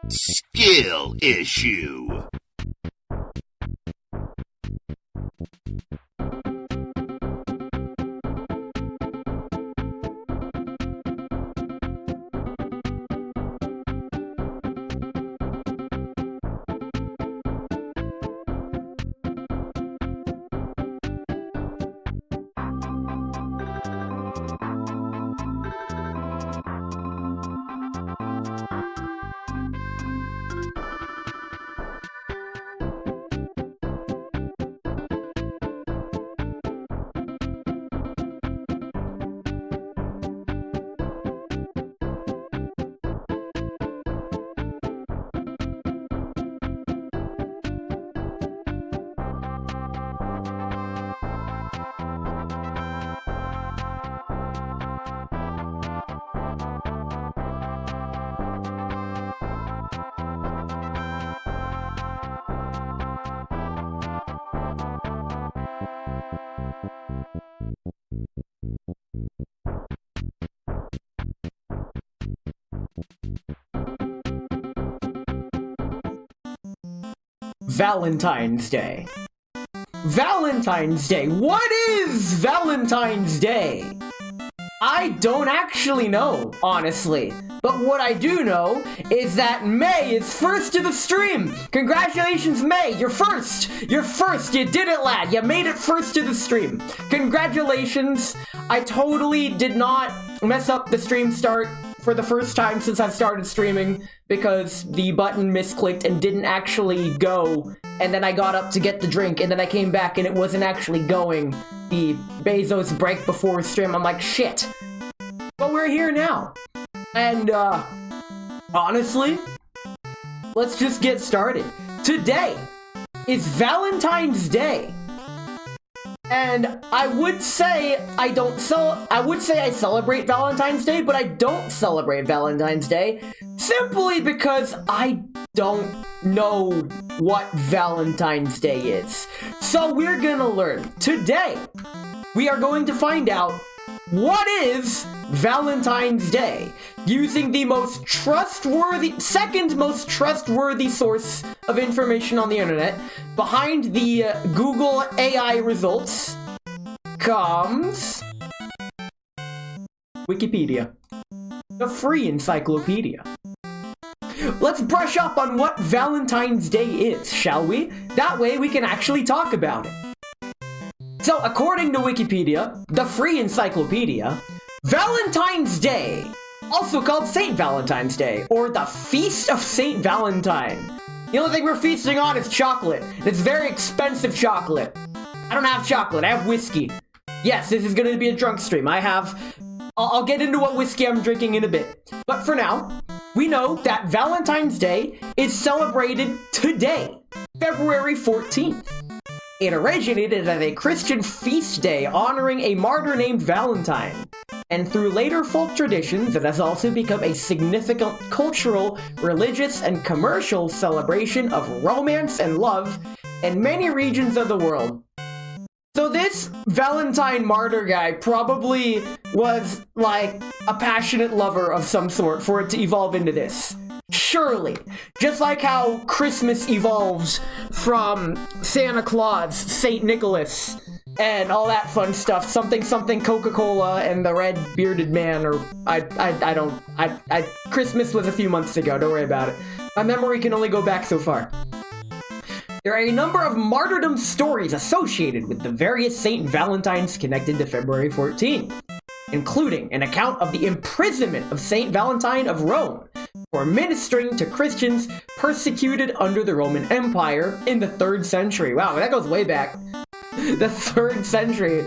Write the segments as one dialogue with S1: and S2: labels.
S1: Skill issue.
S2: Valentine's Day. Valentine's Day. What is Valentine's Day? I don't actually know, honestly. But what I do know is that May is first to the stream. Congratulations, May. You're first. You're first. You did it, lad. You made it first to the stream. Congratulations. I totally did not mess up the stream start for the first time since I've started streaming because the button misclicked and didn't actually go. And then I got up to get the drink and then I came back and it wasn't actually going. The Bezos break before stream. I'm like, shit. But we're here now. And, honestly, let's just get started. Today is Valentine's Day. And I would say I celebrate Valentine's Day, but I don't celebrate Valentine's Day simply because I don't know what Valentine's Day is. So we're gonna learn. Today, we are going to find out what is Valentine's Day using the second most trustworthy source of information on the internet. Behind the Google AI results comes Wikipedia, the free encyclopedia. Let's brush up on what Valentine's Day is, shall we? That way we can actually talk about it. So, according to Wikipedia, the free encyclopedia, Valentine's Day, also called St. Valentine's Day, or the Feast of St. Valentine. The only thing we're feasting on is chocolate. It's very expensive chocolate. I don't have chocolate, I have whiskey. Yes, this is going to be a drunk stream. I'll get into what whiskey I'm drinking in a bit. But for now, we know that Valentine's Day is celebrated today, February 14th. It originated as a Christian feast day honoring a martyr named Valentine. And through later folk traditions, it has also become a significant cultural, religious, and commercial celebration of romance and love in many regions of the world. So this Valentine martyr guy probably was like a passionate lover of some sort for it to evolve into this. Surely. Just like how Christmas evolves from Santa Claus, Saint Nicholas, and all that fun stuff. Something Coca-Cola and the red bearded man, or Christmas was a few months ago, don't worry about it. My memory can only go back so far. There are a number of martyrdom stories associated with the various Saint Valentines connected to February 14th, including an account of the imprisonment of Saint Valentine of Rome for ministering to Christians persecuted under the Roman Empire in the 3rd century. Wow, that goes way back. The 3rd century.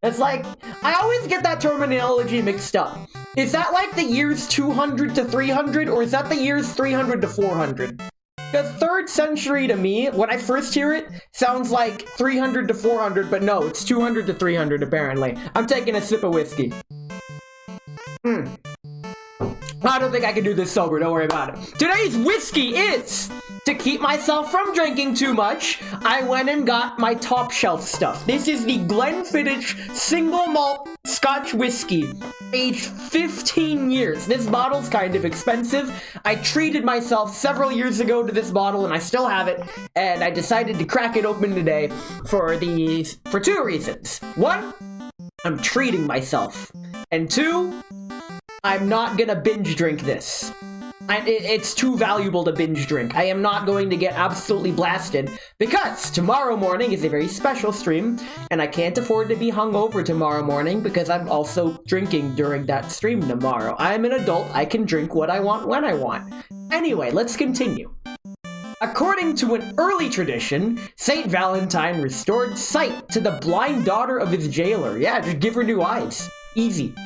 S2: It's like, I always get that terminology mixed up. Is that like the years 200 to 300, or is that the years 300 to 400? Because 3rd century to me, when I first hear it, sounds like 300 to 400, but no, it's 200 to 300 apparently. I'm taking a sip of whiskey. I don't think I can do this sober, don't worry about it. Today's whiskey is, to keep myself from drinking too much, I went and got my top shelf stuff. This is the Glenfiddich single malt Scotch whiskey, aged 15 years. This bottle's kind of expensive. I treated myself several years ago to this bottle and I still have it, and I decided to crack it open today for 2 reasons. 1, I'm treating myself, and 2, I'm not gonna binge drink this. It's too valuable to binge drink. I am not going to get absolutely blasted because tomorrow morning is a very special stream and I can't afford to be hungover tomorrow morning because I'm also drinking during that stream tomorrow. I'm an adult. I can drink what I want when I want. Anyway, let's continue. According to an early tradition, Saint Valentine restored sight to the blind daughter of his jailer. Yeah, just give her new eyes. Easy.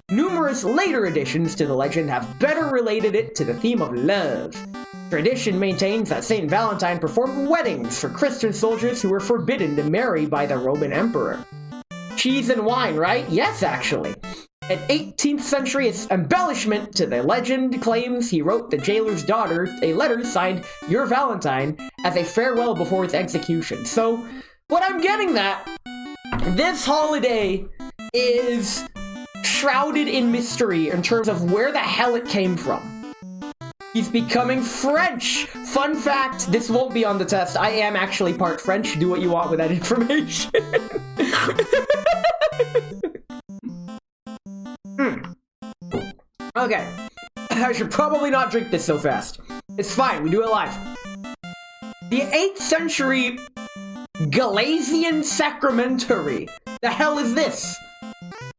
S2: Numerous later additions to the legend have better related it to the theme of love. Tradition maintains that Saint Valentine performed weddings for Christian soldiers who were forbidden to marry by the Roman emperor. Cheese and wine, right? Yes, actually. An 18th century embellishment to the legend claims he wrote the jailer's daughter a letter signed Your Valentine as a farewell before his execution. So, what I'm getting at, this holiday is shrouded in mystery in terms of where the hell it came from. He's becoming French! Fun fact, this won't be on the test. I am actually part French. Do what you want with that information. Okay. I should probably not drink this so fast. It's fine, we do it live. The 8th century Galatian sacramentary. The hell is this?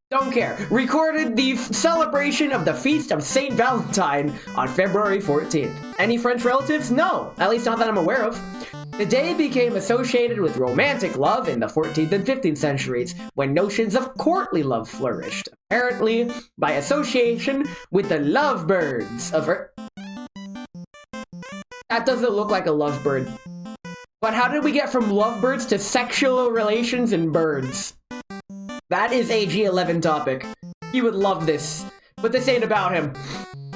S2: Don't care. Recorded the celebration of the Feast of St. Valentine on February 14th. Any French relatives? No, at least not that I'm aware of. The day became associated with romantic love in the 14th and 15th centuries, when notions of courtly love flourished, apparently by association with the lovebirds of Earth. That doesn't look like a lovebird. But how did we get from lovebirds to sexual relations and birds? That is a G11 topic. You would love this. But this ain't about him.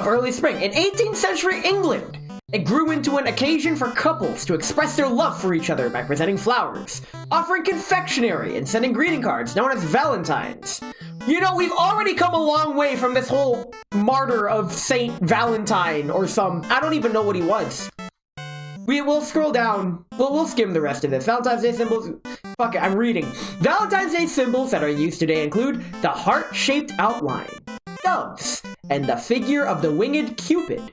S2: Early spring. In 18th century England, it grew into an occasion for couples to express their love for each other by presenting flowers, offering confectionery, and sending greeting cards known as Valentines. You know, we've already come a long way from this whole martyr of Saint Valentine or I don't even know what he was. We will scroll down. We'll skim the rest of this. Valentine's Day symbols. Fuck it, I'm reading. Valentine's Day symbols that are used today include the heart-shaped outline, doves, and the figure of the winged Cupid.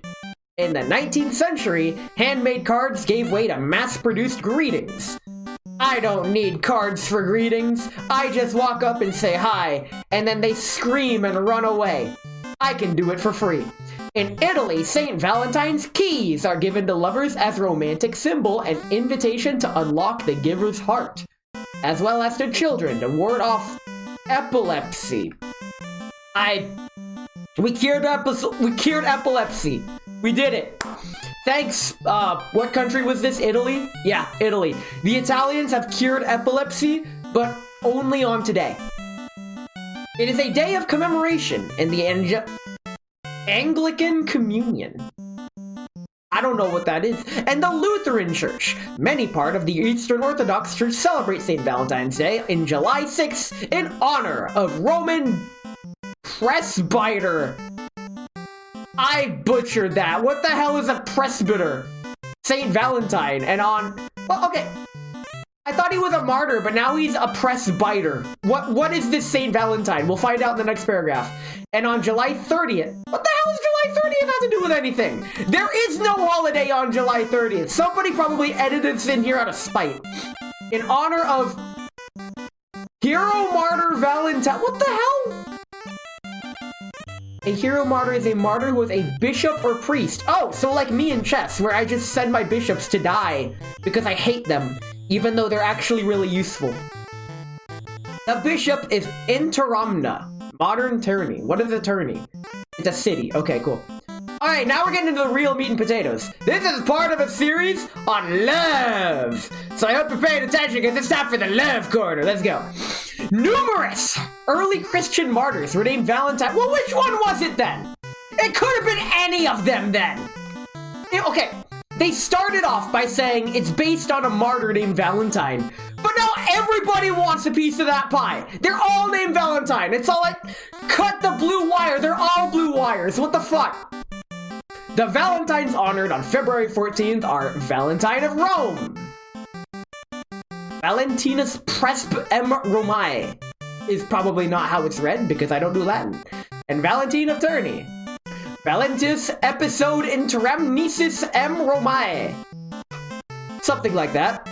S2: In the 19th century, handmade cards gave way to mass-produced greetings. I don't need cards for greetings. I just walk up and say hi, and then they scream and run away. I can do it for free. In Italy, St. Valentine's keys are given to lovers as a romantic symbol and invitation to unlock the giver's heart, as well as to children to ward off epilepsy. We cured epilepsy. We did it. Thanks. What country was this? Italy? Yeah, Italy. The Italians have cured epilepsy, but only on today. It is a day of commemoration in the Anglican Communion. I don't know what that is. And the Lutheran Church. Many part of the Eastern Orthodox Church celebrate St. Valentine's Day in July 6th in honor of Roman presbyter. I butchered that. What the hell is a presbyter? St. Valentine. And on... Well, okay. I thought he was a martyr, but now he's a presbyter. What is this St. Valentine? We'll find out in the next paragraph. And on July 30th... What the hell does July 30th have to do with anything? There is no holiday on July 30th. Somebody probably edited this in here out of spite. In honor of... Hero Martyr Valentine... What the hell? A hero martyr is a martyr who is a bishop or priest. Oh, so like me in chess, where I just send my bishops to die because I hate them, even though they're actually really useful. The bishop is Interamna, modern tourney. What is a tourney? It's a city. Okay, cool. Alright, now we're getting into the real meat and potatoes. This is part of a series on love. So I hope you're paying attention because it's time for the love corner. Let's go. Numerous early Christian martyrs were named Valentine. Well, which one was it then? It could have been any of them then. Okay, they started off by saying it's based on a martyr named Valentine. But now everybody wants a piece of that pie. They're all named Valentine. It's all like, cut the blue wire. They're all blue wires. What the fuck? The Valentines honored on February 14th are Valentine of Rome. Valentinus Presp M. Romae is probably not how it's read because I don't do Latin. And Valentine of Tourney. Valentus Episode Interamnesis M. Romae. Something like that.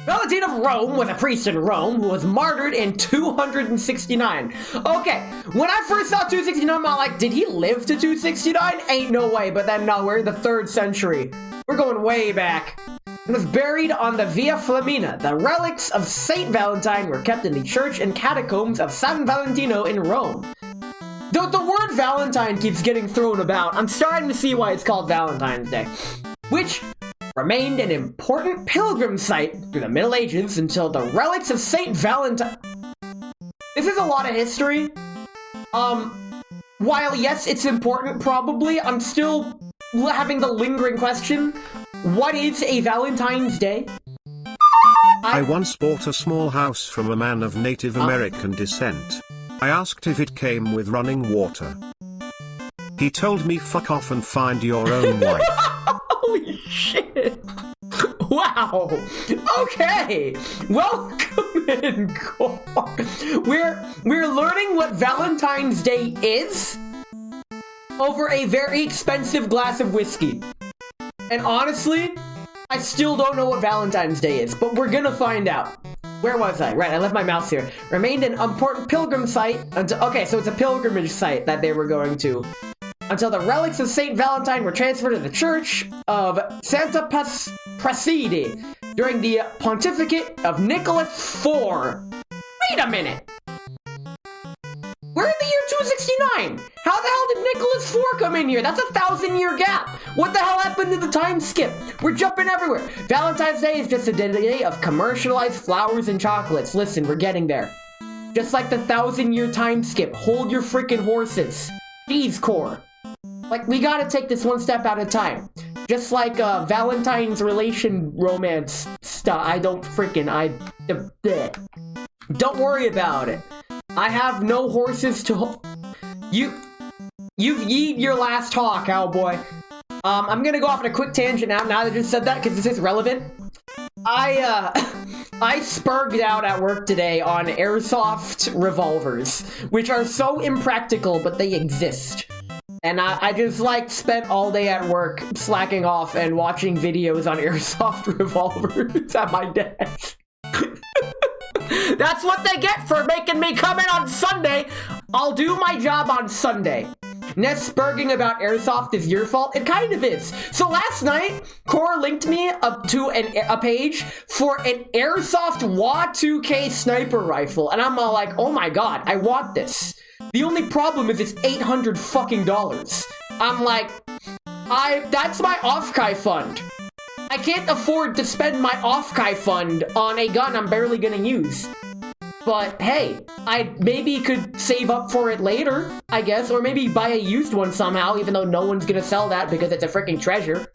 S2: Valentine of Rome was a priest in Rome who was martyred in 269. Okay, when I first saw 269, I'm like, did he live to 269? Ain't no way, but then no, we're in the 3rd century. We're going way back. He was buried on the Via Flaminia. The relics of Saint Valentine were kept in the church and catacombs of San Valentino in Rome. Though the word Valentine keeps getting thrown about, I'm starting to see why it's called Valentine's Day, which remained an important pilgrim site through the Middle Ages until the relics of Saint Valentine... This is a lot of history. While yes, it's important probably, I'm still having the lingering question, what is a Valentine's Day?
S3: I once bought a small house from a man of Native American descent. I asked if it came with running water. He told me fuck off and find your own wife.
S2: Holy shit! Wow! Okay! Welcome in, Core. We're learning what Valentine's Day is over a very expensive glass of whiskey. And honestly, I still don't know what Valentine's Day is, but we're gonna find out. Where was I? Right, I left my mouse here. Remained an important pilgrim site until... Okay, so it's a pilgrimage site that they were going to. Until the relics of St. Valentine were transferred to the Church of Santa Prassede during the pontificate of Nicholas IV. Wait a minute! We're in the year 269! How the hell did Nicholas IV come in here? That's a 1,000-year gap! What the hell happened to the time skip? We're jumping everywhere! Valentine's Day is just a day of commercialized flowers and chocolates. Listen, we're getting there. Just like the 1,000-year time skip. Hold your freaking horses. Jeez, Core. Like, we gotta take this one step at a time. Just like, Valentine's relation romance stuff. Don't worry about it. I have no horses to You've yeed your last haw, cowboy. I'm gonna go off on a quick tangent now that I just said that, because this is relevant. I spurged out at work today on airsoft revolvers, which are so impractical, but they exist. And I just, like, spent all day at work slacking off and watching videos on airsoft revolvers at my desk. That's what they get for making me come in on Sunday. I'll do my job on Sunday. Ness spurging about airsoft is your fault. It kind of is. So last night, Cora linked me up to a page for an airsoft WA2K sniper rifle, and I'm all like, oh my god, I want this. The only problem is it's $800 fucking dollars. I'm like, that's my off-kai fund. I can't afford to spend my off-kai fund on a gun I'm barely gonna use. But hey, I maybe could save up for it later, I guess, or maybe buy a used one somehow, even though no one's gonna sell that because it's a freaking treasure.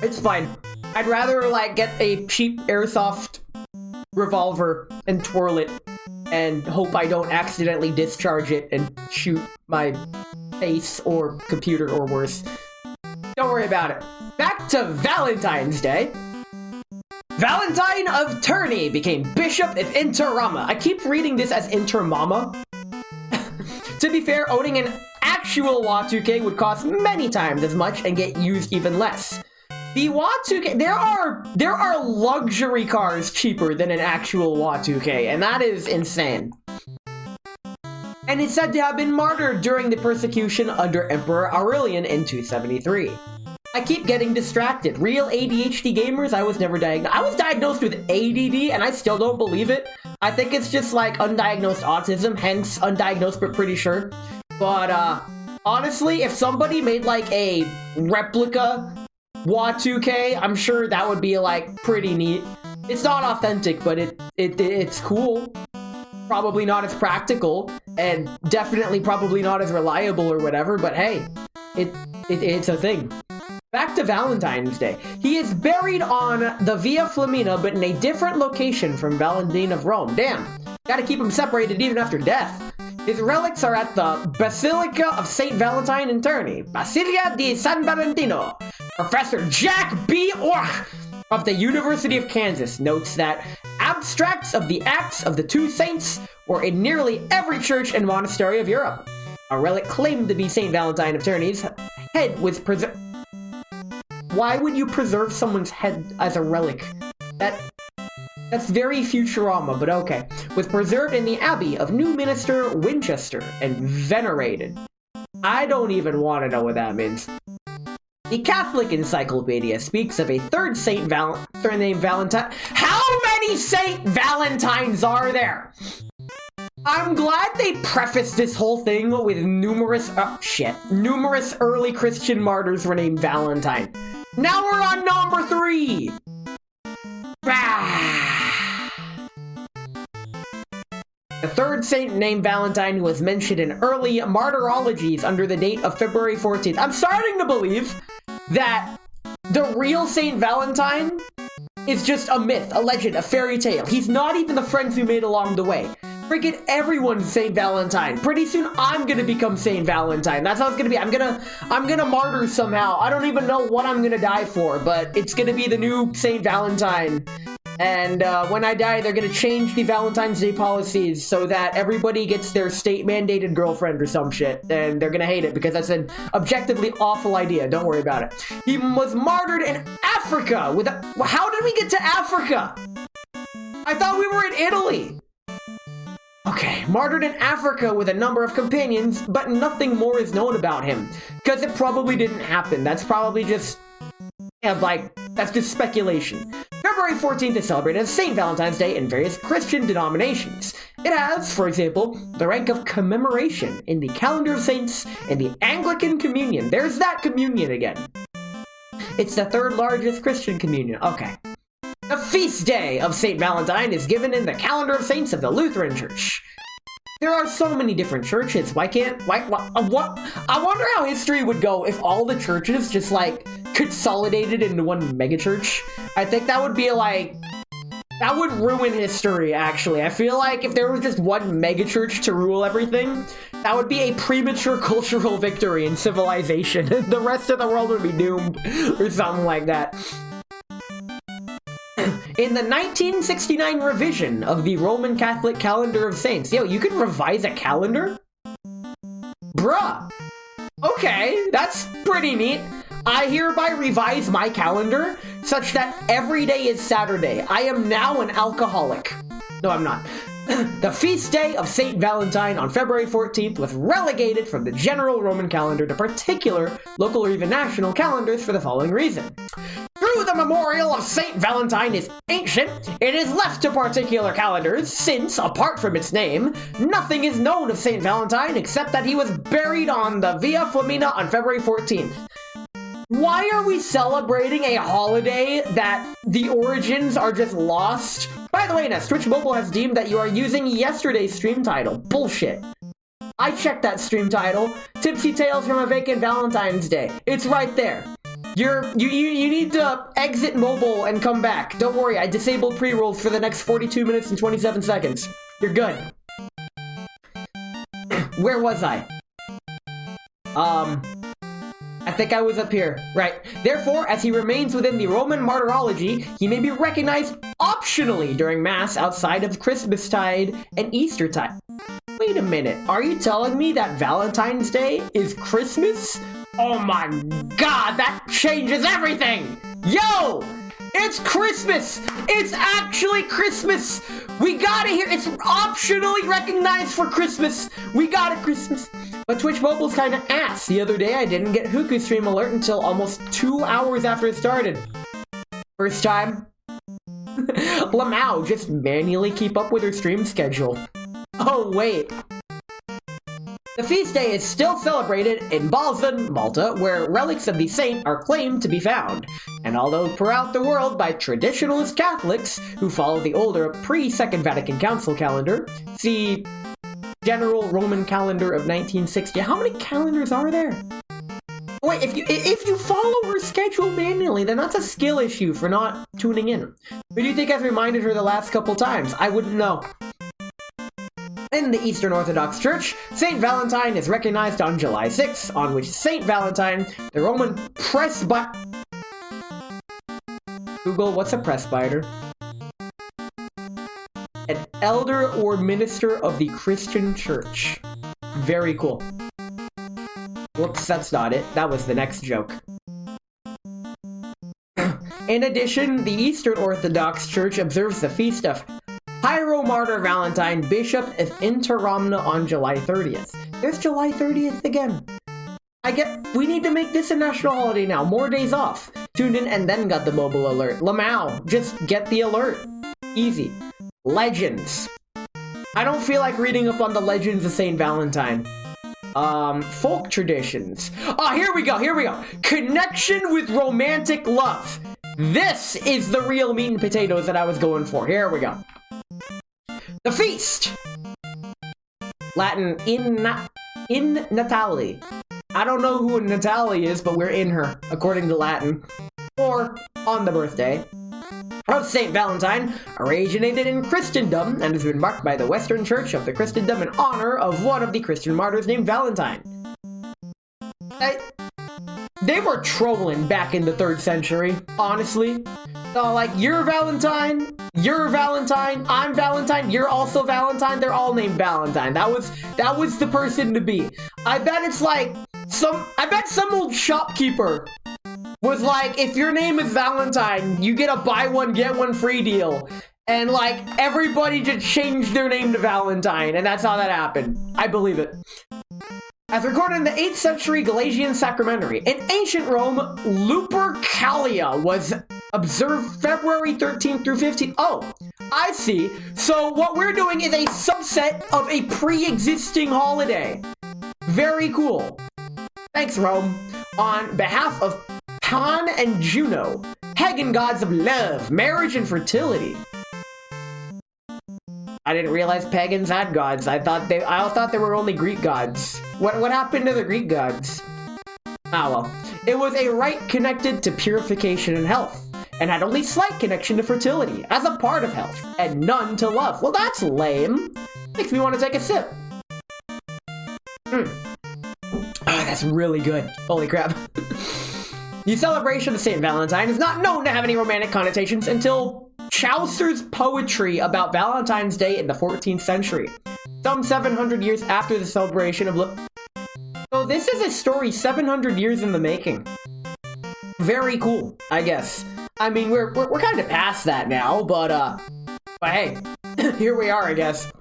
S2: It's fine. I'd rather, like, get a cheap airsoft revolver and twirl it and hope I don't accidentally discharge it and shoot my face or computer or worse. Don't worry about it. Back to Valentine's Day. Valentine of Tourney became Bishop of Interrama. I keep reading this as Intermama. To be fair, owning an actual WA2K would cost many times as much and get used even less. The WA2K, there are luxury cars cheaper than an actual WA2K, and that is insane. And it's said to have been martyred during the persecution under Emperor Aurelian in 273. I keep getting distracted. Real ADHD gamers, I was never diagnosed. I was diagnosed with ADD, and I still don't believe it. I think it's just like undiagnosed autism, hence undiagnosed but pretty sure. But honestly, if somebody made like a replica WA2K, I'm sure that would be like pretty neat. It's not authentic, but it's cool. Probably not as practical, and definitely probably not as reliable or whatever, but hey, it's a thing. Back to Valentine's Day. He is buried on the Via Flaminia, but in a different location from Valentine of Rome. Damn, gotta keep him separated even after death. His relics are at the Basilica of St. Valentine in Tourney, Basilica di San Valentino. Professor Jack B. Orch of the University of Kansas notes that abstracts of the acts of the two saints were in nearly every church and monastery of Europe. A relic claimed to be St. Valentine of Tourney's head was preserved. Why would you preserve someone's head as a relic? That's very Futurama, but okay. Was preserved in the Abbey of Newminster, Winchester, and venerated. I don't even want to know what that means. The Catholic Encyclopedia speaks of a third Saint named Valentine. How many Saint Valentines are there? I'm glad they prefaced this whole thing with numerous early Christian martyrs were named Valentine. Now we're on number 3. The third saint named Valentine was mentioned in early martyrologies under the date of February 14th. I'm starting to believe that the real Saint Valentine is just a myth, a legend, a fairy tale. He's not even the friends we made along the way. Freaking everyone's Saint Valentine. Pretty soon I'm gonna become Saint Valentine. That's how it's gonna be. I'm gonna martyr somehow. I don't even know what I'm gonna die for, but it's gonna be the new Saint Valentine. And when I die, they're gonna change the Valentine's Day policies so that everybody gets their state-mandated girlfriend or some shit. And they're gonna hate it because that's an objectively awful idea. Don't worry about it. He was martyred in Africa with a... How did we get to Africa? I thought we were in Italy. Okay, martyred in Africa with a number of companions, but nothing more is known about him. Because it probably didn't happen. That's probably just... that's just speculation. February 14th is celebrated as St. Valentine's Day in various Christian denominations. It has, for example, the rank of commemoration in the calendar of saints and the Anglican Communion. There's that communion again. It's the third largest Christian communion. Okay. The feast day of St. Valentine is given in the calendar of saints of the Lutheran Church. There are so many different churches. I wonder how history would go if all the churches just like consolidated into one megachurch. I think that would be like, that would ruin history, actually. I feel like if there was just one megachurch to rule everything, that would be a premature cultural victory in civilization. The rest of the world would be doomed or something like that. In the 1969 revision of the Roman Catholic Calendar of Saints. Yo, you can revise a calendar? Bruh. Okay, that's pretty neat. I hereby revise my calendar such that every day is Saturday. I am now an alcoholic. No, I'm not. The feast day of St. Valentine on February 14th was relegated from the general Roman calendar to particular local or even national calendars for the following reason. Though the memorial of St. Valentine is ancient, it is left to particular calendars since, apart from its name, nothing is known of St. Valentine except that he was buried on the Via Flaminia on February 14th. Why are we celebrating a holiday that the origins are just lost? By the way, Ness, Twitch Mobile has deemed that you are using yesterday's stream title. Bullshit. I checked that stream title. Tipsy Tales from a Vacant Valentine's Day. It's right there. You need to exit mobile and come back. Don't worry, I disabled pre-rolls for the next 42 minutes and 27 seconds. You're good. Where was I? I think I was up here. Right. Therefore, as he remains within the Roman martyrology, he may be recognized optionally during Mass outside of Christmastide and Eastertide. Wait a minute. Are you telling me that Valentine's Day is Christmas? Oh my god, that changes everything! Yo! It's Christmas! It's actually Christmas! We got it here! It's optionally recognized for Christmas! We got it, Christmas! But Twitch Mobile's kinda ass. The other day I didn't get Hookoo Stream alert until almost 2 hours after it started. First time. Lamau just manually keep up with her stream schedule. Oh wait. The feast day is still celebrated in Balzan, Malta, where relics of the saint are claimed to be found. And although throughout the world by traditionalist Catholics who follow the older pre-Second Vatican Council calendar, see General Roman Calendar of 1960. How many calendars are there? Wait, if you follow her schedule manually, then that's a skill issue for not tuning in. Who do you think has reminded her the last couple times? I wouldn't know. In the Eastern Orthodox Church, St. Valentine is recognized on July 6, on which St. Valentine, the Roman presbyter... Google, what's a presbyter? An elder or minister of the Christian Church. Very cool. Whoops, that's not it. That was the next joke. In addition, the Eastern Orthodox Church observes the feast of Hieromartyr Valentine, Bishop of Interamna on July 30th. There's July 30th again. We need to make this a national holiday now. More days off. Tuned in and then got the mobile alert. Lamau, just get the alert. Easy. Legends. I don't feel like reading up on the legends of St. Valentine. Folk traditions. Oh, here we go. Connection with romantic love. This is the real meat and potatoes that I was going for. Here we go. The feast! Latin, in Natali. I don't know who Natali is, but we're in her, according to Latin. Or, on the birthday of St. Valentine, originated in Christendom and has been marked by the Western Church of the Christendom in honor of one of the Christian martyrs named Valentine. They were trolling back in the 3rd century, honestly. So, like, you're Valentine, I'm Valentine, you're also Valentine, they're all named Valentine. That was the person to be. I bet it's like, some old shopkeeper was like, if your name is Valentine, you get a buy one, get one free deal. And, like, everybody just changed their name to Valentine, and that's how that happened. I believe it. As recorded in the 8th century Galatian Sacramentary, in ancient Rome, Lupercalia was observed February 13th through 15th. Oh, I see. So what we're doing is a subset of a pre-existing holiday. Very cool. Thanks, Rome. On behalf of Pan and Juno, pagan gods of love, marriage, and fertility. I didn't realize pagans had gods. I thought they were only Greek gods. What happened to the Greek gods? Ah well. It was a rite connected to purification and health, and had only slight connection to fertility, as a part of health, and none to love. Well, that's lame. Makes me want to take a sip. That's really good. Holy crap. The celebration of St. Valentine is not known to have any romantic connotations until Chaucer's poetry about Valentine's Day in the 14th century. Some 700 years after the celebration of So this is a story 700 years in the making. Very cool, I guess. I mean, we're kind of past that now, but hey, here we are, I guess.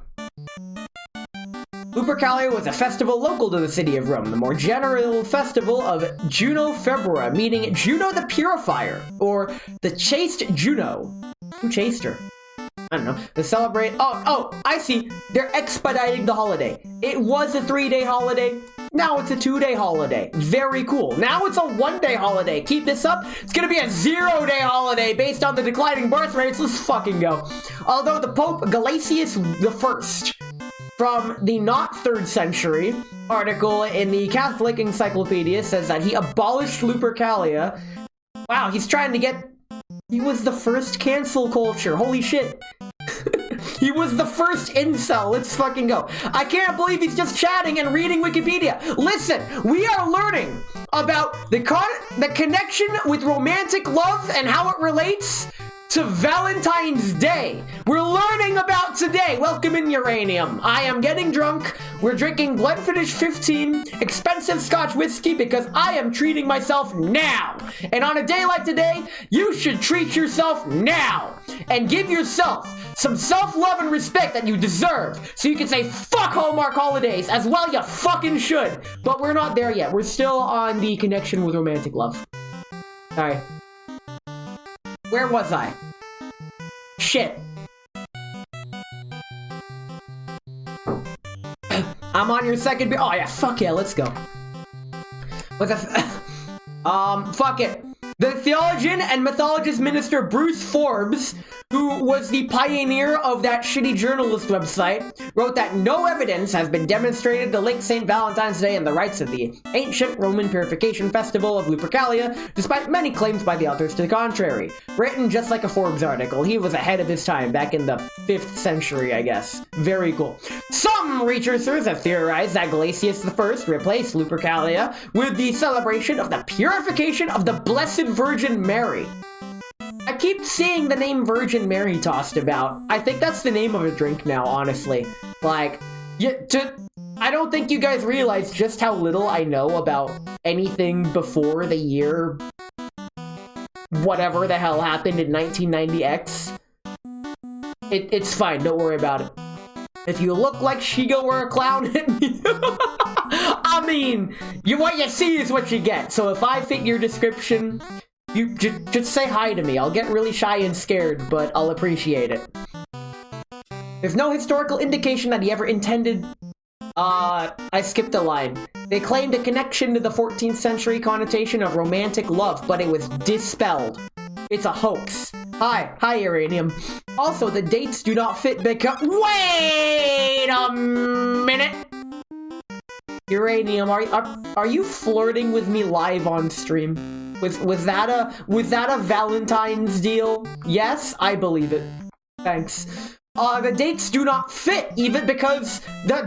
S2: Lupercalia was a festival local to the city of Rome, the more general festival of Juno Februara, meaning Juno the Purifier, or the chaste Juno. Who chased her? I don't know. To celebrate... Oh, I see. They're expediting the holiday. It was a 3-day holiday. Now it's a 2-day holiday. Very cool. Now it's a 1-day holiday. Keep this up. It's gonna be a 0-day holiday based on the declining birth rates. Let's fucking go. Although the Pope Galasius I, from the not 3rd century article in the Catholic Encyclopedia, says that he abolished Lupercalia. Wow, he's trying to get... He was the first cancel culture. Holy shit. He was the first incel. Let's fucking go. I can't believe he's just chatting and reading Wikipedia. Listen, we are learning about the connection with romantic love and how it relates to Valentine's Day. We're learning about today. Welcome in, Uranium. I am getting drunk. We're drinking Glenfiddich 15, expensive Scotch whiskey, because I am treating myself now. And on a day like today, you should treat yourself now and give yourself some self-love and respect that you deserve, so you can say fuck Hallmark holidays as well. You fucking should. But we're not there yet. We're still on the connection with romantic love. Sorry. Where was I? Shit. I'm on your second beer. Oh yeah, fuck yeah, let's go. What the fuck it. The theologian and mythologist minister Bruce Forbes, who was the pioneer of that shitty journalist website, wrote that no evidence has been demonstrated to link St. Valentine's Day and the rites of the ancient Roman purification festival of Lupercalia, despite many claims by the authors to the contrary. Written just like a Forbes article, he was ahead of his time back in the 5th century, I guess. Very cool. Some researchers have theorized that Galasius I replaced Lupercalia with the celebration of the purification of the Blessed Virgin Mary. I keep seeing the name Virgin Mary tossed about. I think that's the name of a drink now, honestly. Like, I don't think you guys realize just how little I know about anything before the year whatever the hell happened in 1990X. It's fine, don't worry about it. If you look like Shigo or a clown, hit me. I mean, what you see is what you get. So if I fit your description, you just say hi to me. I'll get really shy and scared, but I'll appreciate it. There's no historical indication that he ever intended... I skipped a line. They claimed a connection to the 14th century connotation of romantic love, but it was dispelled. It's a hoax. Hi, Uranium. Also, the dates do not fit because... Wait a minute! Uranium, are you flirting with me live on stream? Was that a Valentine's deal? Yes, I believe it. Thanks. The dates do not fit, even because the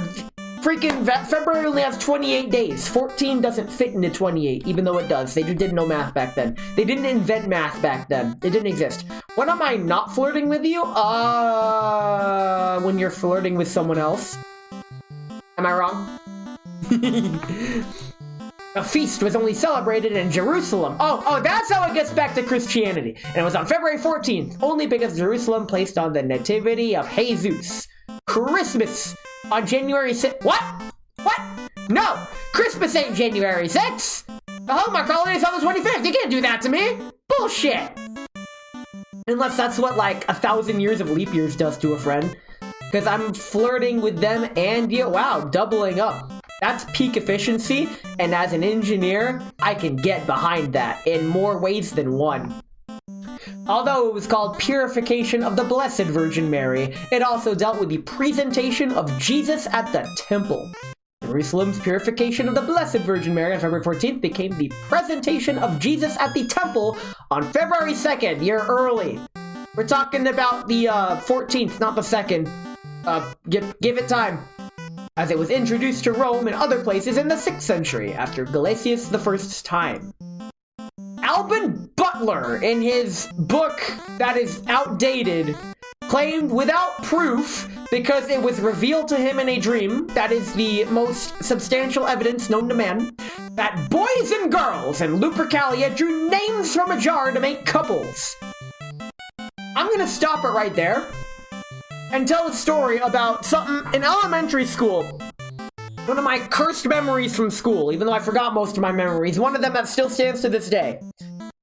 S2: freaking February only has 28 days. 14 doesn't fit into 28, even though it does. They did no math back then. They didn't invent math back then. It didn't exist. When am I not flirting with you? When you're flirting with someone else. Am I wrong? A feast was only celebrated in Jerusalem. Oh, that's how it gets back to Christianity. And it was on February 14th, only because Jerusalem placed on the nativity of Jesus. Christmas on January 6th. What? No! Christmas ain't January 6th! The Hallmark holiday's on the 25th! You can't do that to me! Bullshit! Unless that's what, like, 1,000 years of leap years does to a friend. Because I'm flirting with them and you. Wow, doubling up. That's peak efficiency, and as an engineer, I can get behind that in more ways than one. Although it was called Purification of the Blessed Virgin Mary, it also dealt with the presentation of Jesus at the temple. Jerusalem's Purification of the Blessed Virgin Mary on February 14th became the presentation of Jesus at the temple on February 2nd, year early. We're talking about the 14th, not the 2nd. Give it time. As it was introduced to Rome and other places in the 6th century, after Galasius I's time. Alban Butler, in his book that is outdated, claimed without proof, because it was revealed to him in a dream, that is the most substantial evidence known to man, that boys and girls in Lupercalia drew names from a jar to make couples. I'm gonna stop it right there and tell a story about something in elementary school. One of my cursed memories from school, even though I forgot most of my memories, one of them that still stands to this day.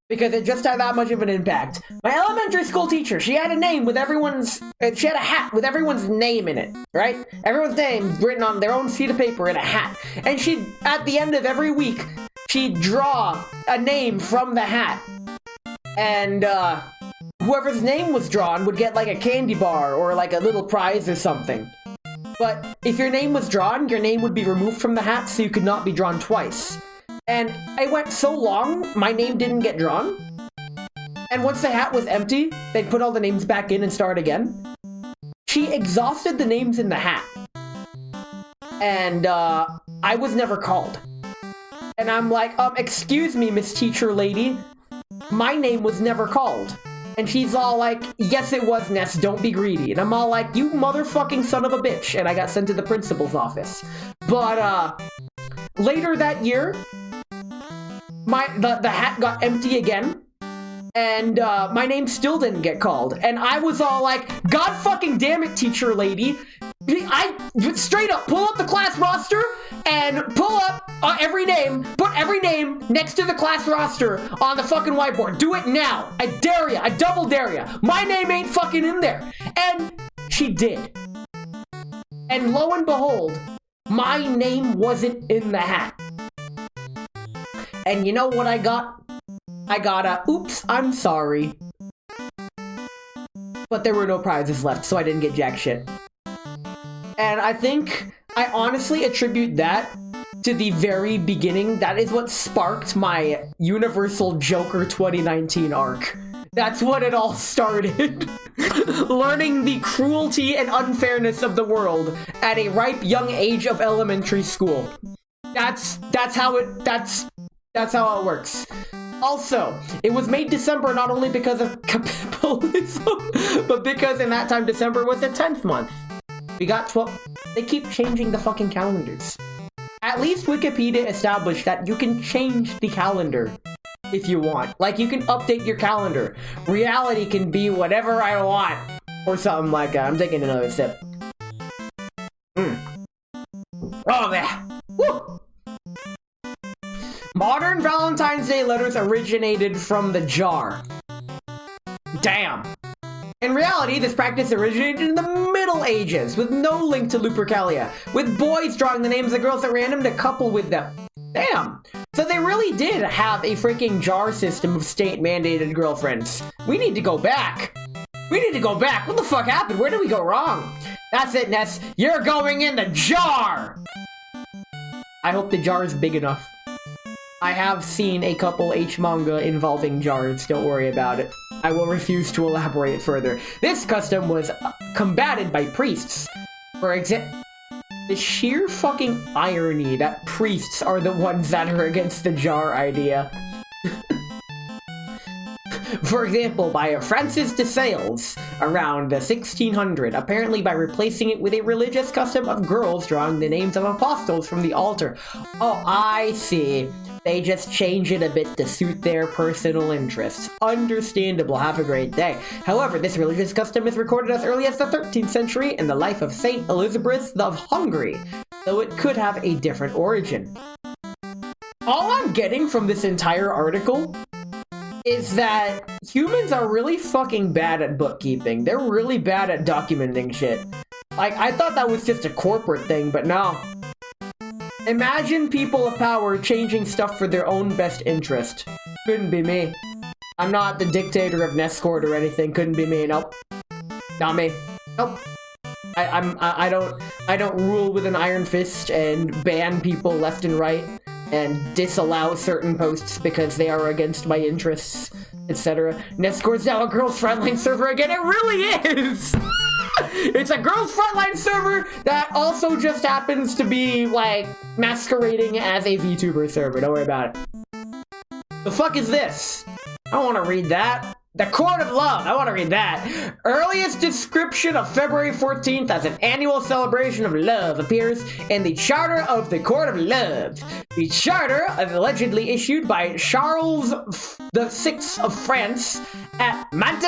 S2: Because it just had that much of an impact. My elementary school teacher, she had a name with she had a hat with everyone's name in it, right? Everyone's name written on their own sheet of paper in a hat. And at the end of every week, she'd draw a name from the hat. And, whoever's name was drawn would get like a candy bar or like a little prize or something. But if your name was drawn, your name would be removed from the hat so you could not be drawn twice. And it went so long, my name didn't get drawn. And once the hat was empty, they'd put all the names back in and start again. She exhausted the names in the hat. And I was never called. And I'm like, excuse me, Miss Teacher Lady. My name was never called. And she's all like, yes it was, Ness, don't be greedy. And I'm all like, you motherfucking son of a bitch. And I got sent to the principal's office. But later that year, the hat got empty again, and my name still didn't get called. And I was all like, God fucking damn it, teacher lady. I straight up pull up the class roster and pull up every name, put every name next to the class roster on the fucking whiteboard. Do it now. I dare ya. I double dare ya. My name ain't fucking in there. And she did. And lo and behold, my name wasn't in the hat. And you know what I got? I got a, oops, I'm sorry. But there were no prizes left, so I didn't get jack shit. And I honestly attribute that to the very beginning. That is what sparked my Universal Joker 2019 arc. That's what it all started. Learning the cruelty and unfairness of the world at a ripe young age of elementary school. That's how it works. Also, it was made December not only because of capitalism, but because in that time December was the 10th month. We got 12. They keep changing the fucking calendars. At least Wikipedia established that you can change the calendar if you want. Like, you can update your calendar. Reality can be whatever I want. Or something like that. I'm taking another sip. Oh, man. Woo! Modern Valentine's Day letters originated from the jar. Damn. In reality, this practice originated in the Middle Ages, with no link to Lupercalia, with boys drawing the names of girls at random to couple with them. Damn. So they really did have a freaking jar system of state-mandated girlfriends. We need to go back. We need to go back. What the fuck happened? Where did we go wrong? That's it, Ness. You're going in the jar! I hope the jar is big enough. I have seen a couple H manga involving jars, don't worry about it. I will refuse to elaborate further. This custom was combated by priests. For example, the sheer fucking irony that priests are the ones that are against the jar idea. For example, by Francis de Sales, around 1600, apparently by replacing it with a religious custom of girls drawing the names of apostles from the altar. Oh, I see. They just change it a bit to suit their personal interests. Understandable, have a great day. However, this religious custom is recorded as early as the 13th century in the life of Saint Elizabeth of Hungary, though it could have a different origin. All I'm getting from this entire article is that humans are really fucking bad at bookkeeping. They're really bad at documenting shit. Like, I thought that was just a corporate thing, but no. Imagine people of power changing stuff for their own best interest. Couldn't be me. I'm not the dictator of Nescord or anything. Couldn't be me. Nope. Not me. Nope. I don't rule with an iron fist and ban people left and right and disallow certain posts because they are against my interests, etc. Nescord's now a girls' frontline server again. It really is. It's a girls' frontline server that also just happens to be, like, masquerading as a VTuber server. Don't worry about it. The fuck is this? I don't want to read that. The Court of Love, I want to read that. Earliest description of February 14th as an annual celebration of love appears in the Charter of the Court of Love. The charter, is allegedly issued by Charles VI of France at Mantes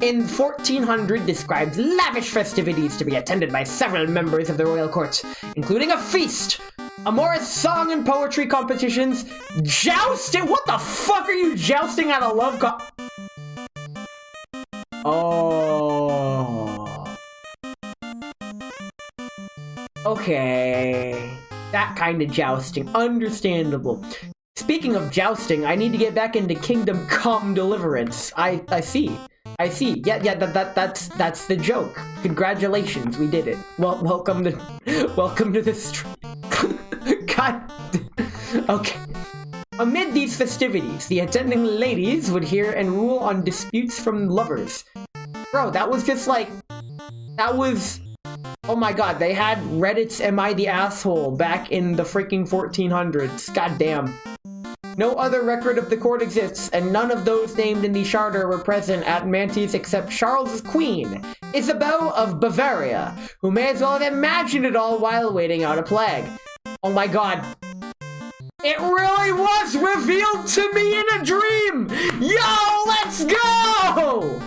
S2: in 1400, describes lavish festivities to be attended by several members of the royal court, including a feast, amorous song and poetry competitions, jousting. What the fuck are you jousting at a love Oh. Okay. That kind of jousting. Understandable. Speaking of jousting, I need to get back into Kingdom Come Deliverance. I see. Yeah, that's the joke. Congratulations, we did it. Well, welcome to the stream. God. Okay. Amid these festivities, the attending ladies would hear and rule on disputes from lovers. Bro, that was just like... That was... Oh my god, they had Reddit's Am I the Asshole back in the freaking 1400s. God damn. No other record of the court exists, and none of those named in the charter were present at Mantes except Charles's queen, Isabel of Bavaria, who may as well have imagined it all while waiting out a plague. Oh my god. It really was revealed to me in a dream! Yo, let's go!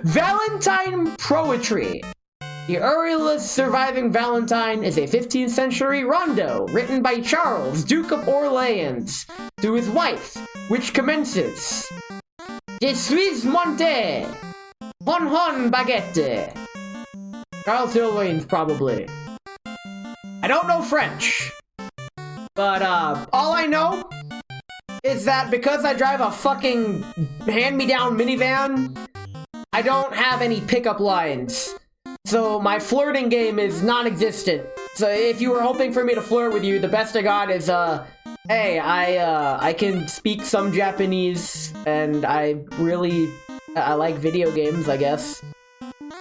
S2: Valentine poetry. The earliest surviving Valentine is a 15th century rondo written by Charles, Duke of Orleans, to his wife, which commences: Je suis monté, hon hon baguette. Charles Orleans, probably. I don't know French, but all I know is that because I drive a fucking hand-me-down minivan, I don't have any pickup lines. So my flirting game is non-existent. So if you were hoping for me to flirt with you, the best I got is, hey, I can speak some Japanese, and I like video games, I guess.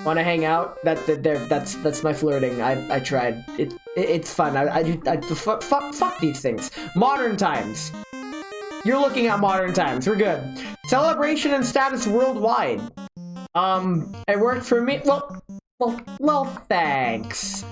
S2: Want to hang out? That's my flirting. I tried. It's fun. Fuck these things. Modern times. You're looking at modern times. We're good. Celebration and status worldwide. It worked for me. Well, thanks.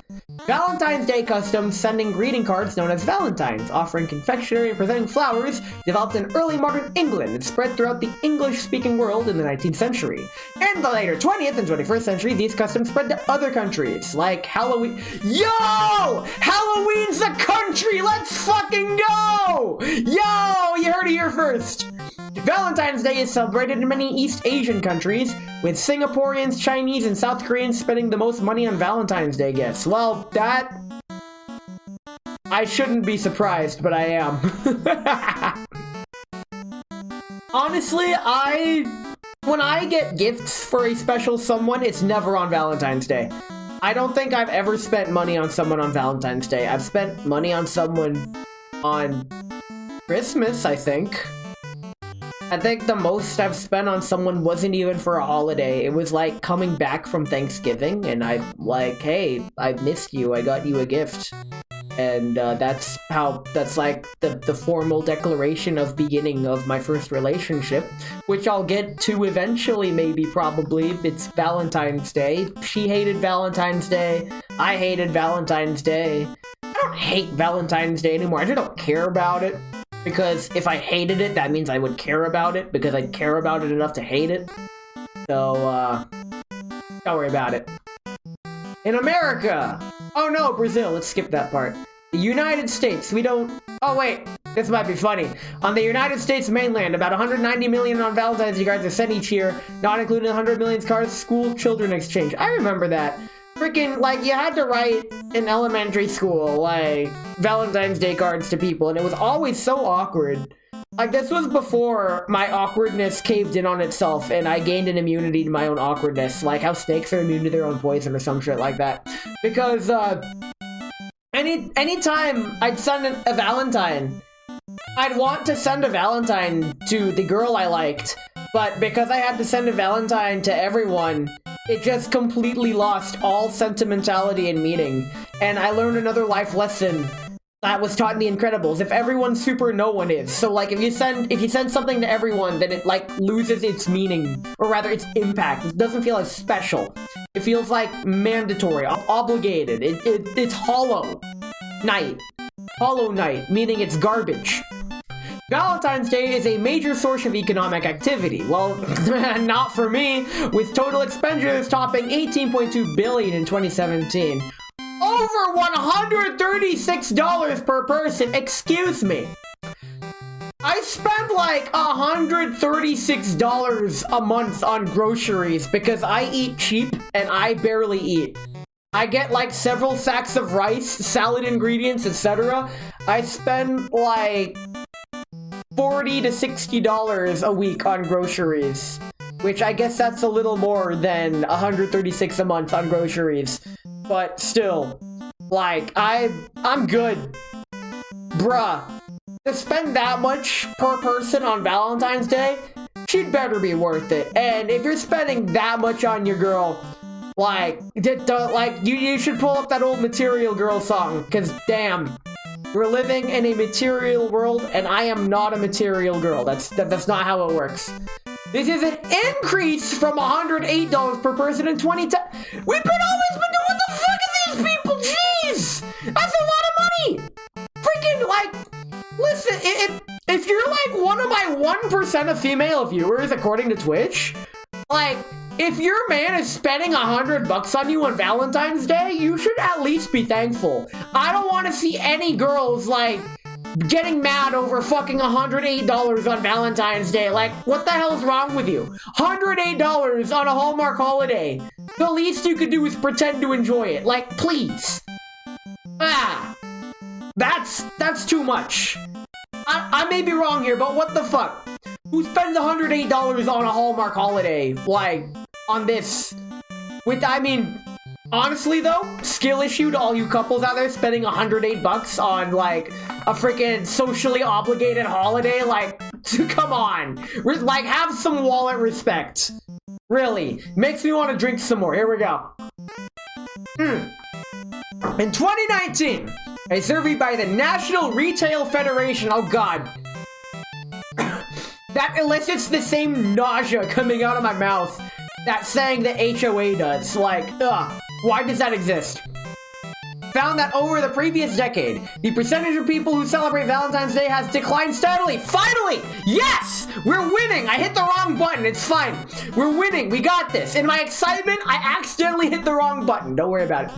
S2: Valentine's Day customs, sending greeting cards known as Valentines, offering confectionery and presenting flowers, developed in early modern England and spread throughout the English-speaking world in the 19th century. In the later 20th and 21st century, these customs spread to other countries, like Halloween. Yo! Halloween's a country! Let's fucking go! Yo! You heard it here first! Valentine's Day is celebrated in many East Asian countries, with Singaporeans, Chinese, and South Koreans spending the most money on Valentine's Day gifts. Well, that... I shouldn't be surprised, but I am. Honestly, when I get gifts for a special someone, it's never on Valentine's Day. I don't think I've ever spent money on someone on Valentine's Day. I've spent money on someone on Christmas, I think. I think the most I've spent on someone wasn't even for a holiday. It was like coming back from Thanksgiving, and I'm like, hey, I missed you. I got you a gift. And that's like the formal declaration of beginning of my first relationship, which I'll get to eventually, maybe, probably. It's Valentine's Day. She hated Valentine's Day. I hated Valentine's Day. I don't hate Valentine's Day anymore. I just don't care about it. Because if I hated it, that means I would care about it, because I'd care about it enough to hate it. So, don't worry about it. In America! Oh no, Brazil, let's skip that part. The United States, we don't... Oh wait, this might be funny. On the United States mainland, about 190 million on Valentine's Day cards are sent each year, not including 100 million cards school children exchange. I remember that. Freaking, like, you had to write in elementary school, like, Valentine's Day cards to people, and it was always so awkward. Like, this was before my awkwardness caved in on itself, and I gained an immunity to my own awkwardness, like how snakes are immune to their own poison or some shit like that. Because, anytime I'd send a Valentine, I'd want to send a Valentine to the girl I liked, but because I had to send a Valentine to everyone, it just completely lost all sentimentality and meaning. And I learned another life lesson. that was taught in The Incredibles. If everyone's super, no one is. So like if you send something to everyone, then it like loses its meaning, or rather its impact. It doesn't feel as special. It feels like mandatory, obligated. It's hollow night. Hollow night, meaning it's garbage. Valentine's Day is a major source of economic activity. Well, not for me, with total expenditures topping $18.2 billion in 2017. Over $136 per person, excuse me. I spend like $136 a month on groceries because I eat cheap and I barely eat. I get like several sacks of rice, salad ingredients, etc. I spend like $40 to $60 a week on groceries, which I guess that's a little more than $136 a month on groceries. But still, like, I'm good. Bruh, to spend that much per person on Valentine's Day, she'd better be worth it. And if you're spending that much on your girl, like, you should pull up that old Material Girl song, because damn, we're living in a material world, and I am not a material girl. That's not how it works. This is an increase from $108 per person in 2010. We've always been doing, what the fuck are these people? Jeez! That's a lot of money! Freaking, like, listen, if you're like one of my 1% of female viewers, according to Twitch, like, if your man is spending $100 on you on Valentine's Day, you should at least be thankful. I don't want to see any girls, like, getting mad over fucking $108 on Valentine's Day. Like, what the hell's wrong with you? $108 on a Hallmark holiday. The least you could do is pretend to enjoy it. Like, please. That's too much. I may be wrong here, but what the fuck? Who spends $108 on a Hallmark holiday? Like, on this? I mean, honestly though, skill issue to all you couples out there spending $108 on, like, a freaking socially obligated holiday. Like, come on. Like, have some wallet respect. Really. Makes me want to drink some more. Here we go. In 2019, a survey by the National Retail Federation, oh god, that elicits the same nausea coming out of my mouth that saying the HOA does. Like, why does that exist? Found that over the previous decade, the percentage of people who celebrate Valentine's Day has declined steadily. Finally! Yes! We're winning! I hit the wrong button. It's fine. We're winning. We got this. In my excitement, I accidentally hit the wrong button. Don't worry about it.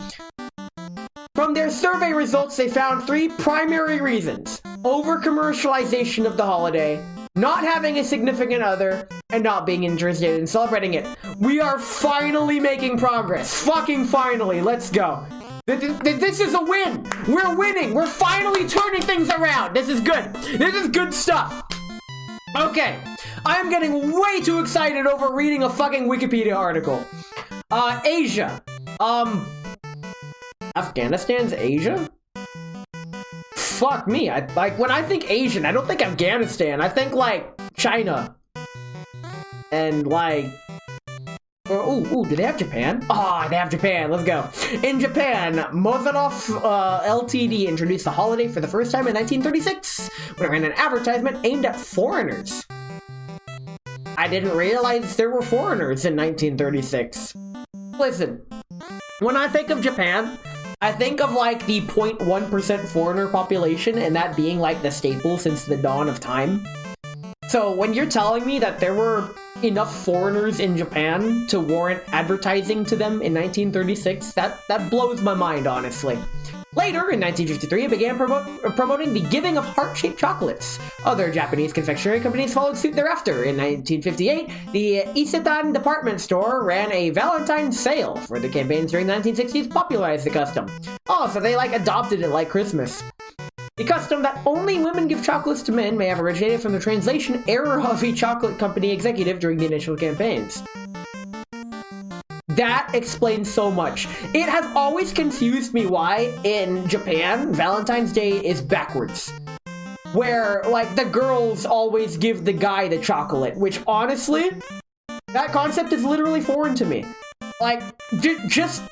S2: From their survey results, they found 3 primary reasons: over-commercialization of the holiday, not having a significant other, and not being interested in celebrating it. We are finally making progress. Fucking finally. Let's go. This is a win. We're winning. We're finally turning things around. This is good. This is good stuff. Okay. I'm getting way too excited over reading a fucking Wikipedia article. Asia. Afghanistan's Asia? Fuck me. When I think Asian, I don't think Afghanistan. I think, like, China. And, like... Ooh, do they have Japan? They have Japan. Let's go. In Japan, Mozarov Ltd. introduced the holiday for the first time in 1936 when it ran an advertisement aimed at foreigners. I didn't realize there were foreigners in 1936. Listen, when I think of Japan, I think of, like, the 0.1% foreigner population, and that being, like, the staple since the dawn of time. So when you're telling me that there were enough foreigners in Japan to warrant advertising to them in 1936, that blows my mind, honestly. Later, in 1953, it began promoting the giving of heart-shaped chocolates. Other Japanese confectionery companies followed suit thereafter. In 1958, the Isetan department store ran a Valentine's sale. Further campaigns during the 1960s popularized the custom. So they, like, adopted it like Christmas. The custom that only women give chocolates to men may have originated from the translation error of a chocolate company executive during the initial campaigns. That explains so much. It has always confused me why, in Japan, Valentine's Day is backwards. Where, like, the girls always give the guy the chocolate, which, honestly, that concept is literally foreign to me. Like, just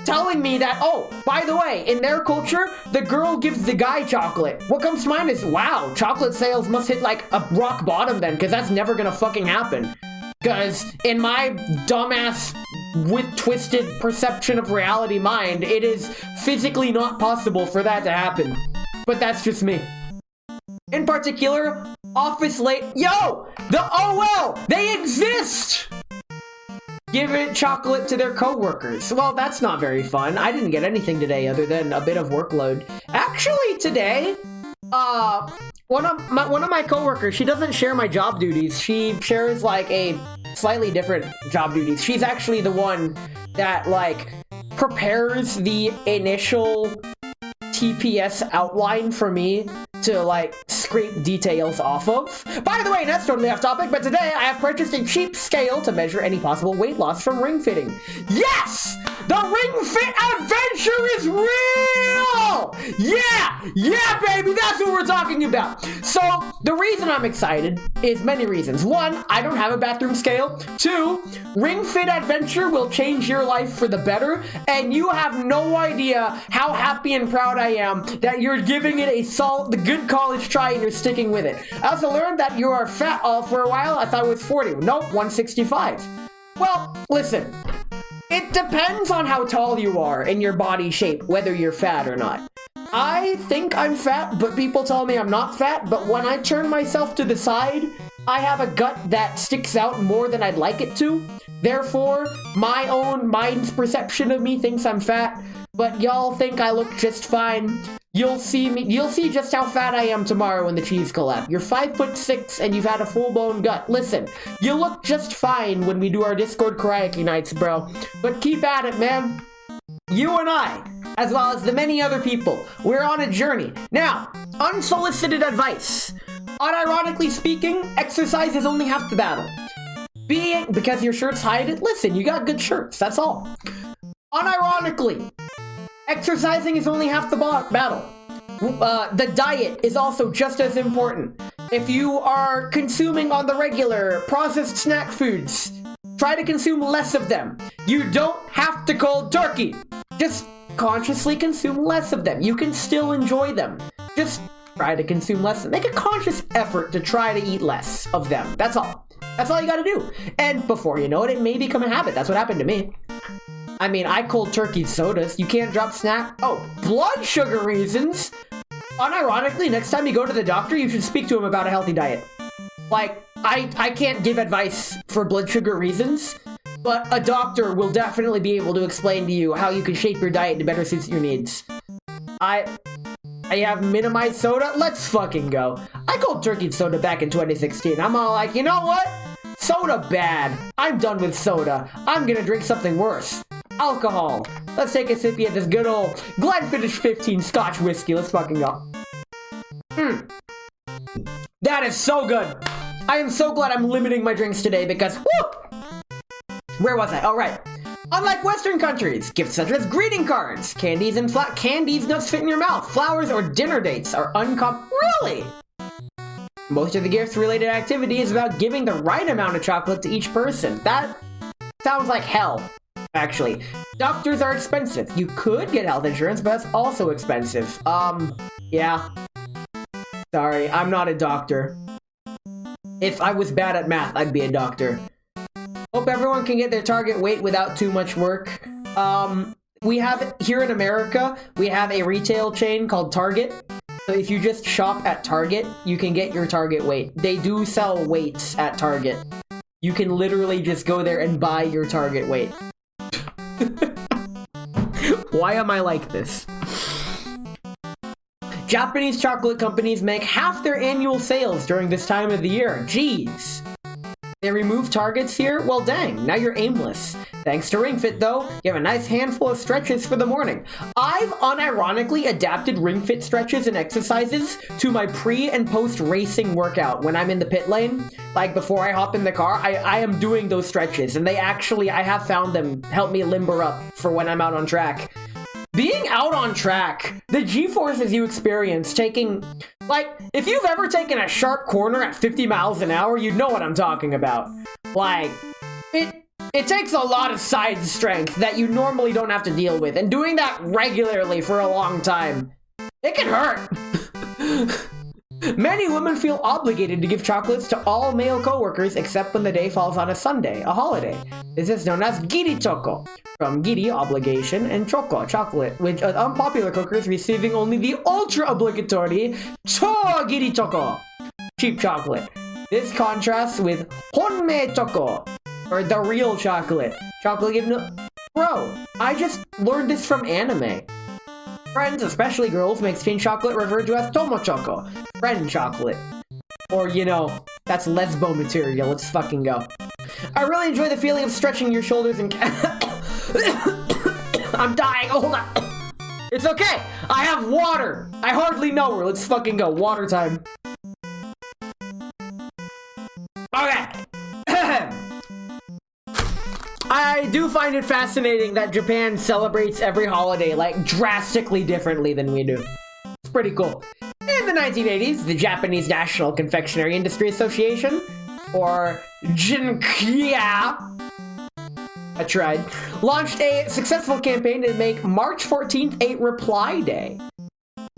S2: telling me that, oh, by the way, in their culture, the girl gives the guy chocolate. What comes to mind is, wow, chocolate sales must hit like a rock bottom then, because that's never gonna fucking happen. Because in my dumbass with twisted perception of reality mind, it is physically not possible for that to happen. But that's just me. In particular, office late. Yo! The OL! They exist! Give it chocolate to their coworkers. Well, that's not very fun. I didn't get anything today other than a bit of workload. Actually, today, one of my coworkers, she doesn't share my job duties. She shares like a slightly different job duties. She's actually the one that like prepares the initial TPS outline for me to like scrape details off of. By the way, that's totally off topic, but today I have purchased a cheap scale to measure any possible weight loss from ring fitting. Yes! The ring fit adventure is real! Yeah, baby, that's what we're talking about. So, the reason I'm excited is many reasons. One, I don't have a bathroom scale. Two, ring fit adventure will change your life for the better, and you have no idea how happy and proud I am that you're giving it the good college try and you're sticking with it. I also learned that you are fat for a while. I thought it was 40. Nope, 165. Well, listen. It depends on how tall you are and your body shape, whether you're fat or not. I think I'm fat, but people tell me I'm not fat, but when I turn myself to the side, I have a gut that sticks out more than I'd like it to. Therefore, my own mind's perception of me thinks I'm fat, but y'all think I look just fine. You'll see just how fat I am tomorrow in the cheese collab. You're 5'6" and you've had a full-blown gut. Listen, you look just fine when we do our Discord karaoke nights, bro. But keep at it, man. You and I, as well as the many other people, we're on a journey. Now, unsolicited advice. Unironically speaking, exercise is only half the battle. Because your shirts hide it, listen, you got good shirts, that's all. Unironically, exercising is only half the battle. The diet is also just as important. If you are consuming on the regular processed snack foods, try to consume less of them. You don't have to cold turkey. Just consciously consume less of them. You can still enjoy them. Just try to consume less. Make a conscious effort to try to eat less of them. That's all. That's all you gotta do. And before you know it, it may become a habit. That's what happened to me. I mean, I cold turkey sodas. You can't drop snack. Oh, blood sugar reasons. Unironically, next time you go to the doctor, you should speak to him about a healthy diet. Like, I can't give advice for blood sugar reasons, but a doctor will definitely be able to explain to you how you can shape your diet to better suit your needs. I have minimized soda. Let's fucking go. I cold turkeyed soda back in 2016. I'm all like, you know what? Soda bad. I'm done with soda. I'm gonna drink something worse. Alcohol. Let's take a sippy at this good old Glenfiddich 15 Scotch whiskey. Let's fucking go. That is so good. I am so glad I'm limiting my drinks today because, whoo! Where was I? Oh, right. Unlike Western countries, gifts such as greeting cards, candies, and candies nuts fit in your mouth, flowers, or dinner dates are uncommon. Really? Most of the gifts-related activity is about giving the right amount of chocolate to each person. That sounds like hell, actually. Doctors are expensive. You could get health insurance, but it's also expensive. Yeah. Sorry, I'm not a doctor. If I was bad at math, I'd be a doctor. Hope everyone can get their target weight without too much work. We have, here in America, we have a retail chain called Target. So if you just shop at Target, you can get your target weight. They do sell weights at Target. You can literally just go there and buy your target weight. Why am I like this? Japanese chocolate companies make half their annual sales during this time of the year. Jeez. They remove targets here? Well, dang, now you're aimless. Thanks to Ring Fit, though, you have a nice handful of stretches for the morning. I've unironically adapted Ring Fit stretches and exercises to my pre- and post-racing workout when I'm in the pit lane. Like, before I hop in the car, I am doing those stretches, and I have found them help me limber up for when I'm out on track. Being out on track, the G-forces you experience taking, like, if you've ever taken a sharp corner at 50 miles an hour, you'd know what I'm talking about. Like, it takes a lot of side strength that you normally don't have to deal with, and doing that regularly for a long time, it can hurt. Many women feel obligated to give chocolates to all male coworkers except when the day falls on a Sunday, a holiday. This is known as giri choco, from giri, obligation, and choco, chocolate, with unpopular coworkers receiving only the ultra-obligatory cho giri choco, cheap chocolate. This contrasts with honme choco, or the real chocolate. Chocolate given to... Bro, I just learned this from anime. Friends, especially girls, may exchange chocolate referred to as tomo choco, friend chocolate. Or, you know, that's lesbo material. Let's fucking go. I really enjoy the feeling of stretching your shoulders and... I'm dying, hold on. It's okay, I have water. I hardly know her. Let's fucking go. Water time. Okay. I do find it fascinating that Japan celebrates every holiday, like, drastically differently than we do. It's pretty cool. In the 1980s, the Japanese National Confectionery Industry Association, or JNCA, I tried, launched a successful campaign to make March 14th a Reply Day.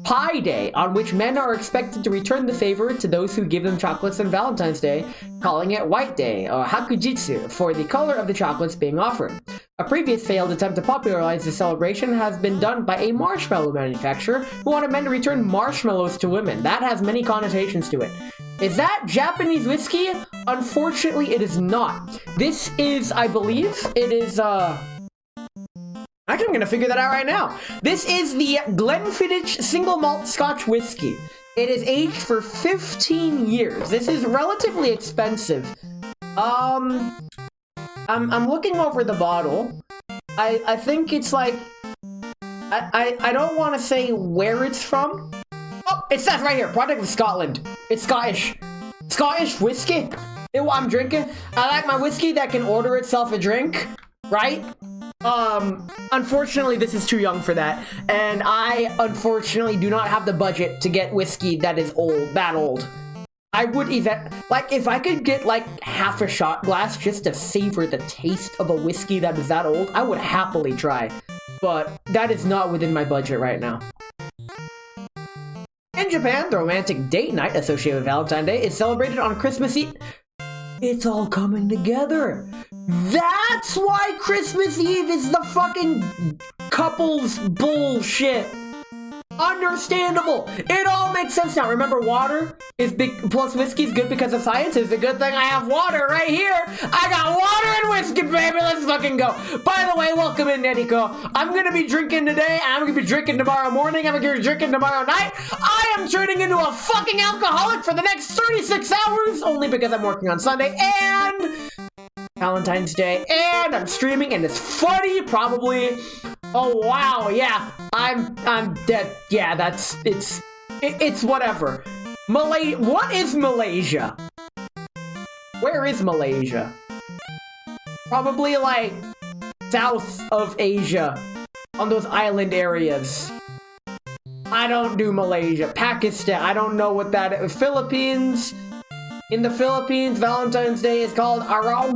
S2: Pie Day, on which men are expected to return the favor to those who give them chocolates on Valentine's Day, calling it White Day, or Hakujitsu, for the color of the chocolates being offered. A previous failed attempt to popularize the celebration has been done by a marshmallow manufacturer who wanted men to return marshmallows to women. That has many connotations to it. Is that Japanese whiskey? Unfortunately, it is not. This is, I believe, it is, Actually, I'm gonna figure that out right now. This is the Glenfiddich Single Malt Scotch Whiskey. It is aged for 15 years. This is relatively expensive. I'm looking over the bottle. I think it's like... I don't want to say where it's from. Oh, it says right here, product of Scotland. It's Scottish. Scottish whiskey. I'm drinking. I like my whiskey that can order itself a drink, right? Unfortunately, this is too young for that, and I, unfortunately, do not have the budget to get whiskey that is that old. I would even, like, if I could get, like, half a shot glass just to savor the taste of a whiskey that is that old, I would happily try, but that is not within my budget right now. In Japan, the romantic date night associated with Valentine's Day is celebrated on Christmas Eve. It's all coming together. That's why Christmas Eve is the fucking couples bullshit. Understandable. It all makes sense now. Remember, water is big plus whiskey is good because of science. It's a good thing I have water right here. I got water and whiskey, baby. Let's fucking go. By the way, welcome in, Netiko. I'm gonna be drinking today. I'm gonna be drinking tomorrow morning. I'm gonna be drinking tomorrow night. I am turning into a fucking alcoholic for the next 36 hours only because I'm working on Sunday and Valentine's Day, and I'm streaming, and it's funny, probably. Oh wow, yeah, I'm dead. Yeah, it's whatever. What is Malaysia? Where is Malaysia? Probably like south of Asia, on those island areas. I don't do Malaysia. Pakistan, I don't know what that is. Philippines. In the Philippines, Valentine's Day is called Araw.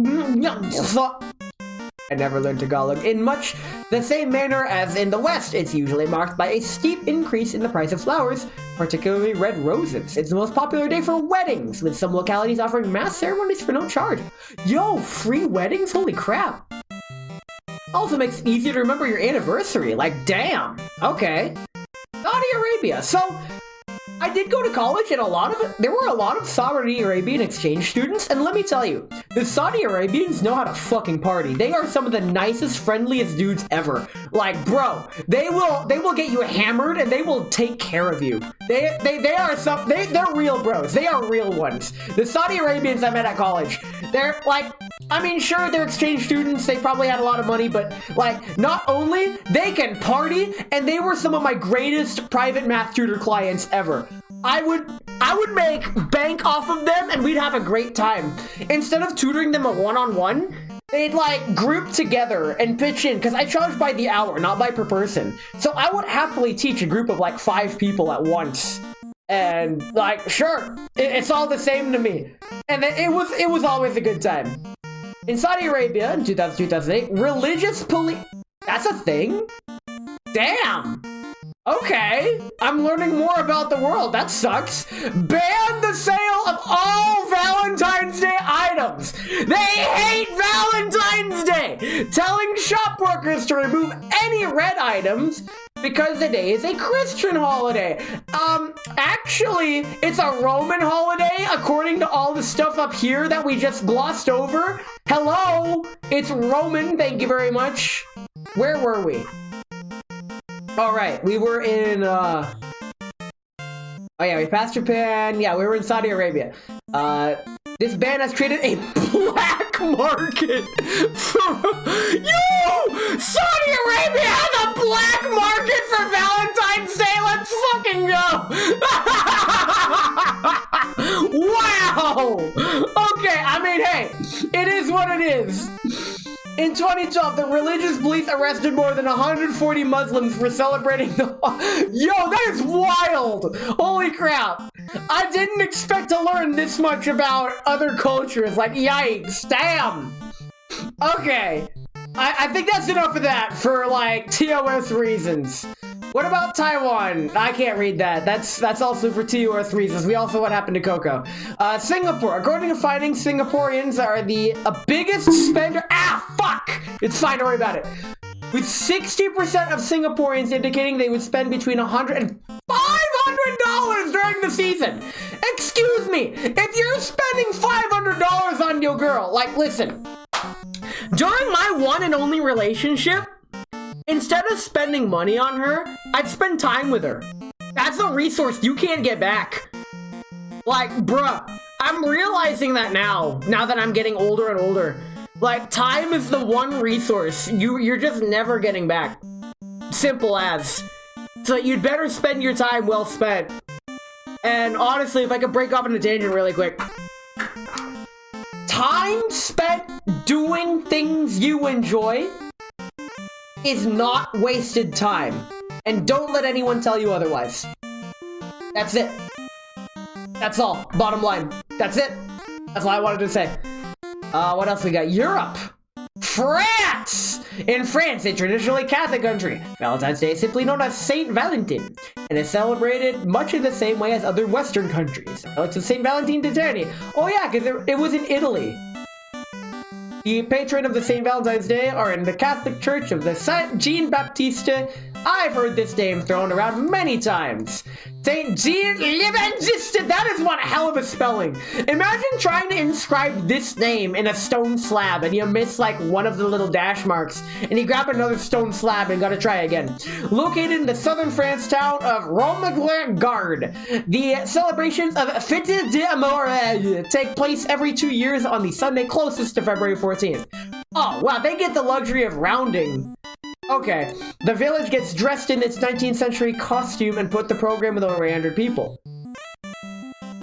S2: I never learned Tagalog. In much the same manner as in the West, it's usually marked by a steep increase in the price of flowers, particularly red roses. It's the most popular day for weddings, with some localities offering mass ceremonies for no charge. Yo, free weddings? Holy crap. Also makes it easier to remember your anniversary. Like, damn. Okay. Saudi Arabia. So, I did go to college, and there were a lot of Saudi Arabian exchange students, and let me tell you, the Saudi Arabians know how to fucking party. They are some of the nicest, friendliest dudes ever. Like, bro, they will get you hammered, and they will take care of you. They're real bros. They are real ones. The Saudi Arabians I met at college, they're like, I mean, sure, they're exchange students, they probably had a lot of money, but, like, not only, they can party, and they were some of my greatest private math tutor clients ever. I would make bank off of them, and we'd have a great time. Instead of tutoring them a one-on-one, they'd, like, group together and pitch in, because I charge by the hour, not by per person. So I would happily teach a group of, like, 5 people at once. And, like, sure, it's all the same to me. And it was always a good time. In Saudi Arabia in 2008, religious police... That's a thing? Damn! Okay, I'm learning more about the world. That sucks. Ban the sale of all Valentine's Day items. They hate Valentine's Day. Telling shop workers to remove any red items because the day is a Christian holiday. Actually, it's a Roman holiday according to all the stuff up here that we just glossed over. Hello, it's Roman. Thank you very much. Where were we? All right, we were in, oh yeah, we passed Japan. Yeah, we were in Saudi Arabia. This ban has created a black market for, Saudi Arabia has a black market for Valentine's Day. Let's fucking go. Wow. Okay, I mean, hey, it is what it is. In 2012, the religious police arrested more than 140 Muslims for celebrating the... Yo, that is wild! Holy crap! I didn't expect to learn this much about other cultures. Like, yikes, damn! Okay, I think that's enough of that for, like, TOS reasons. What about Taiwan? I can't read that. That's also for TOS reasons. We also what happened to Coco. Singapore. According to findings, Singaporeans are the biggest spender. Ah, fuck! It's fine, don't worry about it. With 60% of Singaporeans indicating they would spend between $100 and $500 during the season. Excuse me, if you're spending $500 on your girl, like, listen. During my one and only relationship, instead of spending money on her, I'd spend time with her. That's a resource you can't get back. Like, bruh, I'm realizing that now that I'm getting older and older. Like, time is the one resource you're just never getting back. Simple as. So you'd better spend your time well spent. And honestly, if I could break off on a tangent really quick. Time spent doing things you enjoy is not wasted time. And don't let anyone tell you otherwise. That's it. That's all. Bottom line. That's it. That's all I wanted to say. What else we got? Europe. France! In France, a traditionally Catholic country, Valentine's Day is simply known as Saint Valentin, and is celebrated much in the same way as other Western countries. Like Saint Valentine d'Italy. Oh yeah, because it was in Italy. The patron of the St. Valentine's Day are in the Catholic Church of the Saint Jean Baptiste. I've heard this name thrown around many times. Saint Jean Baptiste, that is one hell of a spelling. Imagine trying to inscribe this name in a stone slab and you miss like one of the little dash marks and you grab another stone slab and gotta try again. Located in the southern France town of Romagard, the celebrations of Fête d'Amour take place every 2 years on the Sunday closest to February 14th. Oh, wow, they get the luxury of rounding. Okay, the village gets dressed in its 19th century costume and put the program with over 800 people.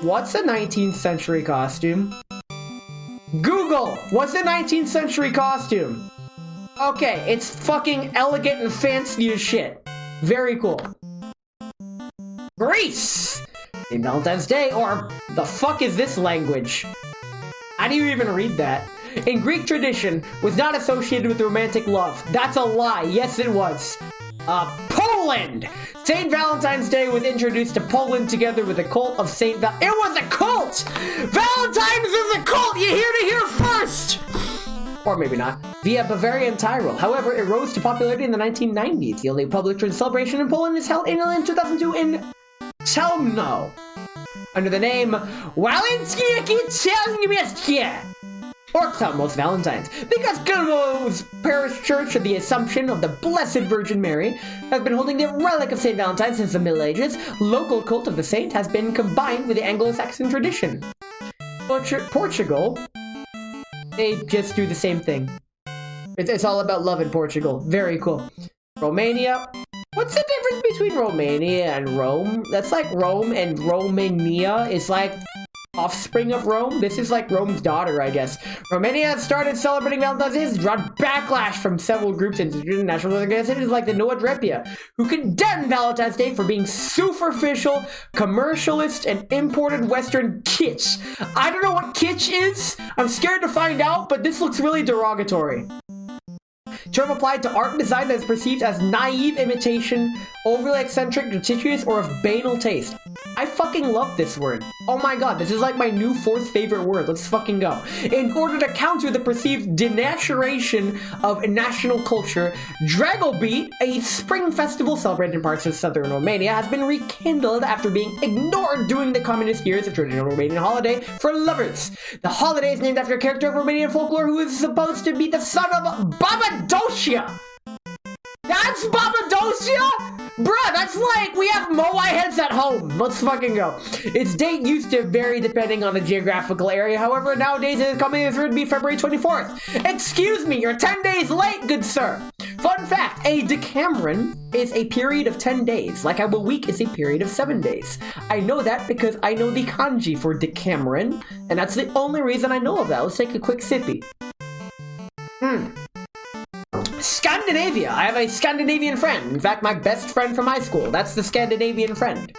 S2: What's a 19th century costume? Google, what's a 19th century costume? Okay, it's fucking elegant and fancy as shit. Very cool. Greece! St. Valentine's Day, or the fuck is this language? How do you even read that? In Greek tradition, was not associated with romantic love. That's a lie. Yes, it was. Poland! St. Valentine's Day was introduced to Poland together with the cult of St. It was a cult! Valentine's is a cult! You hear to hear first! Or maybe not. Via Bavarian Tyrol. However, it rose to popularity in the 1990s. The only public celebration in Poland is held in 2002 in Chelmno, under the name Walentskie Chelmno, or Chelmno's Valentines, because Chelmno's parish church of the Assumption of the Blessed Virgin Mary has been holding the relic of St. Valentine since the Middle Ages. Local cult of the saint has been combined with the Anglo-Saxon tradition. Portugal, they just do the same thing. It's all about love in Portugal. Very cool. Romania. What's the difference between Romania and Rome? That's like Rome and Romania is like offspring of Rome. This is like Rome's daughter, I guess. Romania has started celebrating Valentine's Day, has drawn backlash from several groups and international organizations like the Noa Drepia, who condemn Valentine's Day for being superficial, commercialist, and imported Western kitsch. I don't know what kitsch is. I'm scared to find out, but this looks really derogatory. Term applied to art and design that is perceived as naive imitation, overly eccentric, gratuitous, or of banal taste. I fucking love this word. Oh my god, this is like my new 4th favorite word. Let's fucking go. In order to counter the perceived denaturation of national culture, Dragobeat, a spring festival celebrated in parts of southern Romania, has been rekindled after being ignored during the communist years, a traditional Romanian holiday for lovers. The holiday is named after a character of Romanian folklore who is supposed to be the son of Baba Dosia. That's Baba Dosia? Bruh, that's like, we have Moai heads at home. Let's fucking go. Its date used to vary depending on the geographical area. However, nowadays it is coming through to be February 24th. Excuse me, you're 10 days late, good sir. Fun fact, a Decameron is a period of 10 days, like how a week is a period of 7 days. I know that because I know the kanji for Decameron, and that's the only reason I know of that. Let's take a quick sippy. Scandinavia. I have a Scandinavian friend. In fact, my best friend from high school. That's the Scandinavian friend.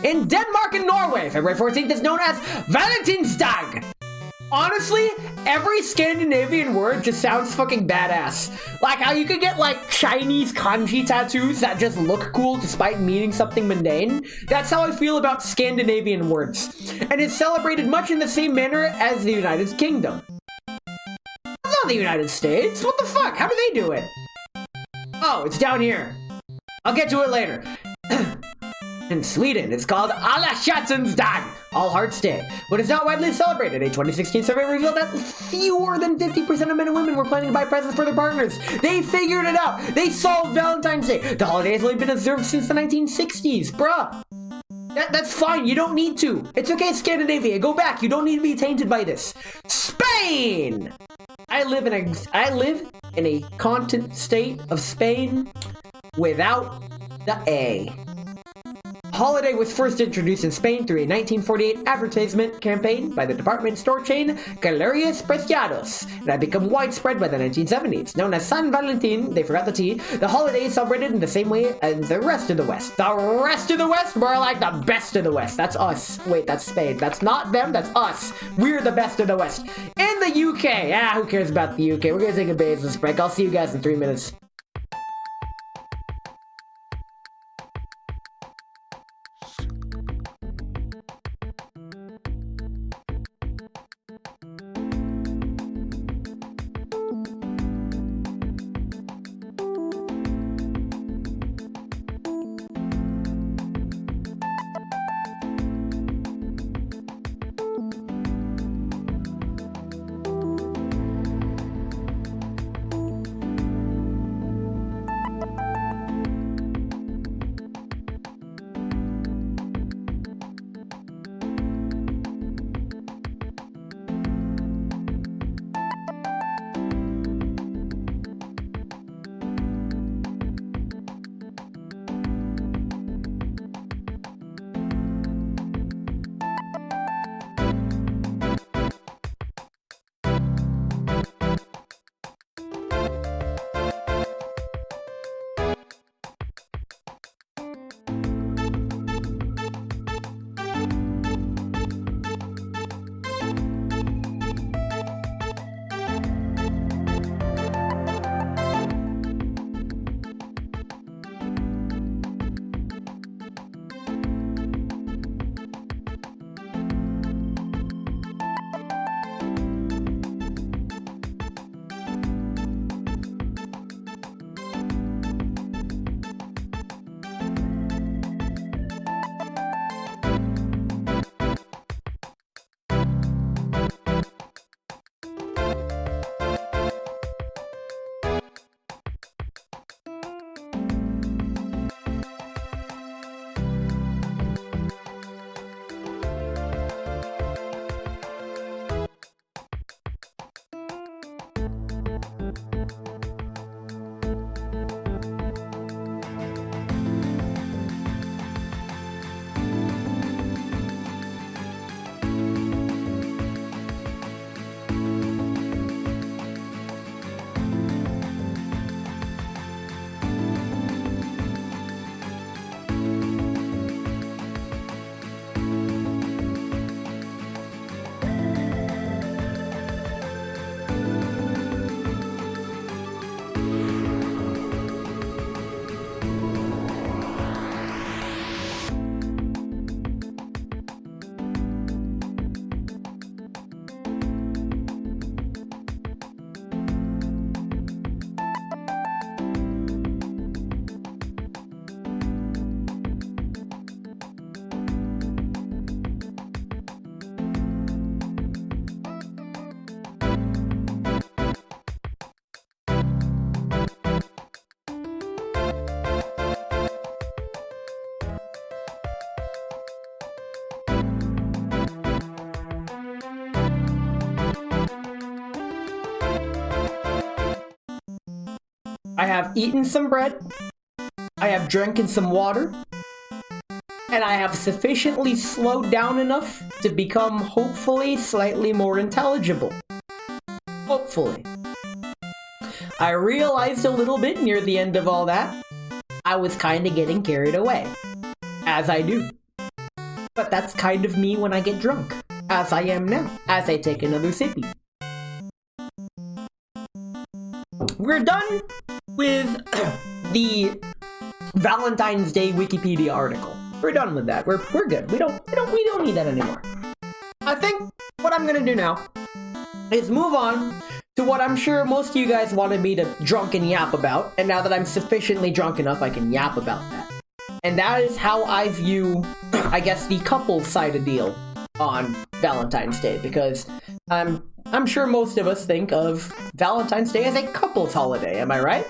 S2: In Denmark and Norway, February 14th is known as Valentines Dag. Honestly, every Scandinavian word just sounds fucking badass. Like how you could get like Chinese kanji tattoos that just look cool despite meaning something mundane. That's how I feel about Scandinavian words. And it's celebrated much in the same manner as the United Kingdom. Not the United States. What the fuck? How do they do it? Oh, it's down here. I'll get to it later. In Sweden, it's called Alla Hjärtans Dag, All Hearts Day, but it's not widely celebrated. A 2016 survey revealed that fewer than 50% of men and women were planning to buy presents for their partners. They figured it out. They solved Valentine's Day. The holiday has only been observed since the 1960s. Bruh. That's fine. You don't need to. It's okay, Scandinavia. Go back. You don't need to be tainted by this. Spain! I live in a continent state of Spain without the A. Holiday was first introduced in Spain through a 1948 advertisement campaign by the department store chain Galerias Preciados, and had become widespread by the 1970s. Known as San Valentin, they forgot the T, the holiday is celebrated in the same way as the rest of the West. The rest of the West? More like the best of the West. That's us. Wait, that's Spain. That's not them, that's us. We're the best of the West. In the UK, who cares about the UK? We're gonna take a business break. I'll see you guys in 3 minutes. I have eaten some bread, I have drinking some water, and I have sufficiently slowed down enough to become hopefully slightly more intelligible. Hopefully. I realized a little bit near the end of all that, I was kind of getting carried away. As I do. But that's kind of me when I get drunk. As I am now, as I take another sippy. We're done with the Valentine's Day Wikipedia article. We're done with that. We're good. We don't need that anymore. I think what I'm gonna do now is move on to what I'm sure most of you guys wanted me to drunk and yap about, and now that I'm sufficiently drunk enough, I can yap about that. And that is how I view, I guess, the couple side of deal on Valentine's Day, because I'm sure most of us think of Valentine's Day as a couple's holiday, am I right?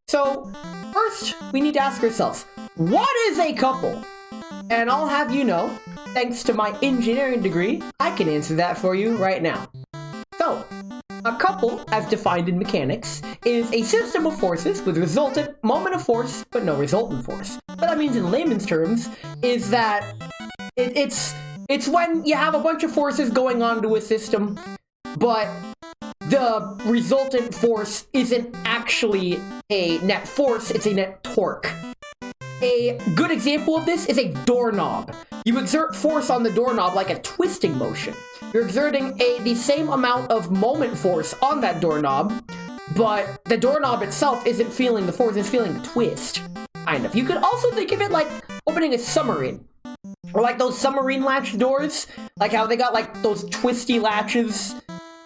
S2: So, first, we need to ask ourselves, what is a couple? And I'll have you know, thanks to my engineering degree, I can answer that for you right now. So, a couple, as defined in mechanics, is a system of forces with resultant moment of force, but no resultant force. What that means in layman's terms is that it's when you have a bunch of forces going on to a system, but the resultant force isn't actually a net force, it's a net torque. A good example of this is a doorknob. You exert force on the doorknob like a twisting motion. You're exerting the same amount of moment force on that doorknob, but the doorknob itself isn't feeling the force, it's feeling the twist. Kind of. You could also think of it like opening a submarine. Or like those submarine latch doors, like how they got like those twisty latches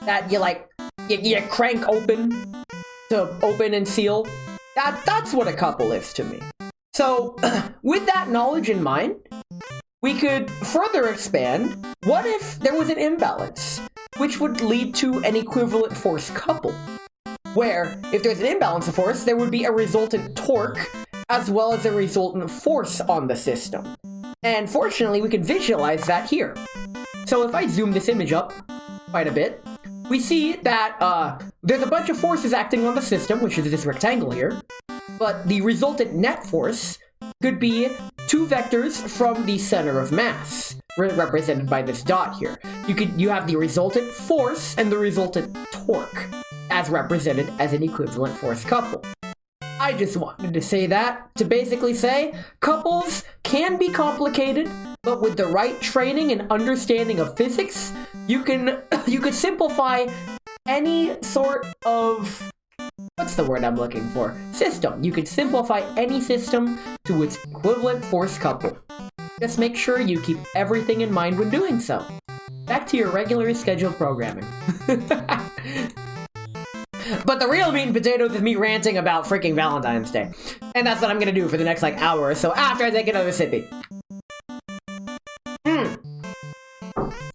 S2: that you crank open to open and seal. That's what a couple is to me. So, with that knowledge in mind, we could further expand, what if there was an imbalance, which would lead to an equivalent force couple? Where, if there's an imbalance of force, there would be a resultant torque, as well as a resultant force on the system. And fortunately, we can visualize that here. So if I zoom this image up quite a bit, we see that there's a bunch of forces acting on the system, which is this rectangle here, but the resultant net force could be two vectors from the center of mass, represented by this dot here. You have the resultant force and the resultant torque, as represented as an equivalent force couple. I just wanted to say that to basically say couples can be complicated, but with the right training and understanding of physics, you could simplify any sort of, what's the word I'm looking for? System. You could simplify any system to its equivalent force couple. Just make sure you keep everything in mind when doing so. Back to your regularly scheduled programming. But the real meat and potatoes is me ranting about freaking Valentine's Day. And that's what I'm gonna do for the next hour or so after I take another sippy.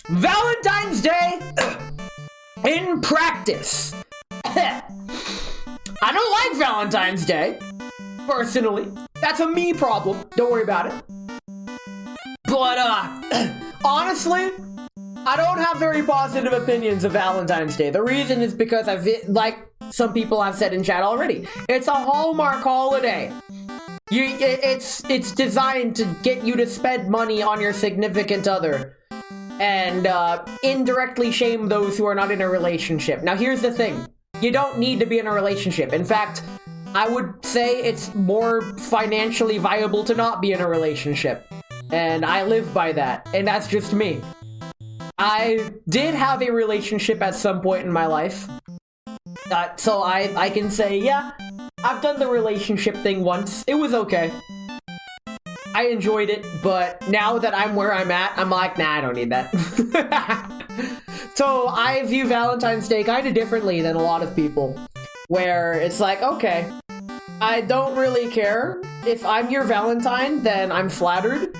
S2: Valentine's Day in practice. I don't like Valentine's Day, personally. That's a me problem. Don't worry about it. But, honestly, I don't have very positive opinions of Valentine's Day. The reason is because like some people have said in chat already, it's a Hallmark holiday. It's designed to get you to spend money on your significant other and indirectly shame those who are not in a relationship. Now, here's the thing. You don't need to be in a relationship. In fact, I would say it's more financially viable to not be in a relationship. And I live by that. And that's just me. I did have a relationship at some point in my life. So I can say, yeah, I've done the relationship thing once. It was okay. I enjoyed it, but now that I'm where I'm at, I'm like, nah, I don't need that. So I view Valentine's Day kind of differently than a lot of people, where it's like, okay, I don't really care. If I'm your Valentine, then I'm flattered.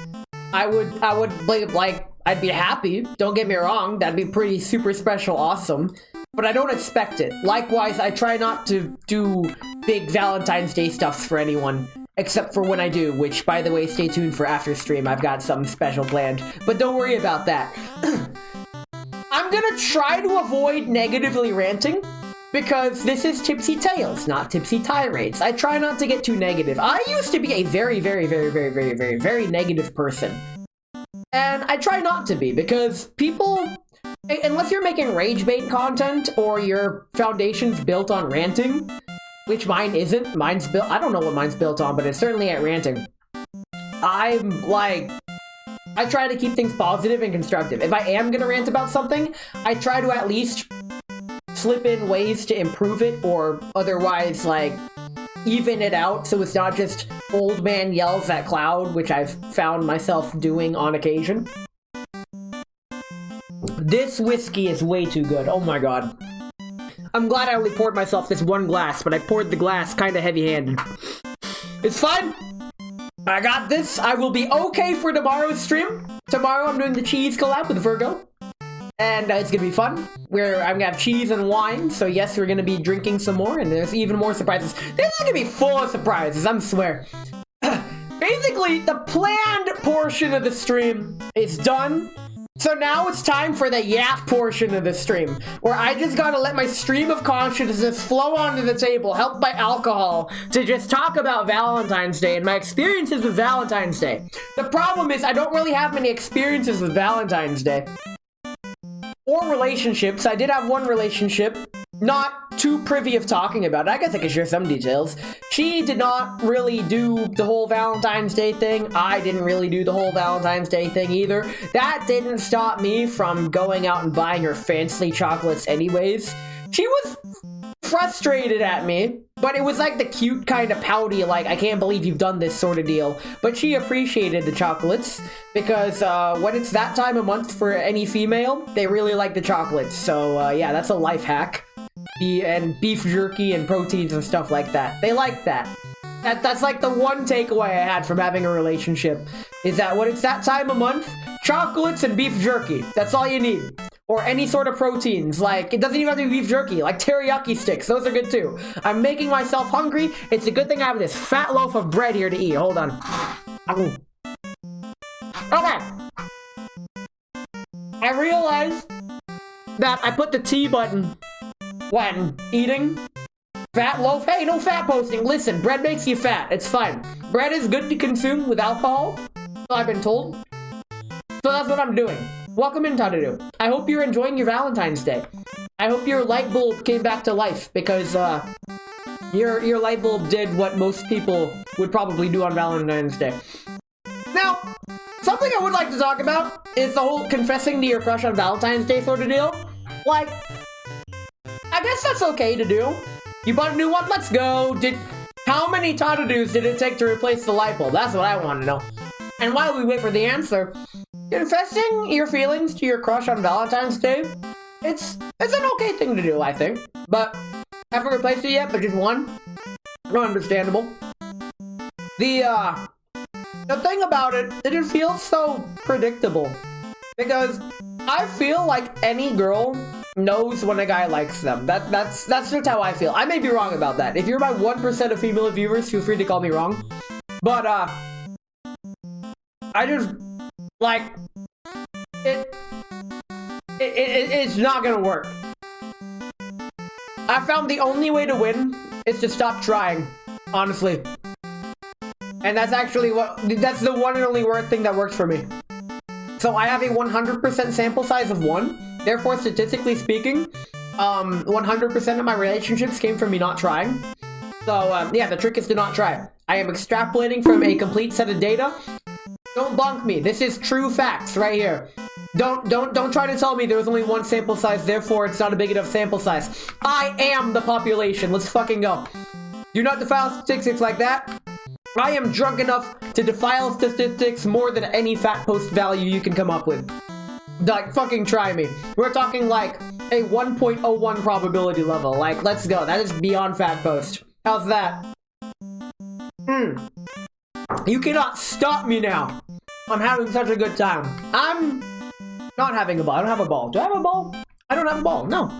S2: I would like, I'd be happy. Don't get me wrong. That'd be pretty super special, awesome. But I don't expect it. Likewise, I try not to do big Valentine's Day stuff for anyone. Except for when I do, which, by the way, stay tuned for after stream. I've got something special planned. But don't worry about that. I'm gonna try to avoid negatively ranting. because this is Tipsy Tales, not Tipsy Tirades. I try not to get too negative. I used to be a very, very, very, very, very, very, very negative person. And I try not to be, because people, unless you're making rage bait content or your foundation's built on ranting, which mine isn't. Mine's built, I don't know what mine's built on, but it's certainly at ranting. I'm like, I try to keep things positive and constructive. If I am gonna rant about something, I try to at least slip in ways to improve it or otherwise, like, even it out so it's not just old man yells at cloud, which I've found myself doing on occasion. This whiskey is way too good. Oh my god. I'm glad I only poured myself this one glass, but I poured the glass kind of heavy-handed. It's fine. I got this. I will be okay for tomorrow's stream. Tomorrow I'm doing the cheese collab with Virgo. And it's gonna be fun. I'm gonna have cheese and wine, so yes, we're gonna be drinking some more, and there's even more surprises. This is gonna be full of surprises, I swear. Basically, the planned portion of the stream is done. So now it's time for the yap portion of the stream, where I just gotta let my stream of consciousness flow onto the table, helped by alcohol, to just talk about Valentine's Day and my experiences with Valentine's Day. The problem is I don't really have many experiences with Valentine's Day. Or relationships. I did have one relationship, not too privy of talking about it. I guess I could share some details. She did not really do the whole Valentine's Day thing. I didn't really do the whole Valentine's Day thing either. That didn't stop me from going out and buying her fancy chocolates anyways. She was frustrated at me, but it was like the cute kind of pouty, like, I can't believe you've done this sort of deal. But she appreciated the chocolates, because when it's that time of month for any female, they really like the chocolates. So yeah, that's a life hack. And beef jerky and proteins and stuff like that. They like that. That's like the one takeaway I had from having a relationship, is that when it's that time of month, chocolates and beef jerky. That's all you need. Or any sort of proteins, like, it doesn't even have to be beef jerky, like teriyaki sticks, those are good too. I'm making myself hungry. It's a good thing I have this fat loaf of bread here to eat. Hold on. Okay. I realized that I put the T button when eating. Fat loaf? Hey, no fat posting. Listen, bread makes you fat. It's fine. Bread is good to consume with alcohol, so I've been told. So that's what I'm doing. Welcome in, Tadadu. I hope you're enjoying your Valentine's Day. I hope your light bulb came back to life, because your light bulb did what most people would probably do on Valentine's Day. Now, something I would like to talk about is the whole confessing to your crush on Valentine's Day sort of deal. Like, I guess that's okay to do. You bought a new one? Let's go. How many Tadadus did it take to replace the light bulb? That's what I want to know. And while we wait for the answer, confessing your feelings to your crush on Valentine's Day, it's an okay thing to do, I think. But haven't replaced it yet, but just one. No, understandable. The thing about it, it feels so predictable. Because I feel like any girl knows when a guy likes them. That's just how I feel. I may be wrong about that. If you're my 1% of female viewers, feel free to call me wrong. But, I just, like, it's not gonna work. I found the only way to win is to stop trying, honestly. And that's actually that's the one and only thing that works for me. So I have a 100% sample size of 1. Therefore, statistically speaking, 100% of my relationships came from me not trying. So, yeah, the trick is to not try. I am extrapolating from a complete set of data. Don't bonk me. This is true facts right here. Don't try to tell me there was only 1 sample size, therefore it's not a big enough sample size. I am the population. Let's fucking go. Do not defile statistics like that. I am drunk enough to defile statistics more than any fat post value you can come up with. Like, fucking try me. We're talking like a 1.01 probability level. Like, let's go. That is beyond fat post. How's that? You cannot stop me now. I'm having such a good time. I'm not having a ball. I don't have a ball. Do I have a ball? I don't have a ball. No.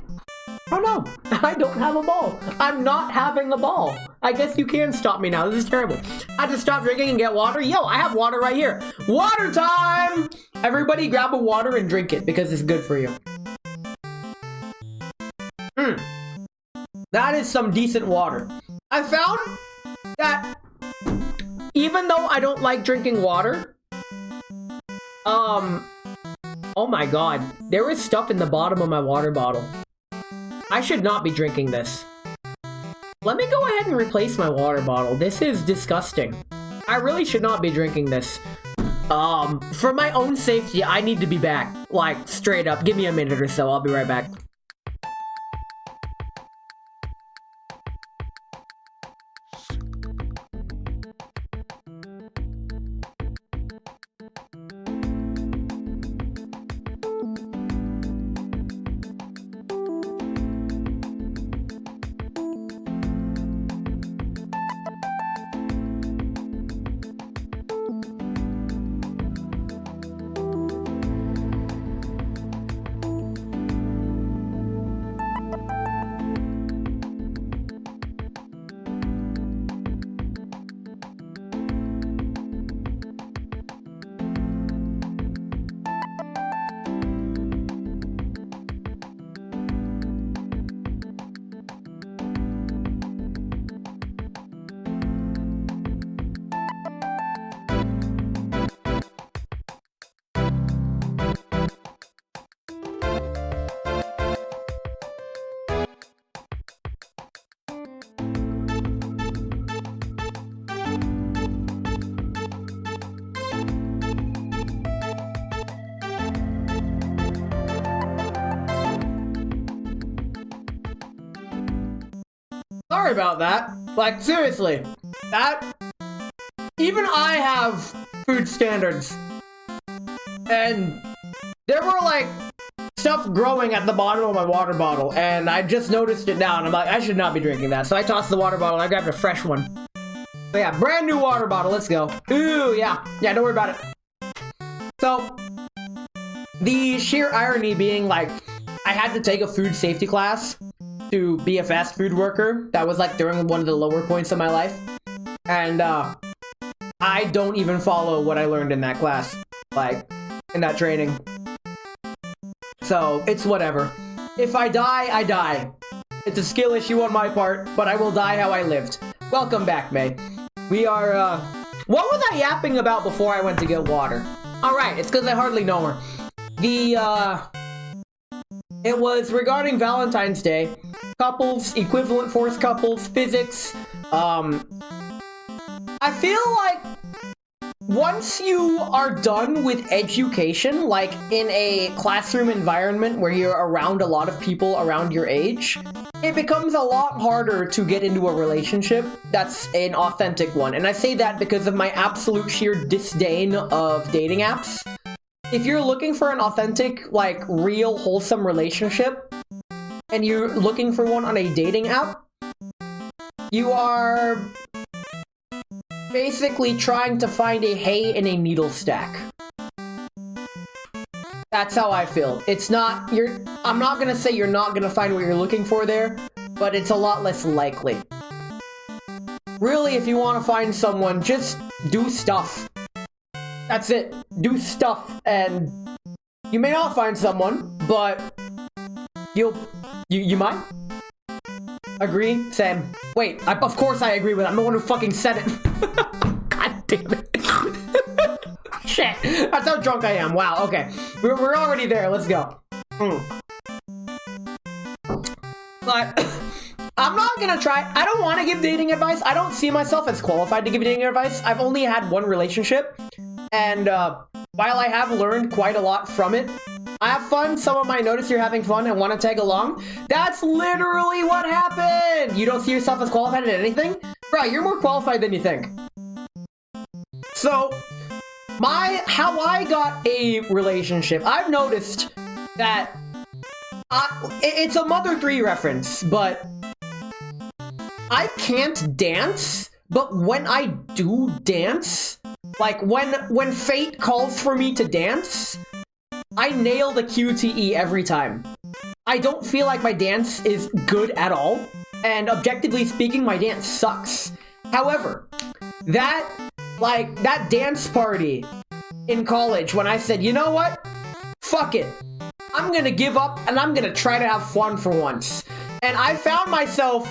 S2: Oh no. I don't have a ball. I'm not having a ball. I guess you can stop me now. This is terrible. I have to stop drinking and get water. Yo, I have water right here. Water time! Everybody grab a water and drink it because it's good for you. That is some decent water. I found that even though I don't like drinking water, oh my god, there is stuff in the bottom of my water bottle. I should not be drinking this. Let me go ahead and replace my water bottle. This is disgusting. I really should not be drinking this. For my own safety, I need to be back. Like, straight up. Give me a minute or so. I'll be right back. Sorry about that. Like, seriously. That... Even I have food standards. And there were, like, stuff growing at the bottom of my water bottle, and I just noticed it now, and I'm like, I should not be drinking that. So I tossed the water bottle, and I grabbed a fresh one. But yeah, brand new water bottle, let's go. Ooh, yeah. Yeah, don't worry about it. So, the sheer irony being, like, I had to take a food safety class to be a fast food worker. That was like during one of the lower points of my life. And I don't even follow what I learned in that class. Like, in that training. So, it's whatever. If I die, I die. It's a skill issue on my part, but I will die how I lived. Welcome back, May. We are, what was I yapping about before I went to get water? Alright, it's because I hardly know her. It was regarding Valentine's Day. Couples, equivalent force couples, physics. I feel like once you are done with education, like in a classroom environment where you're around a lot of people around your age, it becomes a lot harder to get into a relationship that's an authentic one. And I say that because of my absolute sheer disdain of dating apps. If you're looking for an authentic, like, real, wholesome relationship, and you're looking for one on a dating app, you are basically trying to find a hay in a needle stack. That's how I feel. It's not, I'm not gonna say you're not gonna find what you're looking for there, but it's a lot less likely. Really, if you want to find someone, just do stuff. That's it. Do stuff, and you may not find someone, but you might. Agree? Same. Wait, of course I agree with it. I'm the one who fucking said it. God damn it. Shit. That's how drunk I am. Wow, okay. We're already there. Let's go. But I'm not gonna try. I don't want to give dating advice. I don't see myself as qualified to give dating advice. I've only had one relationship. And while I have learned quite a lot from it, I have fun. Someone might notice you're having fun and want to tag along. That's literally what happened. You don't see yourself as qualified at anything? Bro, you're more qualified than you think. So, how I got a relationship, I've noticed that it's a Mother 3 reference, but I can't dance, but when I do dance, like when fate calls for me to dance, I nail the QTE every time. I don't feel like my dance is good at all, and objectively speaking, my dance sucks. However, that dance party in college when I said, you know what? Fuck it. I'm gonna give up and I'm gonna try to have fun for once. and I found myself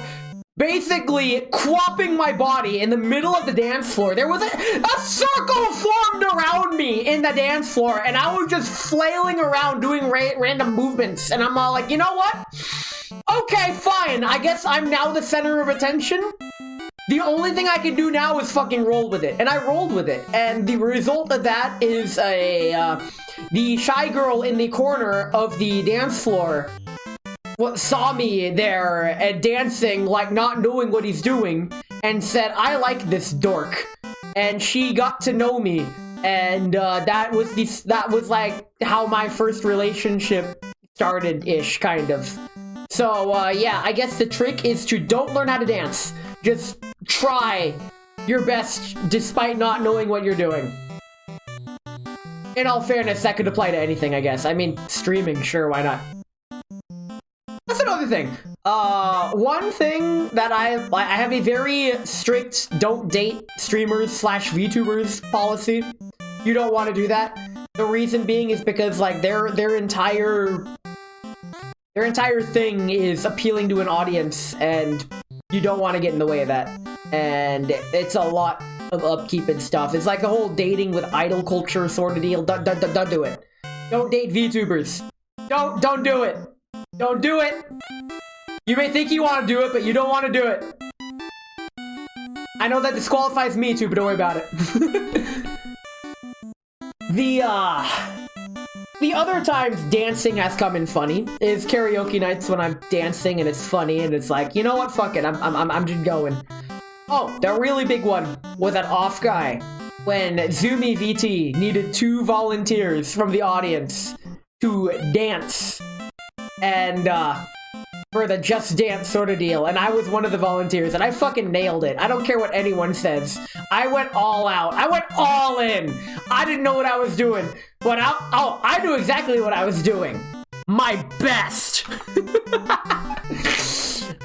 S2: basically quapping my body in the middle of the dance floor. There was a circle formed around me in the dance floor, and I was just flailing around doing random movements, and I'm all like, you know what? Okay, fine. I guess I'm now the center of attention. The only thing I can do now is fucking roll with it. And I rolled with it. And the result of that is the shy girl in the corner of the dance floor saw me there and dancing, like not knowing what he's doing, and said, I like this dork. And she got to know me. And that was like how my first relationship started-ish, kind of. So, yeah, I guess the trick is to don't learn how to dance. Just try your best despite not knowing what you're doing. In all fairness, that could apply to anything, I guess. I mean, streaming, sure, why not? That's another thing. One thing that I have a very strict don't date streamers / VTubers policy. You don't want to do that. The reason being is because, like, their entire thing is appealing to an audience, and you don't want to get in the way of that. And it's a lot of upkeep and stuff. It's like a whole dating with idol culture sort of deal. Don't do it. Don't date VTubers. Don't do it. Don't do it. You may think you want to do it, but you don't want to do it. I know that disqualifies me too, but don't worry about it. The other times dancing has come in funny is karaoke nights when I'm dancing and it's funny and it's like, you know what, fuck it, I'm just going. Oh, the really big one was at Off Guy when Zumi VT needed 2 volunteers from the audience to dance and for the Just Dance sort of deal, and I was one of the volunteers and I fucking nailed it. I don't care what anyone says. I went all out. I went all in. I didn't know what I was doing, but I knew exactly what I was doing. My best.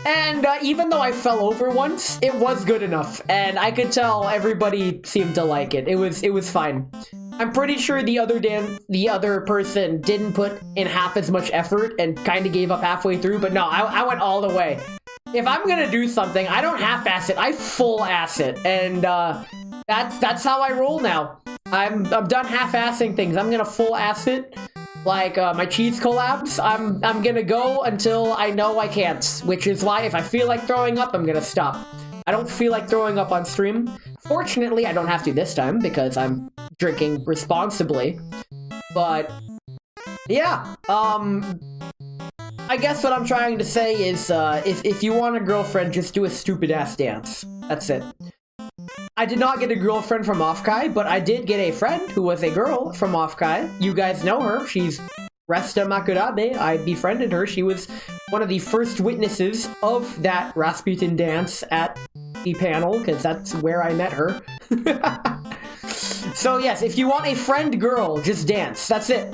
S2: And even though I fell over once, it was good enough, and I could tell everybody seemed to like it. It was fine. I'm pretty sure the other person didn't put in half as much effort and kind of gave up halfway through, but no, I went all the way. If I'm gonna do something, I don't half-ass it, I full-ass it, and that's how I roll now. I'm done half-assing things. I'm gonna full-ass it. Like my cheese collabs, I'm gonna go until I know I can't, which is why if I feel like throwing up, I'm gonna stop. I don't feel like throwing up on stream. Fortunately, I don't have to this time because I'm drinking responsibly. But yeah, I guess what I'm trying to say is if you want a girlfriend, just do a stupid ass dance. That's it. I did not get a girlfriend from Offkai, but I did get a friend who was a girl from Offkai. You guys know her. She's Resta Makurabe. I befriended her. She was one of the first witnesses of that Rasputin dance at the panel, because that's where I met her. So yes, if you want a friend girl, just dance. That's it.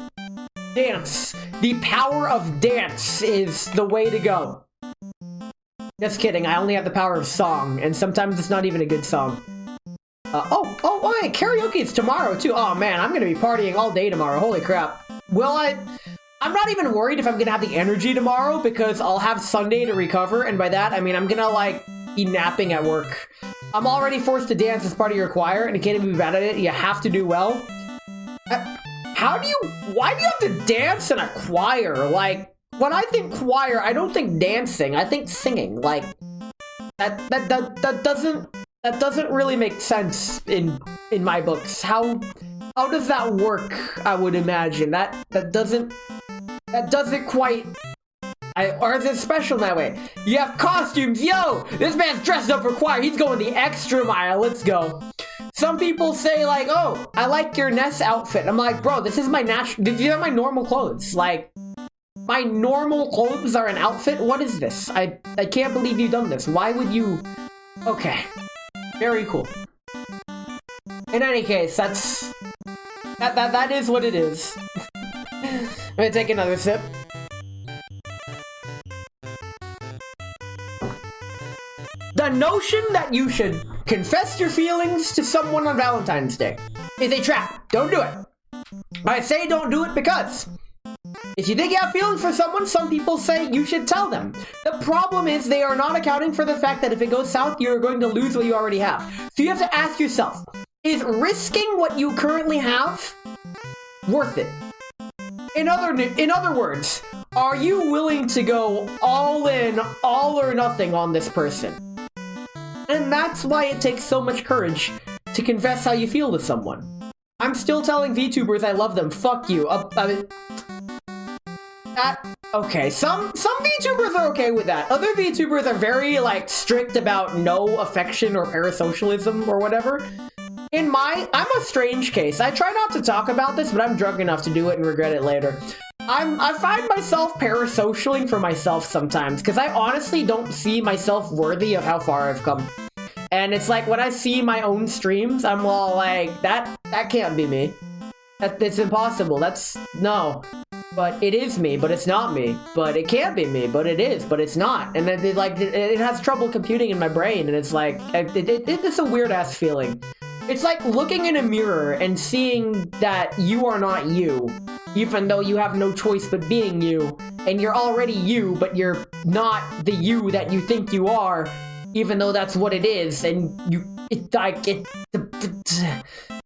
S2: Dance. The power of dance is the way to go. Just kidding, I only have the power of song, and sometimes it's not even a good song. Oh, wait, karaoke is tomorrow, too. Oh, man, I'm gonna be partying all day tomorrow. Holy crap. Well, I'm not even worried if I'm gonna have the energy tomorrow, because I'll have Sunday to recover, and by that, I mean I'm gonna, like, be napping at work. I'm already forced to dance as part of your choir, and you can't even be bad at it. You have to do well. Why do you have to dance in a choir? Like, when I think choir, I don't think dancing. I think singing. Like, that doesn't really make sense in my books. How does that work? I would imagine that doesn't quite. Or is it special that way? You have costumes. Yo, this man's dressed up for choir. He's going the extra mile. Let's go. Some people say like, oh, I like your Ness outfit. I'm like, bro, this is my these are my normal clothes. Like, my normal clothes are an outfit? What is this? I can't believe you've done this. Why would you? Okay. Very cool. In any case, that is what it is. I'm gonna take another sip. The notion that you should confess your feelings to someone on Valentine's Day is a trap. Don't do it. I say don't do it because If you think you have feelings for someone, some people say you should tell them. The problem is they are not accounting for the fact that if it goes south, you're going to lose what you already have. So you have to ask yourself, is risking what you currently have worth it? In other words, are you willing to go all in, all or nothing on this person? And that's why it takes so much courage to confess how you feel to someone. I'm still telling VTubers I love them. Fuck you. Okay, some VTubers are okay with that. Other VTubers are very, like, strict about no affection or parasocialism or whatever. I'm a strange case. I try not to talk about this, but I'm drunk enough to do it and regret it later. I find myself parasocialing for myself sometimes, because I honestly don't see myself worthy of how far I've come. And it's like, when I see my own streams, I'm all like, that can't be me. It's impossible. No. But it is me, but it's not me. But it can't be me, but it is, but it's not. And it has trouble computing in my brain, and it's like, it's a weird-ass feeling. It's like looking in a mirror and seeing that you are not you, even though you have no choice but being you, and you're already you, but you're not the you that you think you are, even though that's what it is, and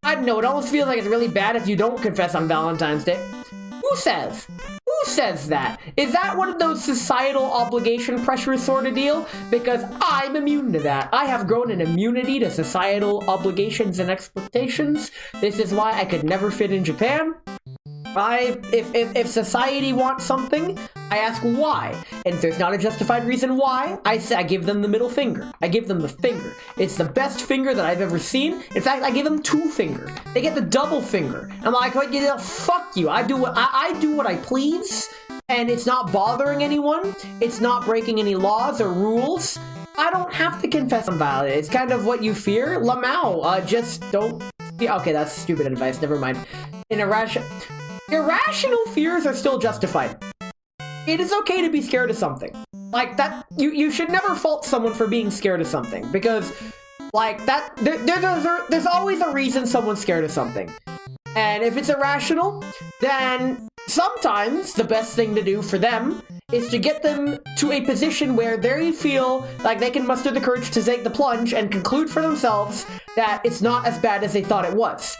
S2: I don't know, it almost feels like it's really bad if you don't confess on Valentine's Day. Who says? Who says that? Is that one of those societal obligation pressure sort of deal? Because I'm immune to that. I have grown an immunity to societal obligations and expectations. This is why I could never fit in Japan. If society wants something, I ask why. And if there's not a justified reason why, I give them the middle finger. I give them the finger. It's the best finger that I've ever seen. In fact, I give them 2 fingers. They get the double finger. I'm like, oh, fuck you. I do what I please, and it's not bothering anyone. It's not breaking any laws or rules. I don't have to confess I'm violent. It's kind of what you fear. Lamau, just don't. Okay, that's stupid advice. Never mind. Irrational fears are still justified. It is okay to be scared of something. Like that, you should never fault someone for being scared of something, because like that, there's always a reason someone's scared of something. And if it's irrational, then sometimes the best thing to do for them is to get them to a position where they feel like they can muster the courage to take the plunge and conclude for themselves that it's not as bad as they thought it was.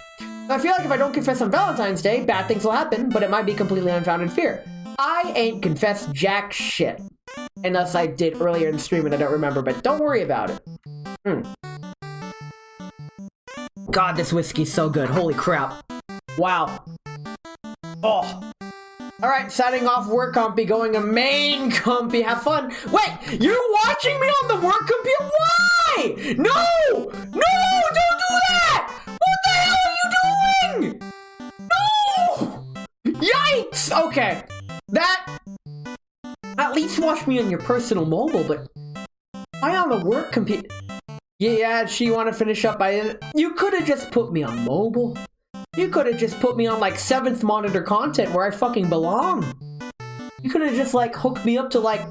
S2: I feel like if I don't confess on Valentine's Day, bad things will happen, but it might be completely unfounded fear. I ain't confessed jack shit. Unless I did earlier in the stream and I don't remember, but don't worry about it. God, this whiskey's so good. Holy crap. Wow. Oh. Alright, signing off work compy, going to main compy. Have fun. Wait, you're watching me on the work compy? Why? No! No! Don't do that! What the hell are you doing? No! Yikes! Okay. That... At least watch me on your personal mobile, but... Why on the work computer? Yeah, she want to finish up by... You could have just put me on mobile. You could have just put me on, like, 7th monitor content where I fucking belong. You could have just, like, hooked me up to, like,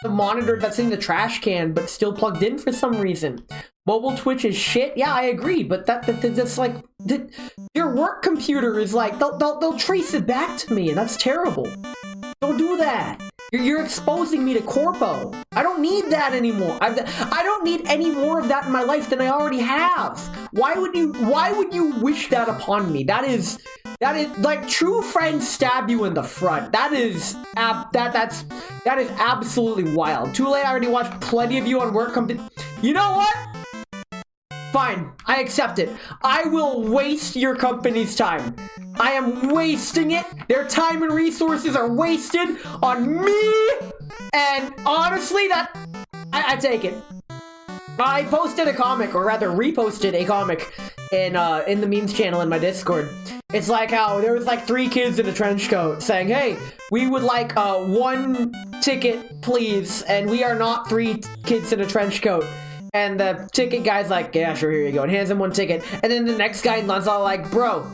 S2: the monitor that's in the trash can but still plugged in for some reason. Mobile Twitch is shit? Yeah, I agree, but that's, like... Your work computer is, like... They'll trace it back to me, and that's terrible. Don't do that. You're exposing me to corpo. I don't need that anymore. I don't need any more of that in my life than I already have. Why would you wish that upon me? That is like true friends stab you in the front. That is absolutely wild. Too late. I already watched plenty of you on work. You know what? Fine, I accept it. I will waste your company's time. I am wasting it. Their time and resources are wasted on me. And honestly, I take it. I posted a comic, or rather reposted a comic in the memes channel in my Discord. It's like how there was like 3 kids in a trench coat saying, hey, we would like 1 ticket, please. And we are not 3 kids in a trench coat. And the ticket guy's like, yeah, sure, here you go. And hands him 1 ticket. And then the next guy is all like, bro,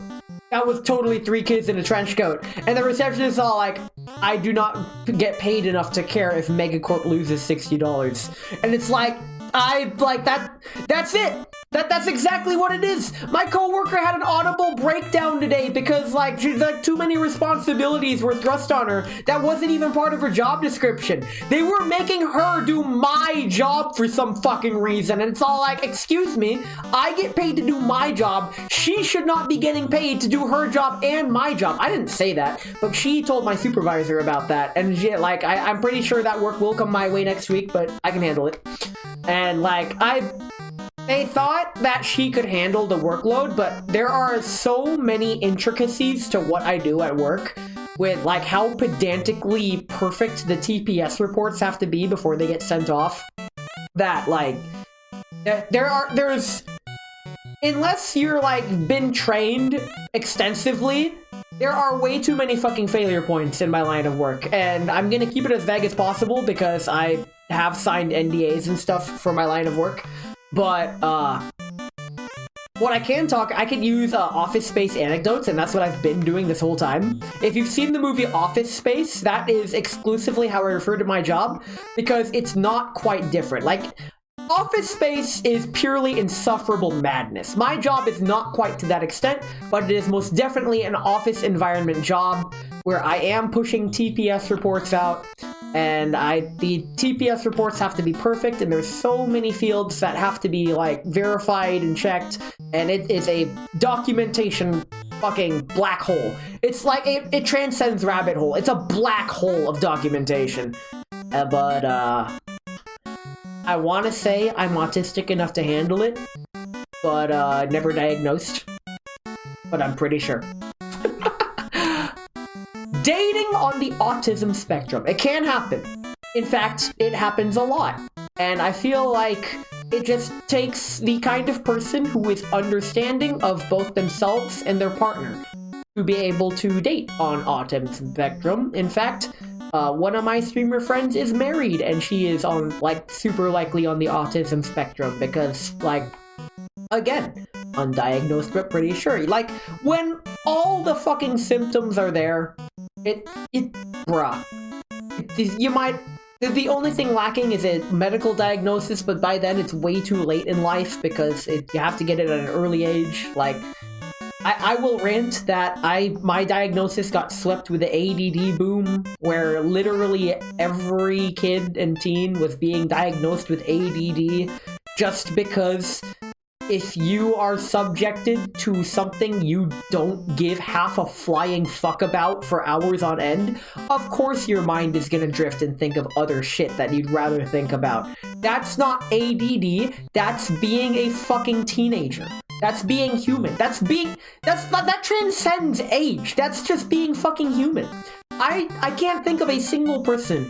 S2: that was totally 3 kids in a trench coat. And the receptionist is all like, I do not get paid enough to care if Megacorp loses $60. And it's like, that's it. That's exactly what it is. My coworker had an audible breakdown today because too many responsibilities were thrust on her that wasn't even part of her job description. They were making her do my job for some fucking reason, and it's all like, excuse me, I get paid to do my job. She should not be getting paid to do her job and my job. I didn't say that, but she told my supervisor about that, and I'm pretty sure that work will come my way next week, but I can handle it. And they thought that she could handle the workload, but there are so many intricacies to what I do at work with how pedantically perfect the TPS reports have to be before they get sent off that there's unless you're been trained extensively, there are way too many fucking failure points in my line of work, and I'm gonna keep it as vague as possible because I have signed NDAs and stuff for my line of work. But, what I could use Office Space anecdotes, and that's what I've been doing this whole time. If you've seen the movie Office Space, that is exclusively how I refer to my job, because it's not quite different. Office Space is purely insufferable madness. My job is not quite to that extent, but it is most definitely an office environment job where I am pushing TPS reports out, and the TPS reports have to be perfect, and there's so many fields that have to be verified and checked, and it is a documentation fucking black hole. It's it transcends rabbit hole. It's a black hole of documentation. But I want to say I'm autistic enough to handle it, but never diagnosed. But I'm pretty sure. Dating on the autism spectrum. It can happen. In fact, it happens a lot. And I feel like it just takes the kind of person who is understanding of both themselves and their partner to be able to date on autism spectrum. In fact, one of my streamer friends is married, and she is on, super likely on the autism spectrum because, again, undiagnosed but pretty sure. When all the fucking symptoms are there, the only thing lacking is a medical diagnosis, but by then it's way too late in life because you have to get it at an early age. I will rant that my diagnosis got swept with the ADD boom, where literally every kid and teen was being diagnosed with ADD just because if you are subjected to something you don't give half a flying fuck about for hours on end, of course your mind is gonna drift and think of other shit that you'd rather think about. That's not ADD, that's being a fucking teenager. That's being human. That transcends age. That's just being fucking human. I can't think of a single person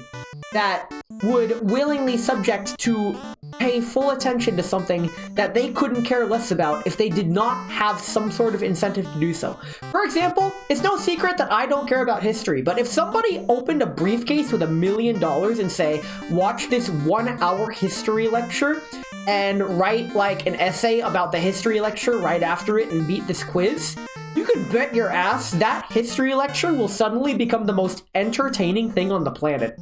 S2: that would willingly subject to pay full attention to something that they couldn't care less about if they did not have some sort of incentive to do so. For example, it's no secret that I don't care about history, but if somebody opened a briefcase with $1 million and say, watch this 1-hour history lecture and write an essay about the history lecture right after it and beat this quiz, you can bet your ass that history lecture will suddenly become the most entertaining thing on the planet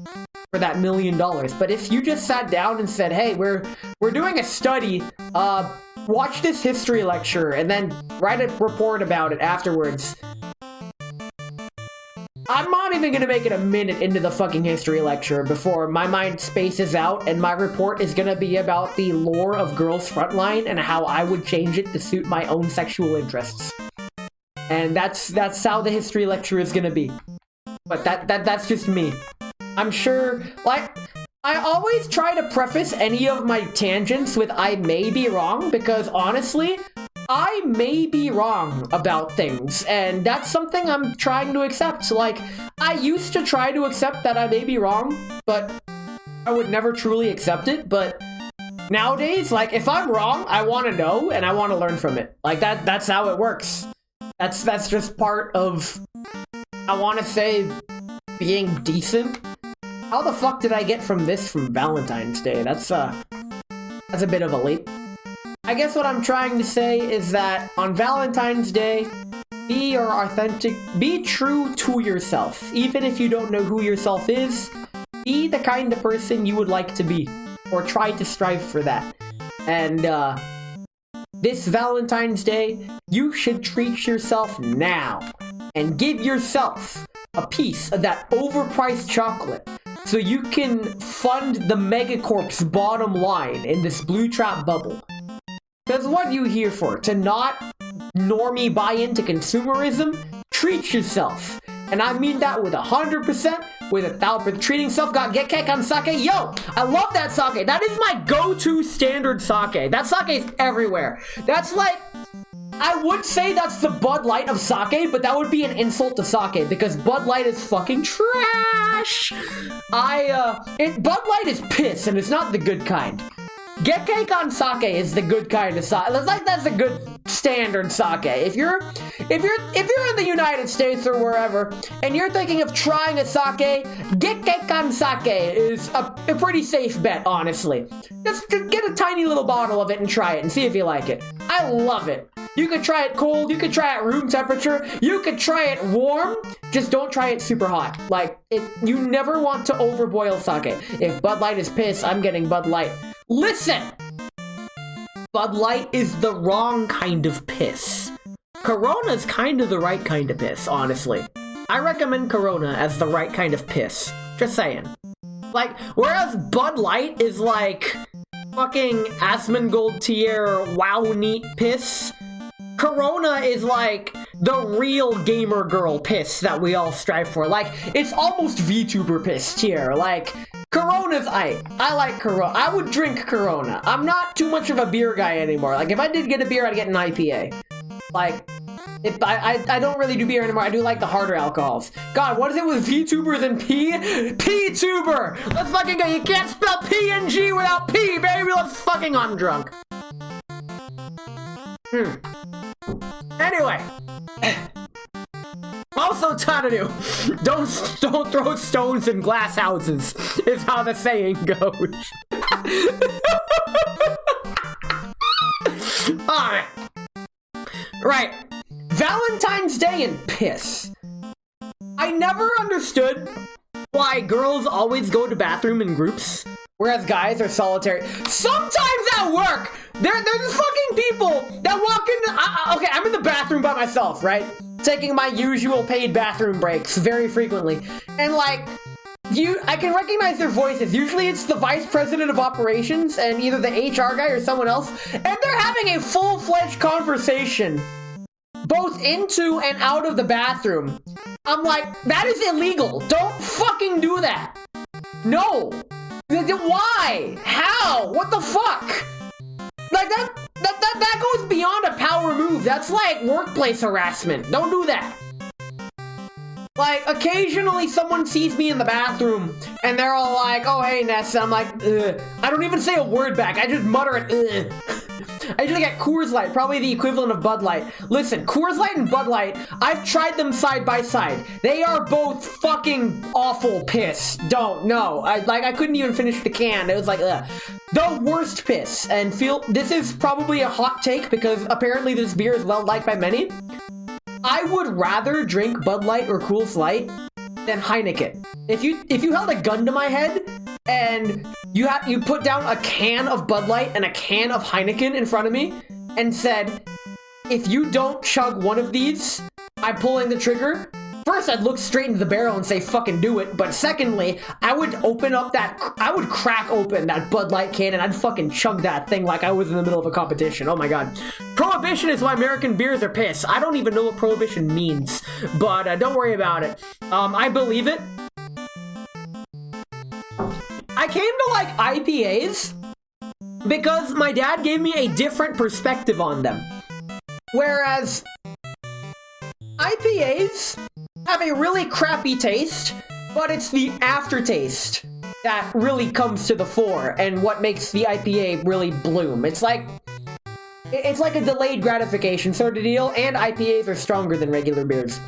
S2: for that $1 million. But if you just sat down and said, hey, we're doing a study, watch this history lecture and then write a report about it afterwards, I'm not even gonna make it a minute into the fucking history lecture before my mind spaces out and my report is gonna be about the lore of Girls Frontline and how I would change it to suit my own sexual interests. And that's how the history lecture is gonna be. But that's just me. I'm sure, I always try to preface any of my tangents with I may be wrong, because honestly, I may be wrong about things, and that's something I'm trying to accept. I used to try to accept that I may be wrong, but I would never truly accept it, but nowadays, if I'm wrong, I want to know, and I want to learn from it. That's how it works. That's just part of, I want to say, being decent. How the fuck did I get from Valentine's Day? That's a bit of a leap. I guess what I'm trying to say is that on Valentine's Day, be your authentic, be true to yourself. Even if you don't know who yourself is, be the kind of person you would like to be, or try to strive for that. And this Valentine's Day, you should treat yourself now and give yourself a piece of that overpriced chocolate so you can fund the Megacorp's bottom line in this blue trap bubble. Because what are you here for? To not normie buy into consumerism? Treat yourself. And I mean that with 100%, with 1,000%. Treating yourself, got get cake on sake. Yo, I love that sake. That is my go-to standard sake. That sake is everywhere. That's like, I would say that's the Bud Light of sake, but that would be an insult to sake because Bud Light is fucking trash. Bud Light is piss and it's not the good kind. Get cake on sake is the good kind of sake. That's a good standard sake. If you're in the United States or wherever and you're thinking of trying a sake, get cake on sake is a pretty safe bet, honestly. Just get a tiny little bottle of it and try it and see if you like it. I love it. You could try it cold, you could try it room temperature, you could try it warm, just don't try it super hot. You never want to overboil sake. If Bud Light is piss, I'm getting Bud Light. Listen! Bud Light is the wrong kind of piss. Corona's kind of the right kind of piss, honestly. I recommend Corona as the right kind of piss. Just saying. Whereas Bud Light is like fucking Asmongold tier wow neat piss, Corona is like the real gamer girl piss that we all strive for. It's almost VTuber piss tier. Corona's I like Corona. I would drink Corona. I'm not too much of a beer guy anymore. If I did get a beer, I'd get an IPA. I don't really do beer anymore. I do like the harder alcohols. God, what is it with VTubers and P? P-tuber! Let's fucking go. You can't spell P and G without P, baby. Let's fucking, I'm drunk. Anyway. Also, Tadanu, don't throw stones in glass houses, is how the saying goes. Alright. Right. Valentine's Day and piss. I never understood why girls always go to bathroom in groups, whereas guys are solitary. Sometimes at work, there's fucking people that walk in. Okay, I'm in the bathroom by myself, right? Taking my usual paid bathroom breaks very frequently. And I can recognize their voices. Usually it's the vice president of operations and either the HR guy or someone else. And they're having a full-fledged conversation, both into and out of the bathroom. I'm like, that is illegal. Don't fucking do that. No. Why? How? What the fuck? That goes beyond a power move. That's like workplace harassment. Don't do that. Occasionally someone sees me in the bathroom and they're all like, oh, hey, Ness. I'm like, ugh. I don't even say a word back. I just mutter it, ugh. I usually get Coors Light, probably the equivalent of Bud Light. Listen, Coors Light and Bud Light, I've tried them side by side. They are both fucking awful piss. No. I couldn't even finish the can. It was like, ugh. The worst piss. And this is probably a hot take because apparently this beer is well liked by many. I would rather drink Bud Light or Coors Light than Heineken. If you held a gun to my head and you put down a can of Bud Light and a can of Heineken in front of me and said, if you don't chug one of these, I'm pulling the trigger. First, I'd look straight into the barrel and say, fucking do it. But secondly, I would crack open that Bud Light can and I'd fucking chug that thing like I was in the middle of a competition. Oh my God. Prohibition is why American beers are piss. I don't even know what prohibition means, but don't worry about it. I believe it. I came to like IPAs because my dad gave me a different perspective on them. Whereas IPAs have a really crappy taste, but it's the aftertaste that really comes to the fore and what makes the IPA really bloom. It's like a delayed gratification sort of deal, and IPAs are stronger than regular beers.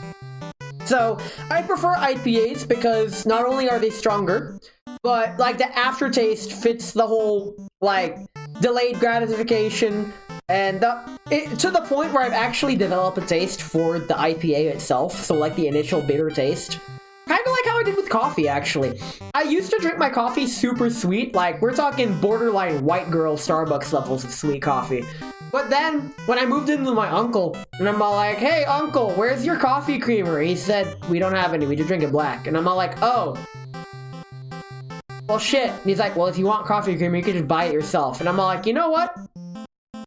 S2: So I prefer IPAs because not only are they stronger, but like the aftertaste fits the whole like delayed gratification, and to the point where I've actually developed a taste for the IPA itself. So like the initial bitter taste, kind of like how I did with coffee. Actually, I used to drink my coffee super sweet, like we're talking borderline white girl Starbucks levels of sweet coffee. But then, when I moved in with my uncle, and I'm all like, hey, uncle, where's your coffee creamer? He said, we don't have any, we just drink it black. And I'm all like, oh. Well, shit. And he's like, well, if you want coffee creamer, you can just buy it yourself. And I'm all like, you know what?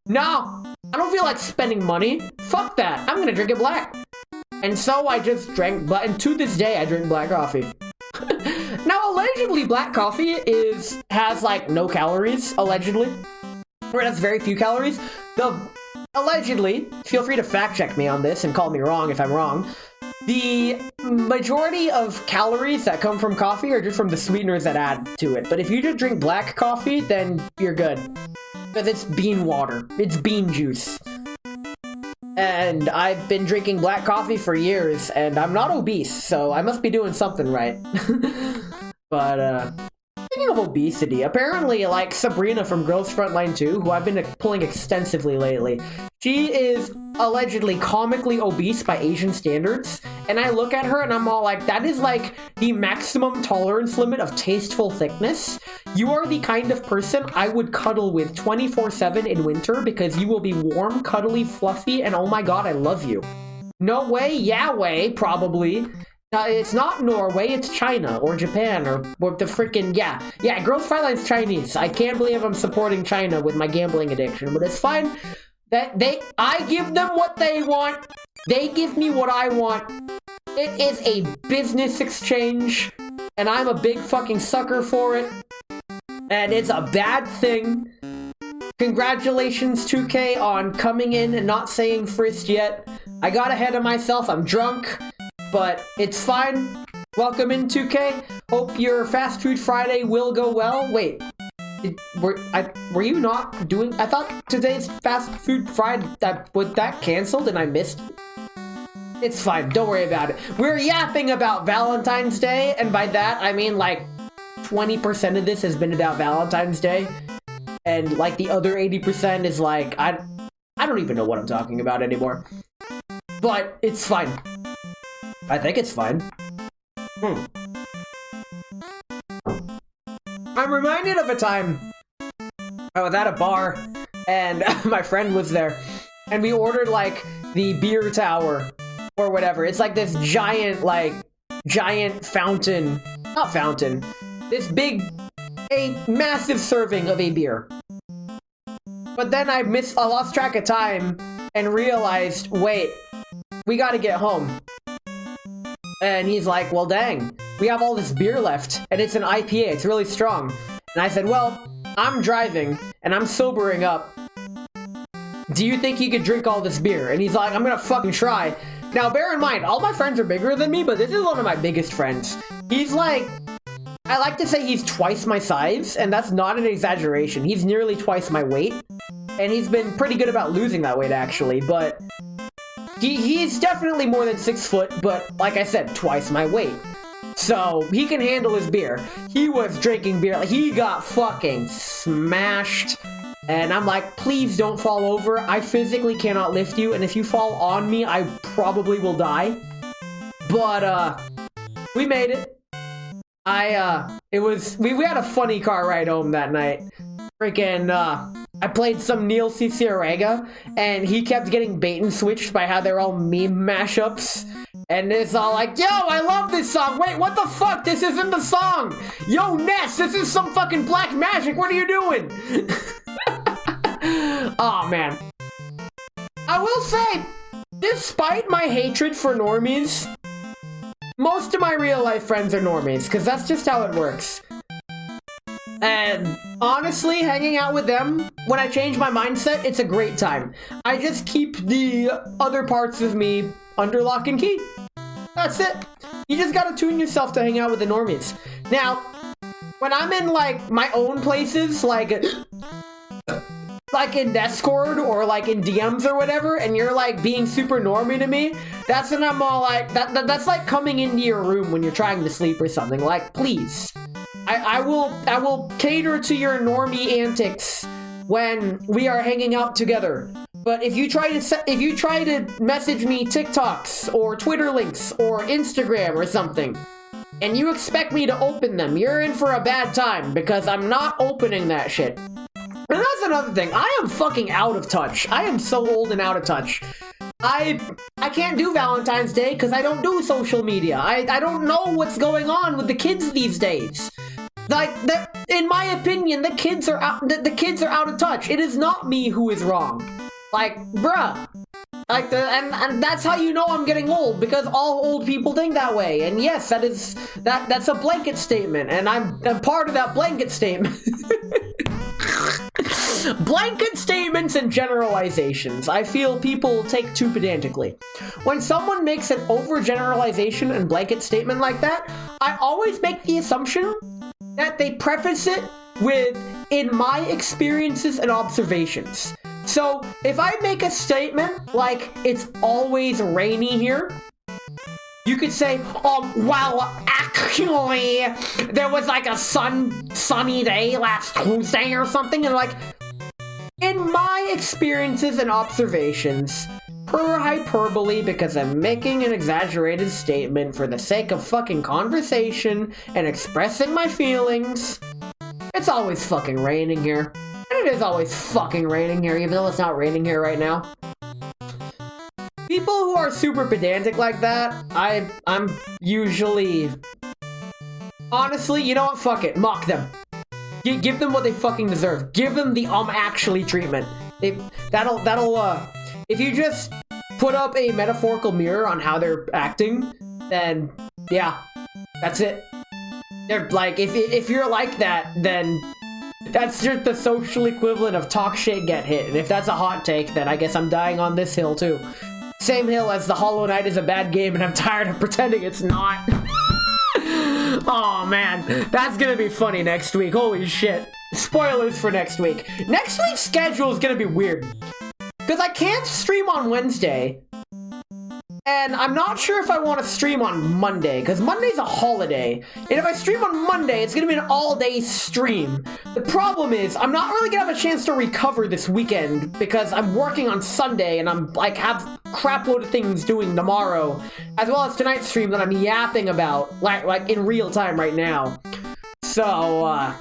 S2: No, I don't feel like spending money. Fuck that. I'm gonna drink it black. And so I just drank black, and to this day, I drink black coffee. Now, allegedly, black coffee has like no calories, allegedly. Or it has very few calories. Allegedly, feel free to fact check me on this and call me wrong if I'm wrong. The majority of calories that come from coffee are just from the sweeteners that add to it. But if you just drink black coffee, then you're good. Because it's bean water. It's bean juice. And I've been drinking black coffee for years, and I'm not obese, so I must be doing something right. But, speaking of obesity, apparently, like, Sabrina from Girls Frontline 2, who I've been pulling extensively lately, she is allegedly comically obese by Asian standards, and I look at her and I'm all like, that is like the maximum tolerance limit of tasteful thickness. You are the kind of person I would cuddle with 24/7 in winter because you will be warm, cuddly, fluffy, and oh my god, I love you. No way, yeah way, probably. It's not Norway, it's China, or Japan, or the freaking, yeah, Girls Frontline's Chinese. I can't believe I'm supporting China with my gambling addiction, but it's fine. I give them what they want, they give me what I want. It is a business exchange, and I'm a big fucking sucker for it, and it's a bad thing. Congratulations, 2K, on coming in and not saying first yet. I got ahead of myself, I'm drunk. But it's fine. Welcome in, 2K. Hope your Fast Food Friday will go well. Wait, were you not doing? I thought today's Fast Food Friday was that canceled and I missed it? It's fine. Don't worry about it. We're yapping about Valentine's Day, and by that I mean like 20% of this has been about Valentine's Day, and like the other 80% is like I don't even know what I'm talking about anymore. But it's fine. I think it's fine. I'm reminded of a time I was at a bar and my friend was there and we ordered like the beer tower or whatever. It's like this giant fountain, not fountain, this a massive serving of a beer. But then I lost track of time and realized, wait, we gotta get home. And he's like, well, dang, we have all this beer left, and it's an IPA, it's really strong. And I said, well, I'm driving, and I'm sobering up. Do you think you could drink all this beer? And he's like, I'm gonna fucking try. Now, bear in mind, all my friends are bigger than me, but this is one of my biggest friends. He's like, I like to say he's twice my size, and that's not an exaggeration. He's nearly twice my weight, and he's been pretty good about losing that weight, actually, but he's definitely more than 6 foot, but like I said, twice my weight. So he can handle his beer. He was drinking beer. He got fucking smashed. And I'm like, please don't fall over. I physically cannot lift you. And if you fall on me, I probably will die. But, we made it. We had a funny car ride home that night. Freaking, I played some Neil Cicierega, and he kept getting bait and switched by how they're all meme mashups. And it's all like, yo, I love this song. Wait, what the fuck? This isn't the song. Yo, Ness, this is some fucking black magic. What are you doing? Aw, man. I will say, despite my hatred for normies, most of my real life friends are normies, because that's just how it works. And honestly, hanging out with them, when I change my mindset, it's a great time. I just keep the other parts of me under lock and key. That's it. You just gotta tune yourself to hang out with the normies. Now, when I'm in, like, my own places, like in Discord or, like, in DMs or whatever, and you're, like, being super normie to me, that's when I'm all like, that's like coming into your room when you're trying to sleep or something. Like, please. I will cater to your normie antics when we are hanging out together. But if you try to message me TikToks or Twitter links or Instagram or something, and you expect me to open them, you're in for a bad time because I'm not opening that shit. And that's another thing. I am fucking out of touch. I am so old and out of touch. I can't do Valentine's Day because I don't do social media. I don't know what's going on with the kids these days. Like, in my opinion, the kids are out. The kids are out of touch. It is not me who is wrong. Like, bruh. Like, and that's how you know I'm getting old, because all old people think that way. And yes, that's a blanket statement, and I'm part of that blanket statement. Blanket statements and generalizations, I feel people take too pedantically. When someone makes an overgeneralization and blanket statement like that, I always make the assumption that they preface it with, in my experiences and observations. So, if I make a statement like, it's always rainy here, you could say, well, actually, there was like a sunny day last Tuesday or something, and like, in my experiences and observations, per hyperbole, because I'm making an exaggerated statement for the sake of fucking conversation and expressing my feelings, it's always fucking raining here. And it is always fucking raining here, even though it's not raining here right now. People who are super pedantic like that, I'm usually... Honestly, you know what? Fuck it. Mock them. Give them what they fucking deserve. Give them the actually treatment. If you just put up a metaphorical mirror on how they're acting, then yeah, that's it. They're like, if you're like that, then that's just the social equivalent of talk shit, get hit. And if that's a hot take, then I guess I'm dying on this hill too. Same hill as the Hollow Knight is a bad game, and I'm tired of pretending it's not. Oh man, that's gonna be funny next week. Holy shit. Spoilers for next week. Next week's schedule is gonna be weird, because I can't stream on Wednesday, and I'm not sure if I want to stream on Monday, because Monday's a holiday, and if I stream on Monday, it's gonna be an all-day stream. The problem is, I'm not really gonna have a chance to recover this weekend, because I'm working on Sunday, and I'm, like, have crap load of things doing tomorrow, as well as tonight's stream that I'm yapping about, like in real time right now. So,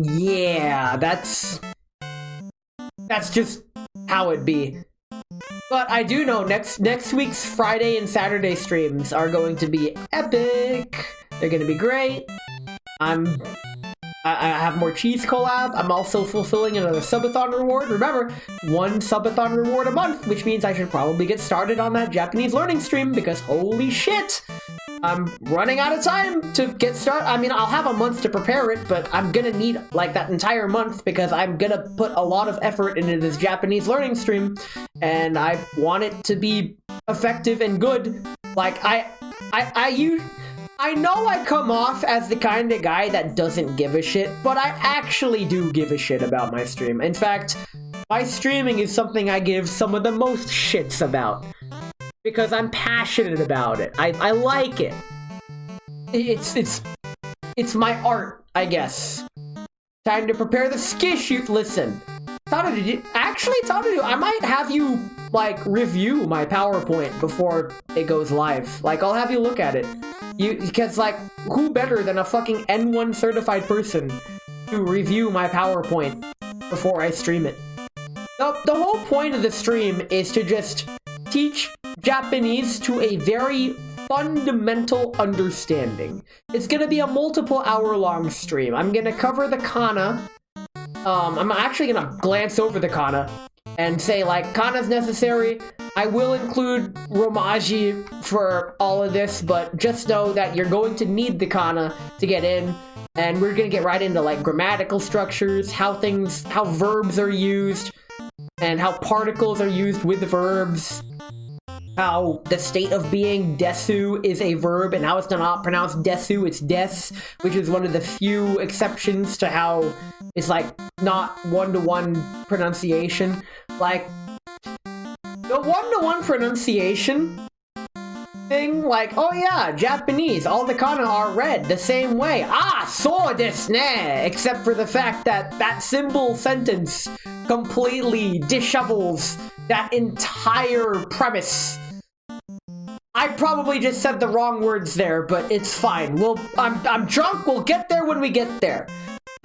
S2: yeah, that's just how it be. But I do know next week's Friday and Saturday streams are going to be epic. They're going to be great. I have more cheese collab. I'm also fulfilling another subathon reward. Remember, one subathon reward a month, which means I should probably get started on that Japanese learning stream, because holy shit, I'm running out of time to get started. I mean, I'll have a month to prepare it, but I'm gonna need like that entire month, because I'm gonna put a lot of effort into this Japanese learning stream, and I want it to be effective and good. Like, I know I come off as the kind of guy that doesn't give a shit, but I actually do give a shit about my stream. In fact, my streaming is something I give some of the most shits about, because I'm passionate about it. I like it. It's my art, I guess. Time to prepare the skish. Listen, Tadadu, I might have you like review my PowerPoint before it goes live. Like, I'll have you look at it. Because like, who better than a fucking N1 certified person to review my PowerPoint before I stream it? The whole point of the stream is to just teach Japanese to a very fundamental understanding. It's gonna be a multiple hour-long stream. I'm gonna cover the kana. I'm actually gonna glance over the kana and say, like, kana's necessary. I will include romaji for all of this, but just know that you're going to need the kana to get in. And we're gonna get right into, like, grammatical structures, how verbs are used, and how particles are used with verbs, how the state of being desu is a verb, and how it's not pronounced desu, it's des, which is one of the few exceptions to how it's like not one-to-one pronunciation. Like, the one-to-one pronunciation thing, like, oh yeah, Japanese, all the kana are read the same way. Ah, so desu ne! Except for the fact that that simple sentence completely dishevels that entire premise. I probably just said the wrong words there, but it's fine. I'm drunk, we'll get there when we get there.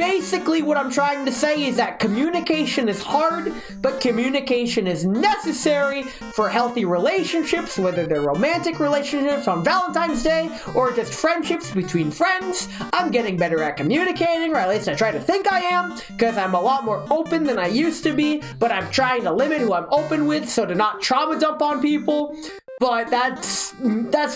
S2: Basically, what I'm trying to say is that communication is hard, but communication is necessary for healthy relationships, whether they're romantic relationships on Valentine's Day or just friendships between friends. I'm getting better at communicating, or at least I try to think I am, because I'm a lot more open than I used to be, but I'm trying to limit who I'm open with so to not trauma dump on people. But that's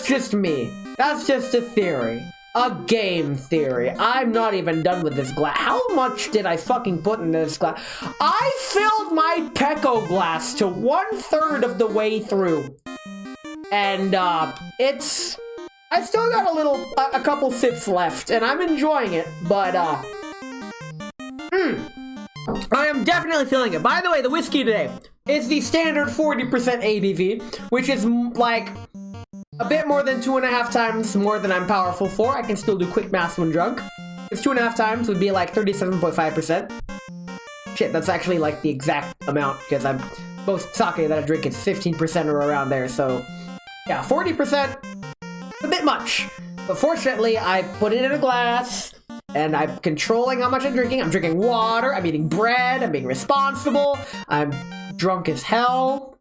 S2: just me. That's just a theory. A game theory. I'm not even done with this glass. How much did I fucking put in this glass? I filled my Pecco glass to 1/3 of the way through. And, I still got a couple sips left, and I'm enjoying it, but, I am definitely feeling it. By the way, the whiskey today is the standard 40% ABV, which is, like, a bit more than 2.5 times more than I'm powerful for. I can still do quick math when drunk. It's 2.5 times would be like 37.5%. Shit, that's actually like the exact amount, because I'm most sake that I drink is 15% or around there. So yeah, 40%, a bit much. But fortunately, I put it in a glass and I'm controlling how much I'm drinking. I'm drinking water, I'm eating bread, I'm being responsible, I'm drunk as hell.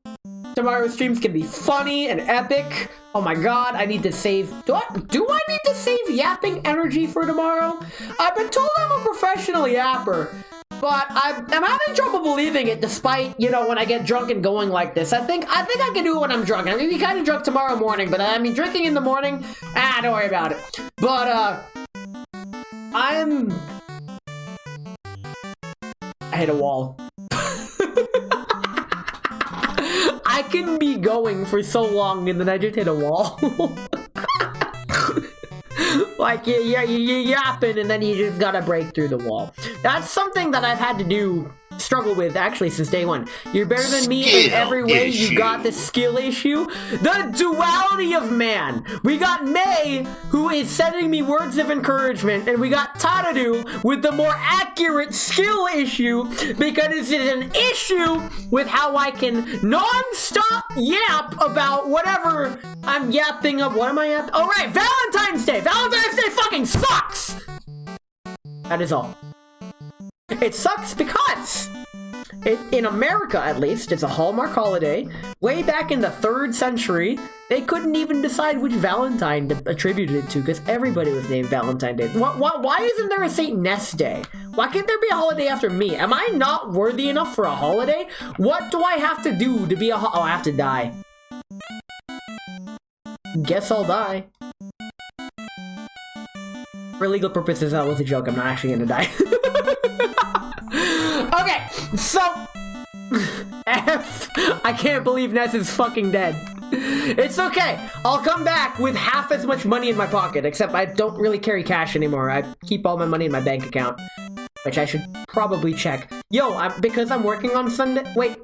S2: Tomorrow's stream's gonna be funny and epic. Oh my god, I need to save... Do I need to save yapping energy for tomorrow? I've been told I'm a professional yapper, but I'm having trouble believing it despite, you know, when I get drunk and going like this. I think I can do it when I'm drunk. I'm gonna be kind of drunk tomorrow morning, but I mean, drinking in the morning, don't worry about it. But, I hit a wall. I can be going for so long and then I just hit a wall. Like, you're yapping and then you just gotta break through the wall. That's something that I've had to struggle with actually since day one. You're better than me in every way. You got the skill issue. The duality of man. We got May, who is sending me words of encouragement, and we got Tadadu with the more accurate skill issue, because it is an issue with how I can non-stop yap about whatever I'm yapping of. What am I yapping? Oh right, Valentine's Day. Valentine's Day fucking sucks. That is all. It sucks because, in America at least, it's a Hallmark holiday. Way back in the 3rd century, they couldn't even decide which Valentine to attribute it to, because everybody was named Valentine Day. Why isn't there a St. Ness Day? Why can't there be a holiday after me? Am I not worthy enough for a holiday? What do I have to do to be a I have to die. Guess I'll die. For legal purposes, that was a joke. I'm not actually gonna die. Okay, so... F. I can't believe Ness is fucking dead. It's okay. I'll come back with half as much money in my pocket, except I don't really carry cash anymore. I keep all my money in my bank account, which I should probably check. Yo, because I'm working on Sunday... Wait.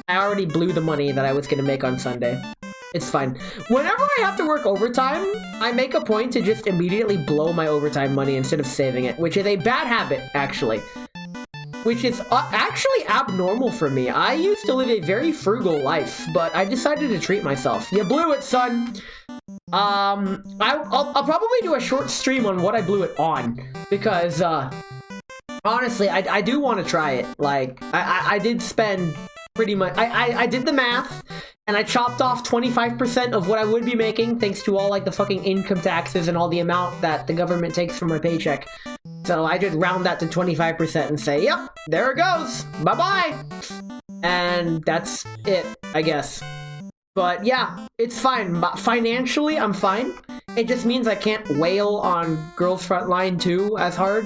S2: I already blew the money that I was gonna make on Sunday. It's fine. Whenever I have to work overtime, I make a point to just immediately blow my overtime money instead of saving it, which is a bad habit, actually. Which is actually abnormal for me. I used to live a very frugal life, but I decided to treat myself. You blew it, son! I'll probably do a short stream on what I blew it on, because, honestly, I do want to try it. Like, I did spend pretty much... I did the math, and I chopped off 25% of what I would be making, thanks to all, like, the fucking income taxes and all the amount that the government takes from my paycheck. So I just round that to 25% and say, yep, there it goes. Bye-bye. And that's it, I guess. But yeah, it's fine. Financially, I'm fine. It just means I can't wail on Girls Frontline 2 as hard.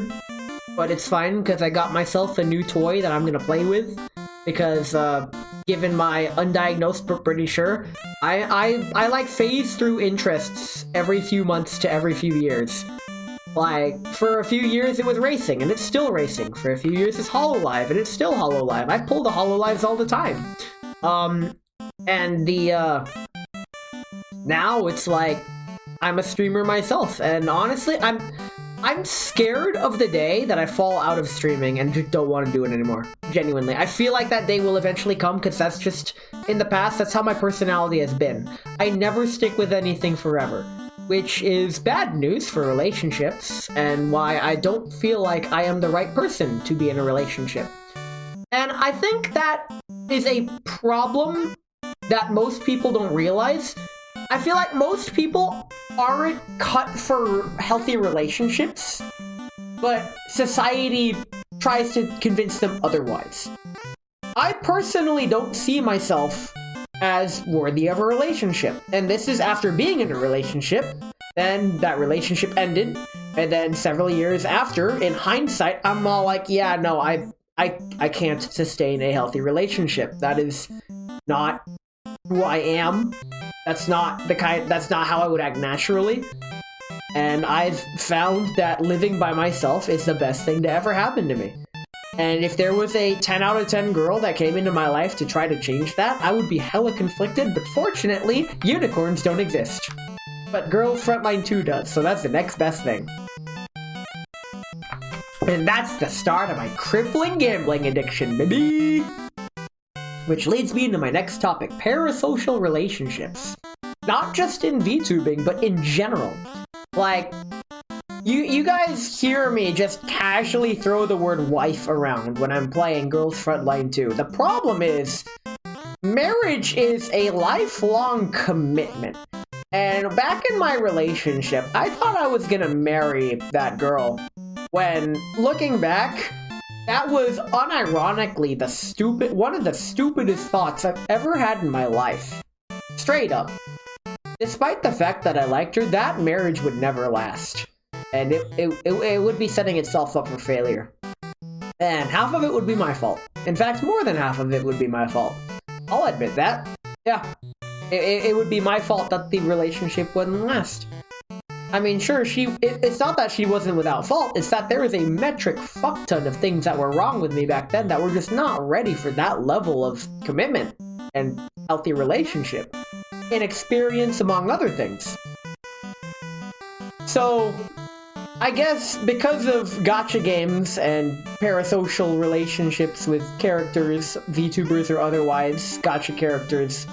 S2: But it's fine, because I got myself a new toy that I'm going to play with. Because, given my undiagnosed, but pretty sure, I like phase through interests every few months to every few years. Like, for a few years it was racing, and it's still racing. For a few years it's HoloLive, and it's still HoloLive. I pull the HoloLives all the time. And now it's like, I'm a streamer myself, and honestly, I'm scared of the day that I fall out of streaming and just don't want to do it anymore. Genuinely. I feel like that day will eventually come, because that's just, in the past, that's how my personality has been. I never stick with anything forever. which is bad news for relationships, and why I don't feel like I am the right person to be in a relationship. And I think that is a problem that most people don't realize. I feel like most people aren't cut for healthy relationships, but society tries to convince them otherwise. I personally don't see myself as worthy of a relationship, and this is after being in a relationship, then that relationship ended, and then several years after, in hindsight, I'm all like, yeah, no, I can't sustain a healthy relationship. That is not who I am. That's not how I would act naturally. And I've found that living by myself is the best thing to ever happen to me. And if there was a 10 out of 10 girl that came into my life to try to change that, I would be hella conflicted, but fortunately, unicorns don't exist. But Girls Frontline 2 does, so that's the next best thing. And that's the start of my crippling gambling addiction, baby! Which leads me into my next topic, parasocial relationships. Not just in VTubing, but in general. Like, you guys hear me just casually throw the word wife around when I'm playing Girls Frontline 2. The problem is, marriage is a lifelong commitment. And back in my relationship, I thought I was gonna marry that girl. When, looking back, that was unironically one of the stupidest thoughts I've ever had in my life. Straight up. Despite the fact that I liked her, that marriage would never last. And it would be setting itself up for failure. And half of it would be my fault. In fact, more than half of it would be my fault. I'll admit that. Yeah. It would be my fault that the relationship wouldn't last. I mean, sure, it's not that she wasn't without fault, it's that there was a metric fuck ton of things that were wrong with me back then that were just not ready for that level of commitment and healthy relationship. Inexperience, among other things. So, I guess because of gacha games and parasocial relationships with characters, VTubers or otherwise, gacha characters.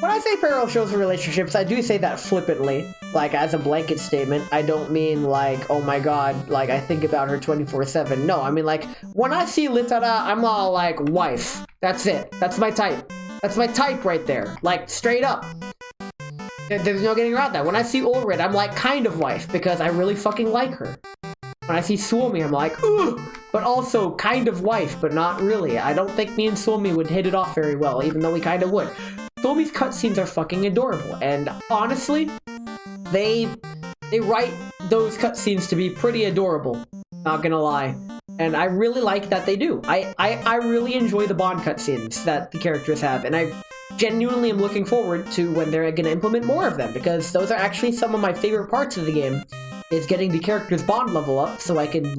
S2: When I say parasocial relationships, I do say that flippantly, like as a blanket statement. I don't mean like, oh my god, like I think about her 24/7. No, I mean like, when I see Litara, I'm all like, wife. That's it. That's my type. That's my type right there. Like, straight up. There's no getting around that. When I see Ulrid, I'm like, kind of wife, because I really fucking like her. When I see Suomi, I'm like, ooh! But also, kind of wife, but not really. I don't think me and Suomi would hit it off very well, even though we kind of would. Suomi's cutscenes are fucking adorable, and honestly, they write those cutscenes to be pretty adorable. Not gonna lie. And I really like that they do. I really enjoy the Bond cutscenes that the characters have, and I genuinely am looking forward to when they're gonna implement more of them, because those are actually some of my favorite parts of the game, is getting the characters' Bond level up so I can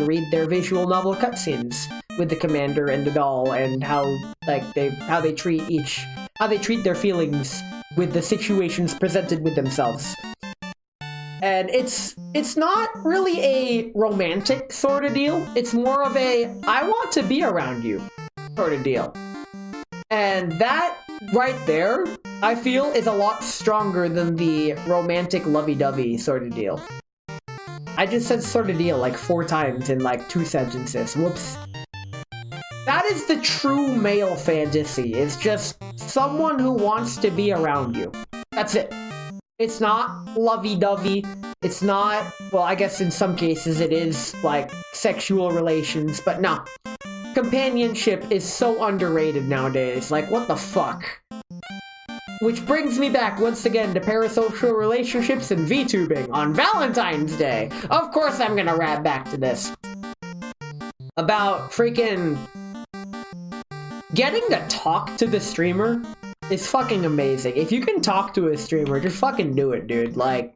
S2: read their visual novel cutscenes with the commander and the doll, and how they treat their feelings with the situations presented with themselves. And it's not really a romantic sort of deal. It's more of a, I want to be around you sort of deal. And that right there, I feel, is a lot stronger than the romantic lovey-dovey sort of deal. I just said sort of deal like 4 times in like 2 sentences. Whoops. That is the true male fantasy. It's just someone who wants to be around you. That's it. It's not lovey-dovey. It's not, well, I guess in some cases it is, like, sexual relations, but no. Companionship is so underrated nowadays. Like, what the fuck? Which brings me back once again to parasocial relationships and VTubing on Valentine's Day. Of course I'm gonna wrap back to this. About freaking getting to talk to the streamer is fucking amazing. If you can talk to a streamer, just fucking do it, dude. Like,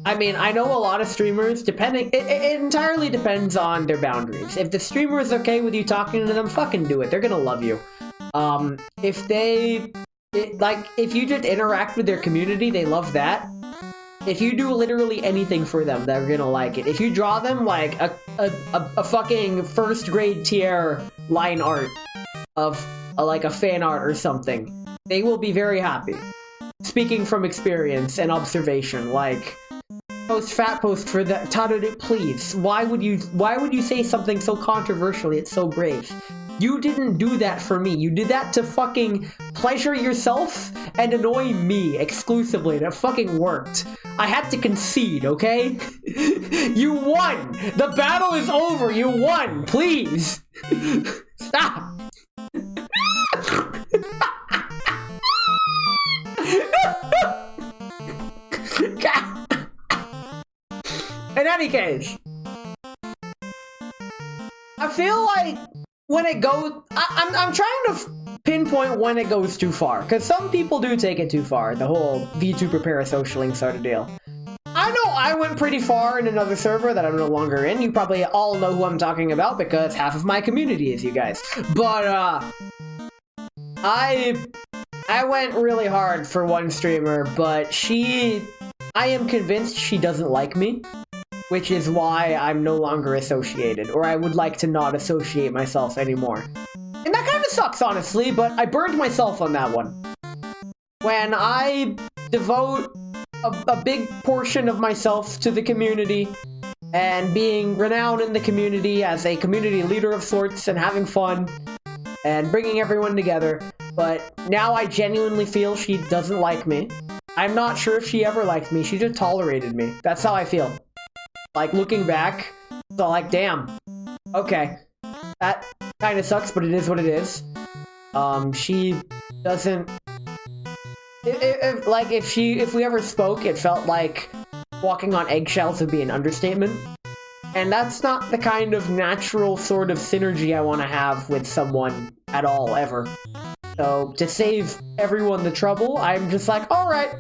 S2: I mean, I know a lot of streamers, it entirely depends on their boundaries. If the streamer is okay with you talking to them, fucking do it. They're gonna love you. If you just interact with their community, they love that. If you do literally anything for them, they're gonna like it. If you draw them like a fucking first grade tier line art of like a fan art or something, they will be very happy. speaking from experience and observation, like, post fat post for that, please, why would you say something so controversial? It's so brave. You didn't do that for me. You did that to fucking pleasure yourself and annoy me exclusively. That fucking worked. I had to concede, okay? You won! The battle is over! You won! Please! Stop! In any case, I feel like when it goes, I'm trying to pinpoint when it goes too far, because some people do take it too far, the whole VTuber parasocialing sort of deal. I know I went pretty far in another server that I'm no longer in. You probably all know who I'm talking about because half of my community is you guys. But, I went really hard for one streamer, but I am convinced she doesn't like me, which is why I'm no longer associated, or I would like to not associate myself anymore. And that kind of sucks, honestly, but I burned myself on that one. When I devote a big portion of myself to the community, and being renowned in the community as a community leader of sorts, and having fun, and bringing everyone together, but now I genuinely feel she doesn't like me. I'm not sure if she ever liked me, she just tolerated me. That's how I feel. Like, looking back, so like, damn, okay, that kind of sucks, but it is what it is. She doesn't, if we ever spoke, it felt like walking on eggshells would be an understatement. And that's not the kind of natural sort of synergy I want to have with someone at all, ever. So, to save everyone the trouble, I'm just like, alright,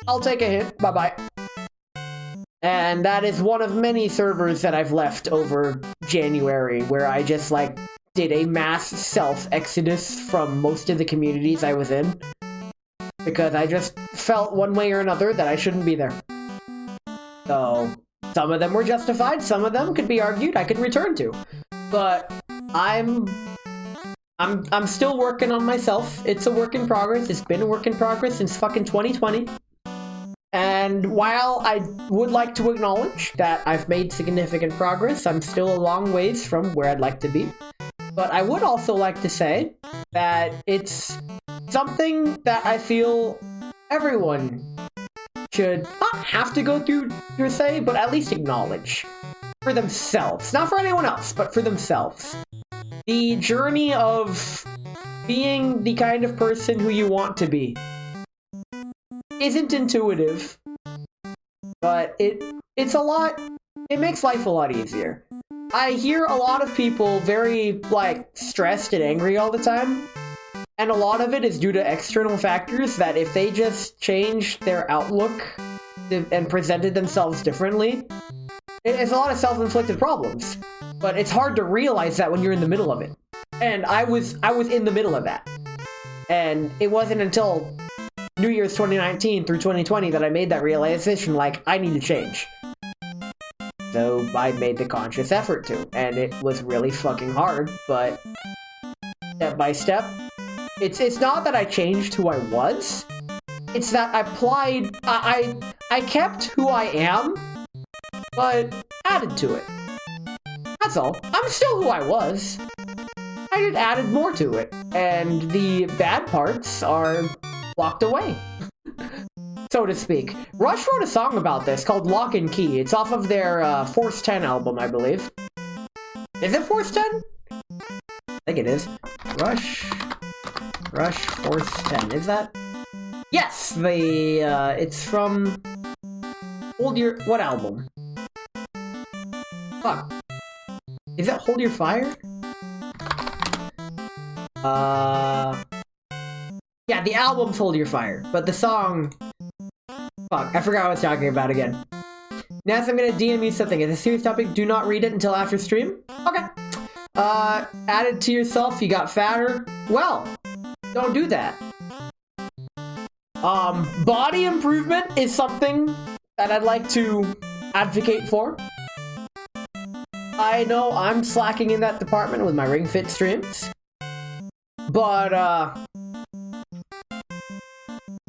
S2: I'll take a hit, bye-bye. And that is one of many servers that I've left over January, where I just, like, did a mass self-exodus from most of the communities I was in. Because I just felt one way or another that I shouldn't be there. So, some of them were justified, some of them could be argued I could return to. But I'm still working on myself. It's a work in progress. It's been a work in progress since fucking 2020. And while I would like to acknowledge that I've made significant progress, I'm still a long ways from where I'd like to be. But I would also like to say that it's something that I feel everyone should not have to go through per se, but at least acknowledge for themselves. Not for anyone else, but for themselves. The journey of being the kind of person who you want to be isn't intuitive, but it's a lot, it makes life a lot easier. I hear a lot of people very, like, stressed and angry all the time, and a lot of it is due to external factors that if they just changed their outlook and presented themselves differently, it's a lot of self-inflicted problems. But it's hard to realize that when you're in the middle of it. And I was in the middle of that. And it wasn't until New Year's 2019 through 2020 that I made that realization, like, I need to change. So I made the conscious effort to, and it was really fucking hard, but step by step, it's not that I changed who I was, it's that I kept who I am, but added to it. That's all. I'm still who I was. I just added more to it, and the bad parts are locked away, so to speak. Rush wrote a song about this called Lock and Key. It's off of their Force 10 album, I believe. Is it Force 10? I think it is. Rush Force 10. Is that? Yes! It's from... What album? Fuck. Is it Hold Your Fire? Yeah, the album's Hold Your Fire, but the song... Fuck, I forgot what I was talking about again. Next, I'm gonna DM you something. It's a serious topic. Do not read it until after stream. Okay. Added to yourself, you got fatter. Well, don't do that. Body improvement is something that I'd like to advocate for. I know I'm slacking in that department with my Ring Fit streams. But,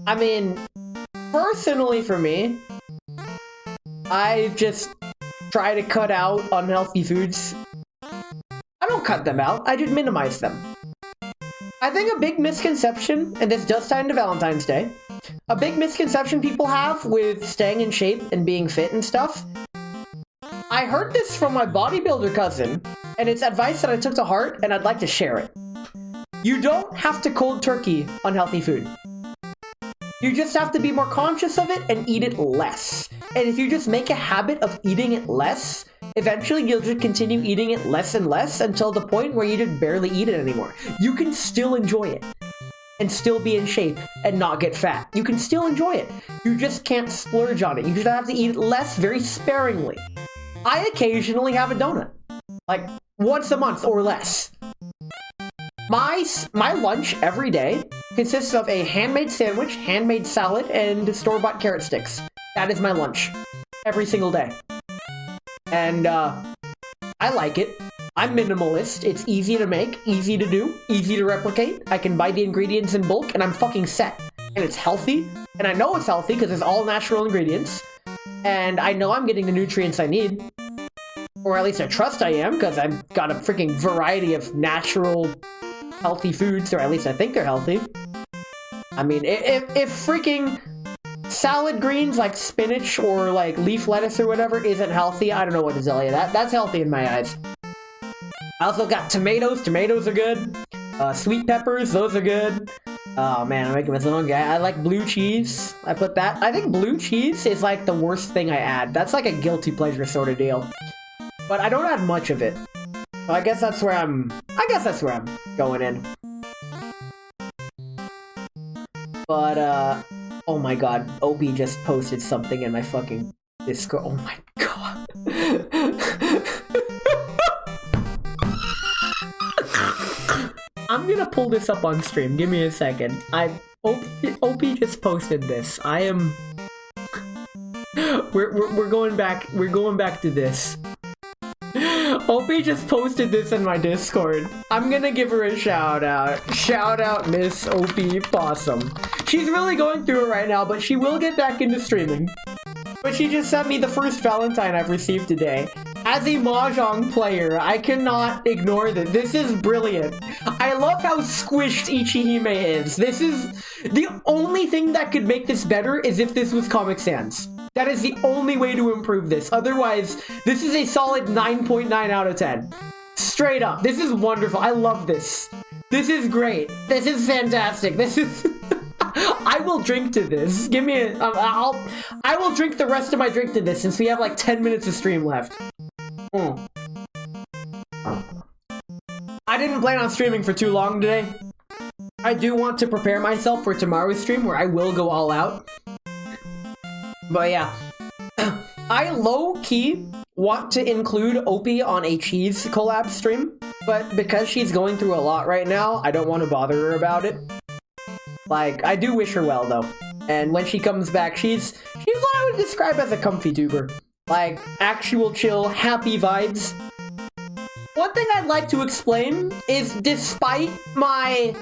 S2: I mean, personally for me, I just try to cut out unhealthy foods. I don't cut them out, I just minimize them. I think a big misconception, and this does tie into Valentine's Day, a big misconception people have with staying in shape and being fit and stuff. I heard this from my bodybuilder cousin, and it's advice that I took to heart, and I'd like to share it. You don't have to cold turkey unhealthy food. You just have to be more conscious of it and eat it less. And if you just make a habit of eating it less, eventually you'll just continue eating it less and less until the point where you just barely eat it anymore. You can still enjoy it and still be in shape and not get fat. You can still enjoy it. You just can't splurge on it. You just have to eat it less, very sparingly. I occasionally have a donut, like once a month or less. My lunch every day consists of a handmade sandwich, handmade salad, and store-bought carrot sticks. That is my lunch every single day. And I like it. I'm minimalist. It's easy to make, easy to do, easy to replicate. I can buy the ingredients in bulk and I'm fucking set. And it's healthy. And I know it's healthy because it's all natural ingredients. And I know I'm getting the nutrients I need. Or at least I trust I am, because I've got a freaking variety of natural, healthy foods, or at least I think they're healthy. I mean, if freaking salad greens like spinach or like leaf lettuce or whatever isn't healthy, I don't know what to tell you. That's healthy in my eyes. I also got tomatoes. Tomatoes are good. Sweet peppers, those are good. Oh man, I'm making myself hungry. I like blue cheese. I put that. I think blue cheese is like the worst thing I add. That's like a guilty pleasure sort of deal. But I don't add much of it. So I guess that's where I'm going in. But oh my god, Opie just posted something in my fucking Discord. Oh my god. I'm gonna pull this up on stream. Give me a second. Opie just posted this. I am. We're going back. We're going back to this. Opie just posted this in my Discord. I'm gonna give her a shout out. Shout out Miss Opie Possum. She's really going through it right now, but she will get back into streaming. But she just sent me the first Valentine I've received today. As a Mahjong player, I cannot ignore this. This is brilliant. I love how squished Ichihime is. This is the only thing that could make this better is if this was Comic Sans. That is the only way to improve this. Otherwise, this is a solid 9.9 out of 10. Straight up. This is wonderful. I love this. This is great. This is fantastic. This is... I will drink to this. Give me a... I will drink the rest of my drink to this since we have like 10 minutes of stream left. I didn't plan on streaming for too long today. I do want to prepare myself for tomorrow's stream where I will go all out. But yeah, I low-key want to include Opie on a cheese collab stream, but because she's going through a lot right now, I don't want to bother her about it. Like, I do wish her well, though. And when she comes back, she's what I would describe as a comfy tuber. Like, actual chill, happy vibes. One thing I'd like to explain is despite my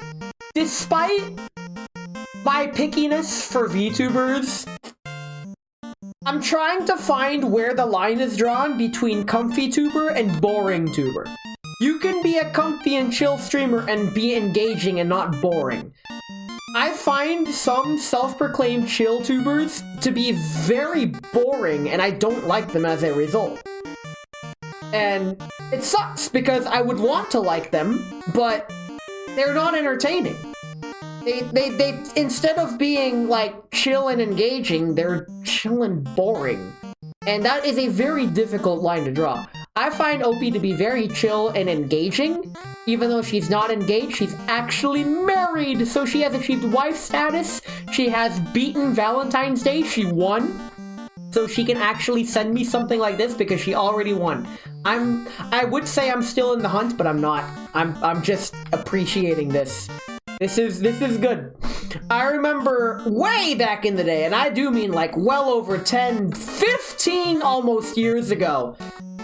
S2: pickiness for VTubers, I'm trying to find where the line is drawn between comfy tuber and boring tuber. You can be a comfy and chill streamer and be engaging and not boring. I find some self-proclaimed chill tubers to be very boring and I don't like them as a result. And it sucks because I would want to like them, but they're not entertaining. They instead of being like chill and engaging, they're chill and boring. And that is a very difficult line to draw. I find Opie to be very chill and engaging. Even though she's not engaged, she's actually married. So she has achieved wife status. She has beaten Valentine's Day. She won. So she can actually send me something like this because she already won. I would say I'm still in the hunt, but I'm not. I'm just appreciating this. This is good. I remember way back in the day, and I do mean like well over 10, 15 almost years ago,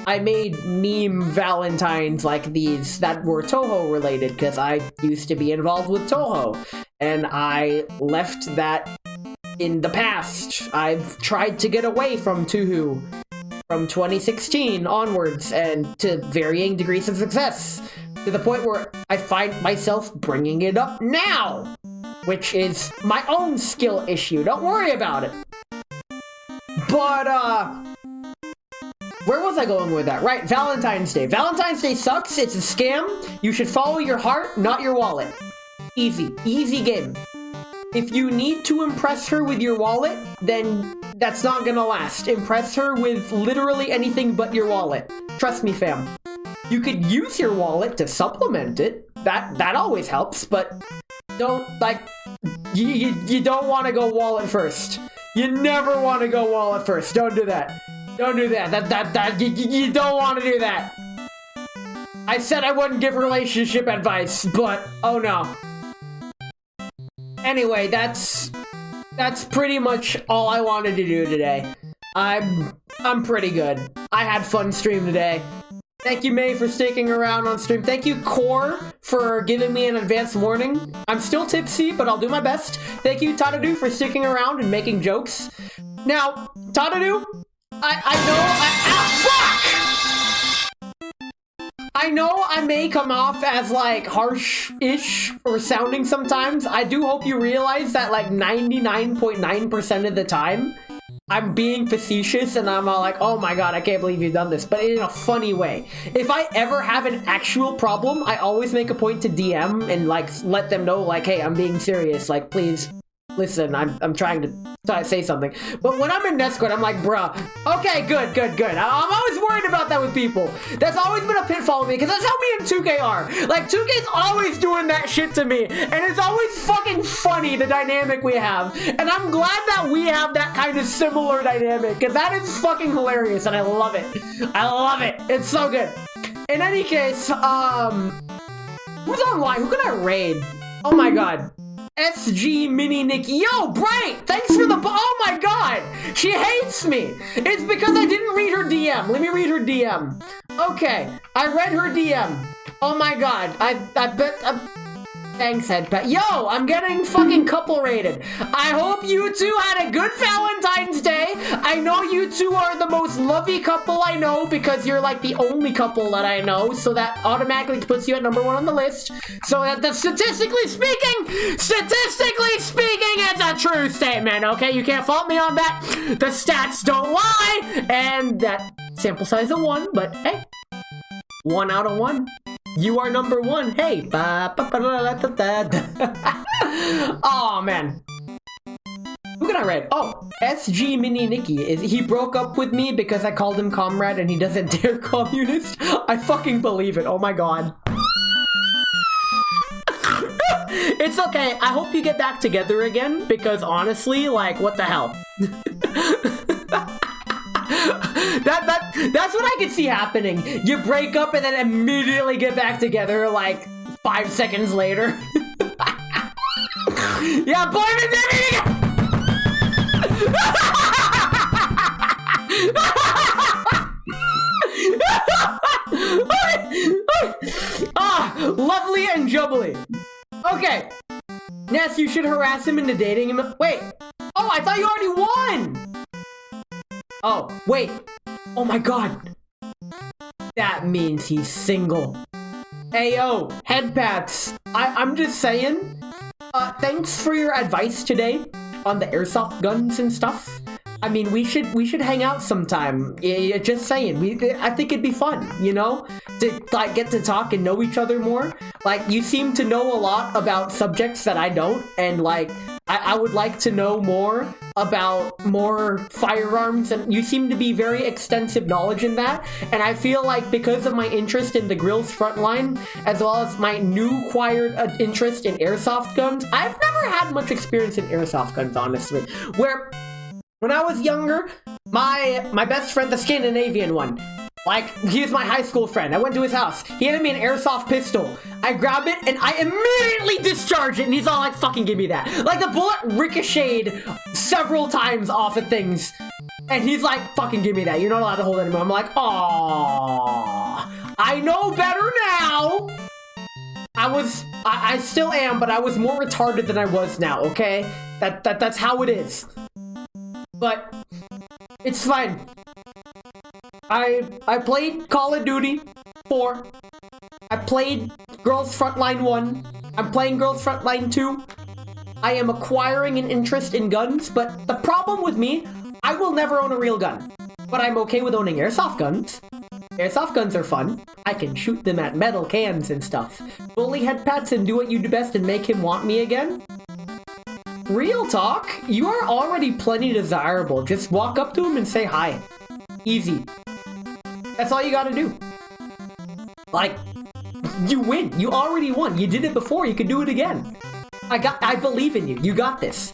S2: I made meme Valentines like these that were Toho related because I used to be involved with Toho. And I left that in the past, I've tried to get away from Tuhu from 2016 onwards, and to varying degrees of success, to the point where I find myself bringing it up now, which is my own skill issue. Don't worry about it. But, where was I going with that? Right, Valentine's Day. Valentine's Day sucks. It's a scam. You should follow your heart, not your wallet. Easy. Easy game. If you need to impress her with your wallet, then that's not gonna last. Impress her with literally anything but your wallet. Trust me, fam. You could use your wallet to supplement it. That always helps, but don't, like, you don't want to go wallet first. You never want to go wallet first. Don't do that. Don't do that. You don't want to do that. I said I wouldn't give relationship advice, but oh no. Anyway, that's pretty much all I wanted to do today. I'm pretty good. I had fun stream today. Thank you, May, for sticking around on stream. Thank you, Core, for giving me an advance warning. I'm still tipsy, but I'll do my best. Thank you, Tadadu, for sticking around and making jokes. Now, Tadadu, I know I may come off as, like, harsh-ish or sounding sometimes. I do hope you realize that, like, 99.9% of the time, I'm being facetious and I'm all like, oh my god, I can't believe you've done this, but in a funny way. If I ever have an actual problem, I always make a point to DM and, like, let them know, like, hey, I'm being serious, like, please, listen, I'm trying to say something. But when I'm in Discord, I'm like, bruh, okay, good. I'm always worried about that with people. That's always been a pitfall of me, because that's how me and 2K are. Like, 2K's always doing that shit to me, and it's always fucking funny, the dynamic we have. And I'm glad that we have that kind of similar dynamic, because that is fucking hilarious, and I love it. I love it. It's so good. In any case, who's online? Who can I raid? Oh my god. SG Mini Nikki. Yo, Bright! Thanks for the... Oh my god! She hates me! It's because I didn't read her DM. Let me read her DM. Okay, I read her DM. Oh my god. I bet... Thanks, Headpet. Yo, I'm getting fucking couple rated. I hope you two had a good Valentine's Day. I know you two are the most lovey couple I know because you're like the only couple that I know, so that automatically puts you at #1 on the list. So that statistically speaking, it's a true statement, okay? You can't fault me on that. The stats don't lie, and that sample size of 1, but hey, 1 out of 1. You are #1. Hey. Oh man. Who can I read? Oh, SG Mini Nikki. He broke up with me because I called him comrade and he doesn't dare communist. I fucking believe it. Oh my god. It's okay. I hope you get back together again because honestly, like, what the hell? That's what I could see happening. You break up and then immediately get back together like 5 seconds later. Yeah, boyfriend's everything! Lovely and jubbly. Okay. Ness, you should harass him into dating him. Wait. Oh, I thought you already won! Oh, wait. Oh my god. That means he's single. Ayo, headpats. I'm just saying. Thanks for your advice today on the airsoft guns and stuff. I mean, we should hang out sometime. Yeah, just saying. I think it'd be fun, you know, to like get to talk and know each other more. Like, you seem to know a lot about subjects that I don't, and like I would like to know more about more firearms, and you seem to be very extensive knowledge in that. And I feel like because of my interest in the Grill's Frontline, as well as my new acquired interest in airsoft guns, I've never had much experience in airsoft guns, honestly. When I was younger, my best friend, the Scandinavian one, like, he was my high school friend. I went to his house. He handed me an airsoft pistol. I grab it, and I immediately discharge it, and he's all like, fucking give me that. Like, the bullet ricocheted several times off of things, and he's like, fucking give me that. You're not allowed to hold it anymore. I'm like, aww. I know better now. I still am, but I was more retarded than I was now, okay? That's how it is. But it's fine. I played Call of Duty 4. I played Girls Frontline 1. I'm playing Girls Frontline 2. I am acquiring an interest in guns, but the problem with me, I will never own a real gun. But I'm okay with owning airsoft guns. Airsoft guns are fun. I can shoot them at metal cans and stuff. Bully head pets and do what you do best and make him want me again? Real talk, you are already plenty desirable. Just walk up to him and say hi. Easy. That's all you gotta do. Like, you win. You already won. You did it before. You can do it again. I believe in you. You got this.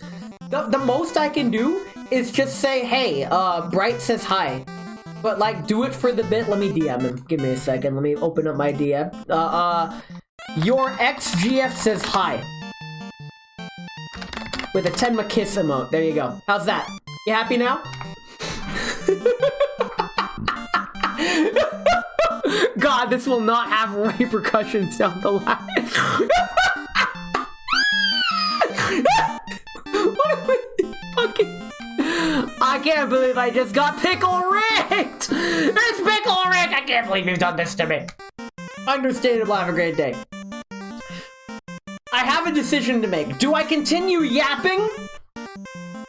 S2: The most I can do is just say, hey, Bright says hi. But, like, do it for the bit. Let me DM him. Give me a second. Let me open up my DM. Your ex-GF says hi. With a Tenma kiss emote. There you go. How's that? You happy now? God, this will not have repercussions down the line. What am I fucking... I can't believe I just got pickle rigged! It's pickle rigged! I can't believe you've done this to me. Understandable, have a great day. I have a decision to make. Do I continue yapping?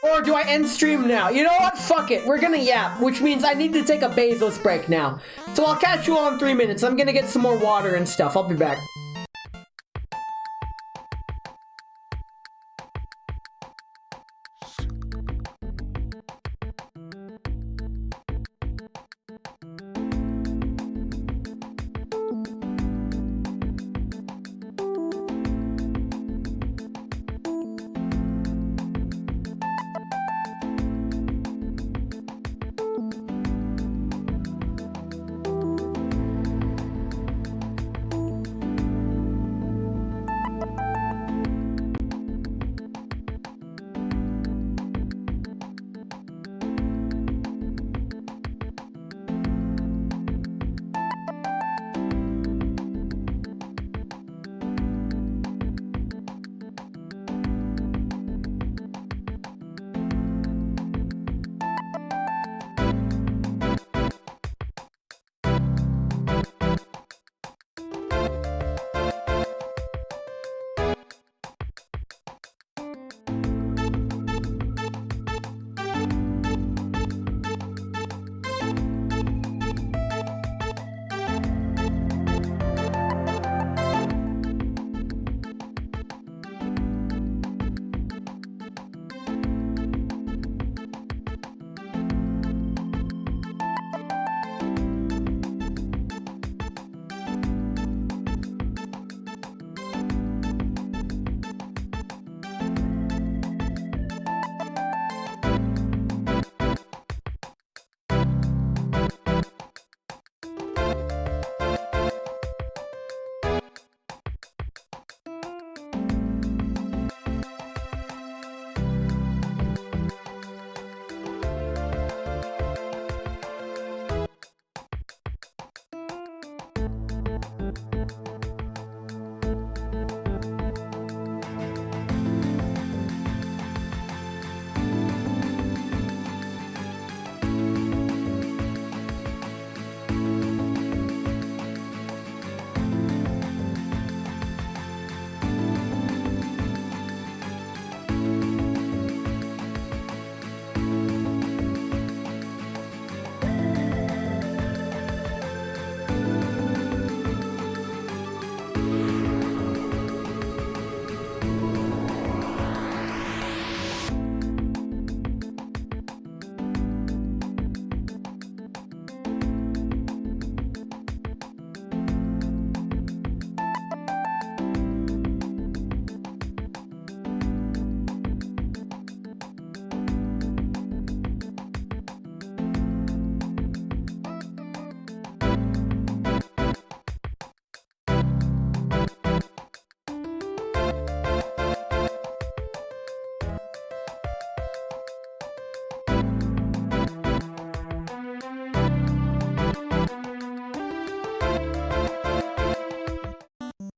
S2: Or do I end stream now? You know what? Fuck it. We're gonna yap, which means I need to take a Bezos break now. So I'll catch you all in 3 minutes. I'm gonna get some more water and stuff. I'll be back.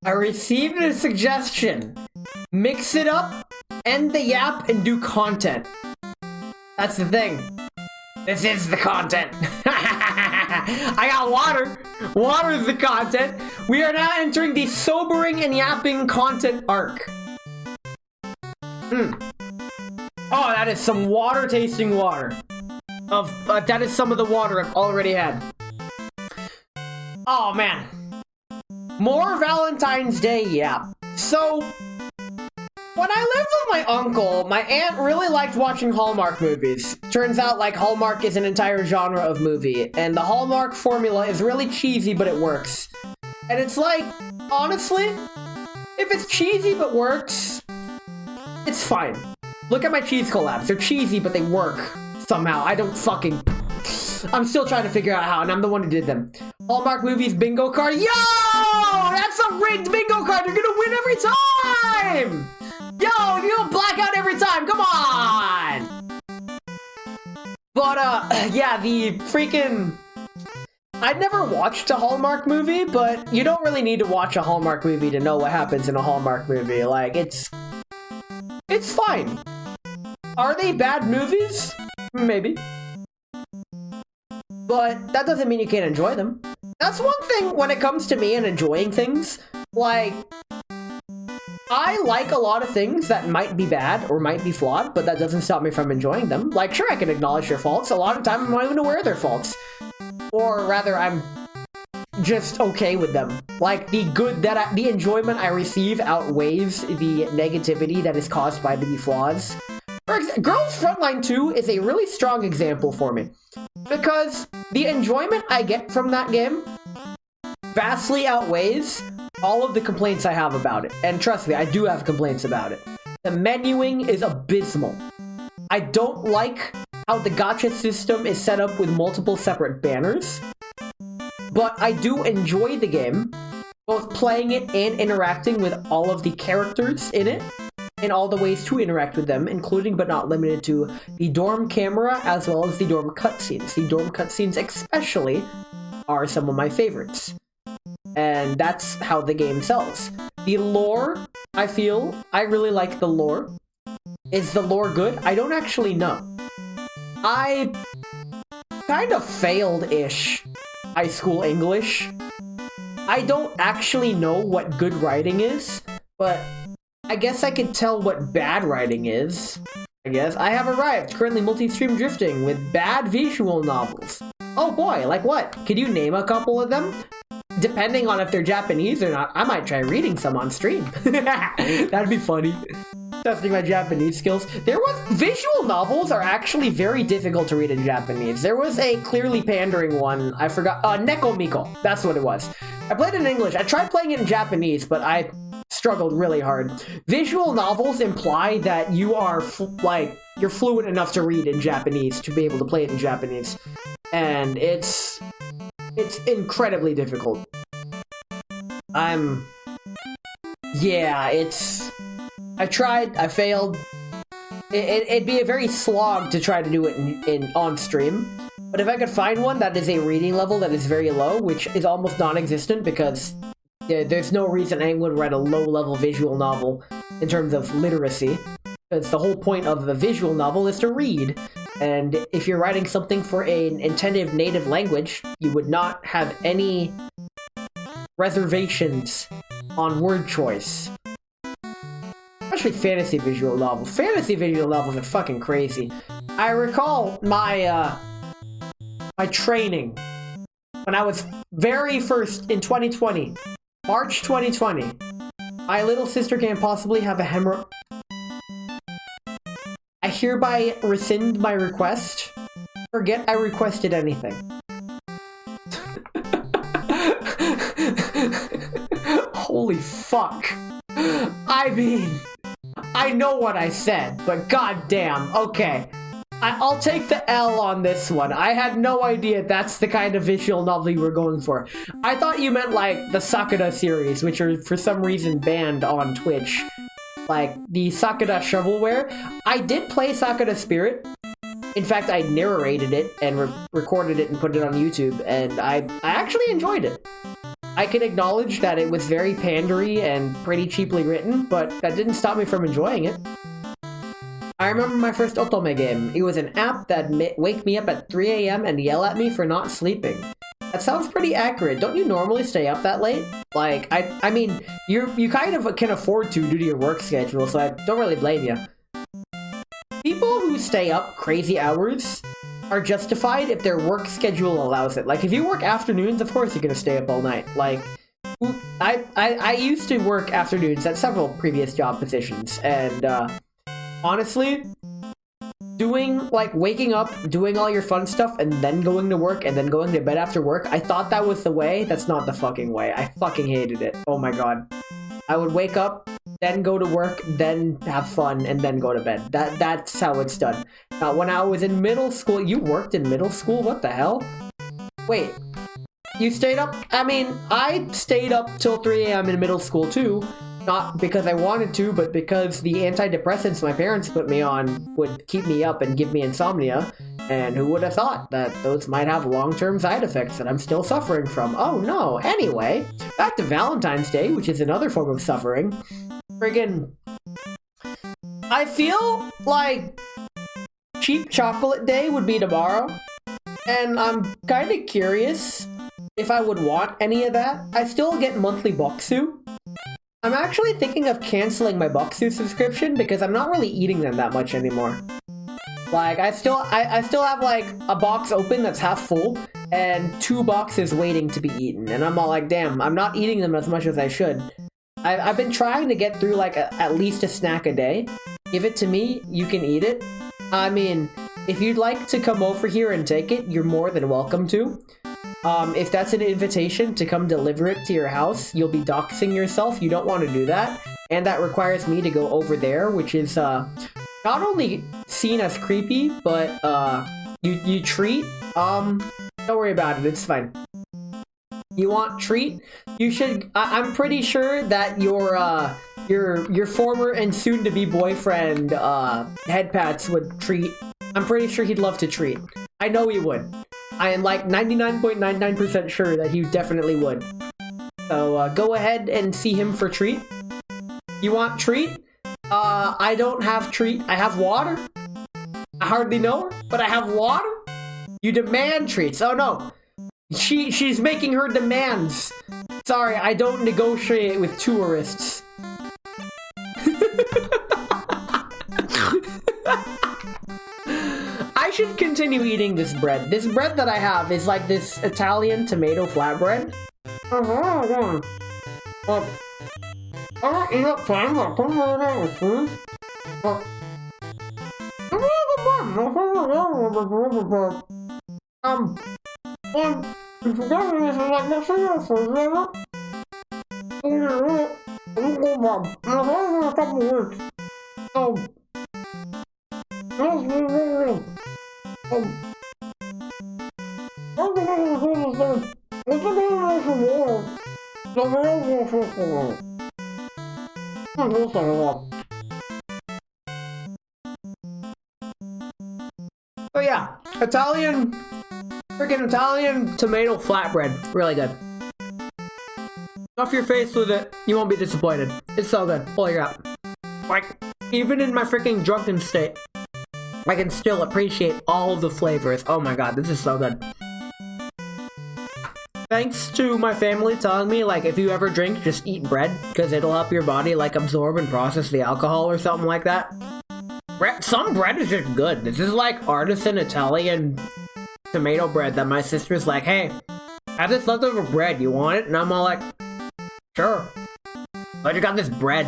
S2: I received a suggestion. Mix it up end the yap and do content. That's the thing. This is the content. I got water. Water is the content. We are now entering the sobering and yapping content arc. Oh, that is some water tasting water. That is some of the water I've already had. Oh man. More Valentine's Day yap. So, when I lived with my uncle, my aunt really liked watching Hallmark movies. Turns out, like, Hallmark is an entire genre of movie, and the Hallmark formula is really cheesy, but it works. And it's like, honestly, if it's cheesy but works, it's fine. Look at my cheese collabs. They're cheesy, but they work somehow. I'm still trying to figure out how, and I'm the one who did them. Hallmark movies bingo card. Yo! That's a rigged bingo card. You're gonna win every time! Yo, you're gonna black out every time. Come on! But, yeah, the freaking... I'd never watched a Hallmark movie, but you don't really need to watch a Hallmark movie to know what happens in a Hallmark movie. Like, it's fine. Are they bad movies? Maybe. But that doesn't mean you can't enjoy them. That's one thing when it comes to me and enjoying things. Like, I like a lot of things that might be bad or might be flawed, but that doesn't stop me from enjoying them. Like, sure, I can acknowledge their faults. A lot of the time, I'm not even aware of their faults. Or rather, I'm just okay with them. Like, the enjoyment I receive outweighs the negativity that is caused by the flaws. For example, Girls Frontline 2 is a really strong example for me. Because the enjoyment I get from that game vastly outweighs all of the complaints I have about it. And trust me, I do have complaints about it. The menuing is abysmal. I don't like how the gacha system is set up with multiple separate banners. But I do enjoy the game, both playing it and interacting with all of the characters in it, and all the ways to interact with them, including but not limited to the dorm camera as well as the dorm cutscenes. The dorm cutscenes especially are some of my favorites. And that's how the game sells. The lore, I really like the lore. Is the lore good? I don't actually know. I kind of failed-ish high school English. I don't actually know what good writing is, but I guess I could tell what bad writing is. I guess I have arrived, currently multi-stream drifting with bad visual novels. Oh boy, like what? Could you name a couple of them? Depending on if they're Japanese or not, I might try reading some on stream. That'd be funny. Testing my Japanese skills. Visual novels are actually very difficult to read in Japanese. There was a clearly pandering one, I forgot, Nekomiko, that's what it was. I played it in English. I tried playing it in Japanese, but I struggled really hard. Visual novels imply that you are, you're fluent enough to read in Japanese to be able to play it in Japanese. And it's incredibly difficult. I tried, I failed. It'd be a very slog to try to do it on stream. But if I could find one that is a reading level that is very low, which is almost non-existent because there's no reason anyone would write a low-level visual novel in terms of literacy. Because the whole point of the visual novel is to read. And if you're writing something for an intended native language, you would not have any reservations on word choice. Especially fantasy visual novels. Fantasy visual novels are fucking crazy. I recall my training when I was very first in 2020. March 2020. My little sister can't possibly have a hemorrhoid. I hereby rescind my request. Forget I requested anything. Holy fuck. I mean, I know what I said, but goddamn, okay. I'll take the L on this one. I had no idea that's the kind of visual novel you were going for. I thought you meant like the Sakura series, which are for some reason banned on Twitch. Like the Sakura shovelware. I did play Sakura Spirit. In fact, I narrated it and recorded it and put it on YouTube, and I actually enjoyed it. I can acknowledge that it was very pandery and pretty cheaply written, but that didn't stop me from enjoying it. I remember my first Otome game. It was an app that wake me up at 3 a.m. and yell at me for not sleeping. That sounds pretty accurate. Don't you normally stay up that late? Like, I mean, you kind of can afford to due to your work schedule, so I don't really blame you. People who stay up crazy hours are justified if their work schedule allows it. Like, if you work afternoons, of course you're gonna stay up all night. Like, I used to work afternoons at several previous job positions, and honestly, waking up, doing all your fun stuff, and then going to work, and then going to bed after work, I thought that was the way. That's not the fucking way. I fucking hated it. Oh my god. I would wake up, then go to work, then have fun, and then go to bed. That's how it's done. When I was in middle school, you worked in middle school? What the hell? Wait, you stayed up? I mean, I stayed up till 3 a.m. in middle school too. Not because I wanted to, but because the antidepressants my parents put me on would keep me up and give me insomnia. And who would have thought that those might have long-term side effects that I'm still suffering from? Oh no. Anyway, back to Valentine's Day, which is another form of suffering. Friggin', I feel like cheap chocolate day would be tomorrow. And I'm kind of curious if I would want any of that. I still get monthly Boxu. I'm actually thinking of canceling my Boxu subscription because I'm not really eating them that much anymore. Like, I still have, like, a box open that's half full, and 2 boxes waiting to be eaten. And I'm all like, damn, I'm not eating them as much as I should. I've been trying to get through, like, at least a snack a day. Give it to me, you can eat it. I mean, if you'd like to come over here and take it, you're more than welcome to. If that's an invitation to come deliver it to your house, you'll be doxing yourself. You don't want to do that. And that requires me to go over there, which is, not only seen as creepy, but, you treat, don't worry about it, it's fine. You want treat? You should, I'm pretty sure that your former and soon-to-be boyfriend, Headpats would treat. I'm pretty sure he'd love to treat. I know he would. I am like 99.99% sure that he definitely would. So, go ahead and see him for treat. You want treat? I don't have treat. I have water. I hardly know her, but I have water. You demand treats. Oh no. She's making her demands. Sorry, I don't negotiate with tourists. I should continue eating this bread. This bread that I have is like this Italian tomato flatbread. I don't eat up fine, but come over with food. Oh yeah, freaking Italian tomato flatbread, really good. Stuff your face with it, you won't be disappointed. It's so good. Holy crap. Like, even in my freaking drunken state, I can still appreciate all of the flavors. Oh my god, this is so good. Thanks to my family telling me, like, if you ever drink, just eat bread, because it'll help your body, like, absorb and process the alcohol or something like that. Some bread is just good. This is like artisan Italian tomato bread that my sister's like, hey, I have this leftover bread, you want it? And I'm all like, sure. But you got this bread.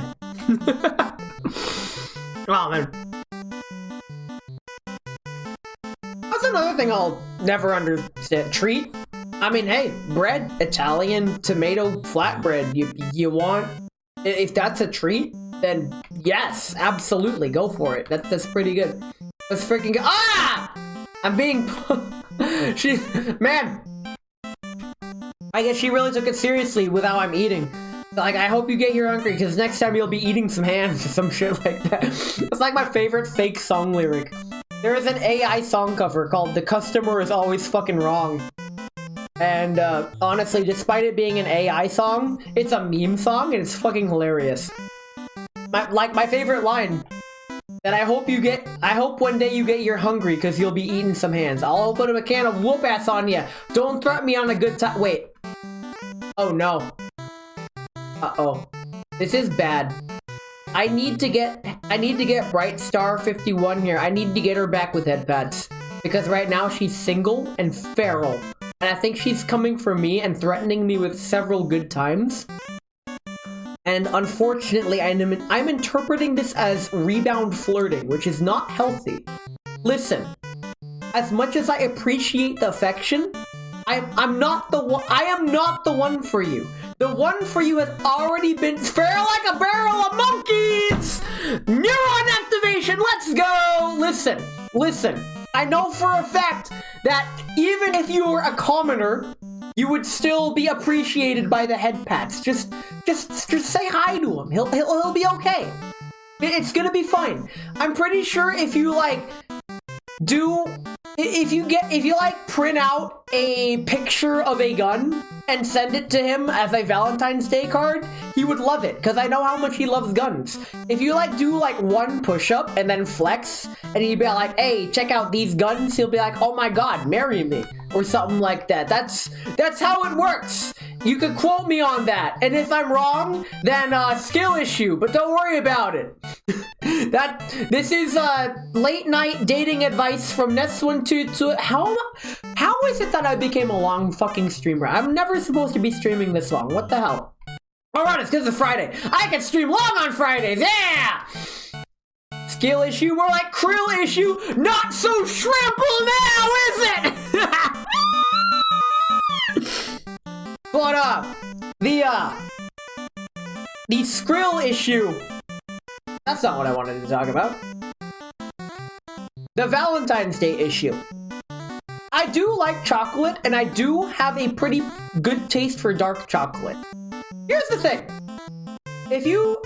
S2: Oh man. That's another thing I'll never understand. Treat? I mean, hey, bread, Italian tomato flatbread. You want? If that's a treat, then yes, absolutely, go for it. That's pretty good. That's freaking good. Ah! I'm being. Man. I guess she really took it seriously with how I'm eating. Like, I hope you get your hungry, because next time you'll be eating some hands or some shit like that. It's like my favorite fake song lyric. There is an AI song cover called "The Customer Is Always Fucking Wrong." And honestly, despite it being an AI song, it's a meme song and it's fucking hilarious. My favorite line that I hope one day you get you're hungry because you'll be eating some hands. I'll open a can of whoop ass on you. Don't threaten me on a good time. Wait. Oh no. Uh-oh. This is bad. I need to get Bright Star 51 here. I need to get her back with head pats. Because right now she's single and feral. And I think she's coming for me and threatening me with several good times. And unfortunately, I'm interpreting this as rebound flirting, which is not healthy. Listen, as much as I appreciate the affection, I am not the one for you. The one for you has already been feral like a barrel of monkeys! Neuron activation, let's go! Listen. I know for a fact that even if you were a commoner, you would still be appreciated by the head pats. Just say hi to him. He'll be okay. It's gonna be fine. I'm pretty sure if you print out a picture of a gun and send it to him as a Valentine's Day card, he would love it, because I know how much he loves guns. If you do one push-up and then flex, and he'd be like, hey, check out these guns, he'll be like, oh my god, marry me, or something like that. That's how it works. You could quote me on that, and if I'm wrong, then skill issue, but don't worry about it. This is late night dating advice from Ness122. How is it that I became a long fucking streamer? I'm never supposed to be streaming this long. What the hell? Alright, it's because it's Friday. I can stream long on Fridays, yeah! Skill issue, more like krill issue. Not so shrimple now, is it? But the skrill issue. That's not what I wanted to talk about. The Valentine's Day issue. I do like chocolate, and I do have a pretty good taste for dark chocolate. Here's the thing. If you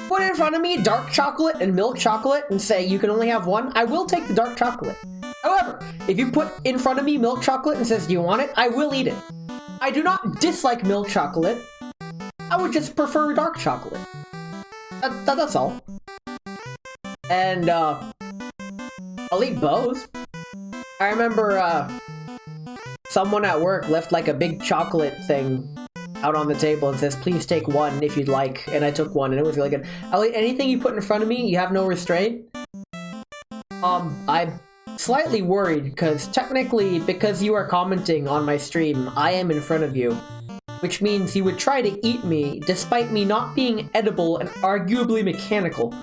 S2: put in front of me dark chocolate and milk chocolate and say you can only have one, I will take the dark chocolate. However, if you put in front of me milk chocolate and says, do you want it? I will eat it. I do not dislike milk chocolate. I would just prefer dark chocolate. That's all. And, I'll eat both. I remember, someone at work left a big chocolate thing out on the table and says, please take one if you'd like. And I took one and it was really good. I'll eat anything you put in front of me. You have no restraint. I'm slightly worried because technically, because you are commenting on my stream, I am in front of you. Which means you would try to eat me despite me not being edible and arguably mechanical.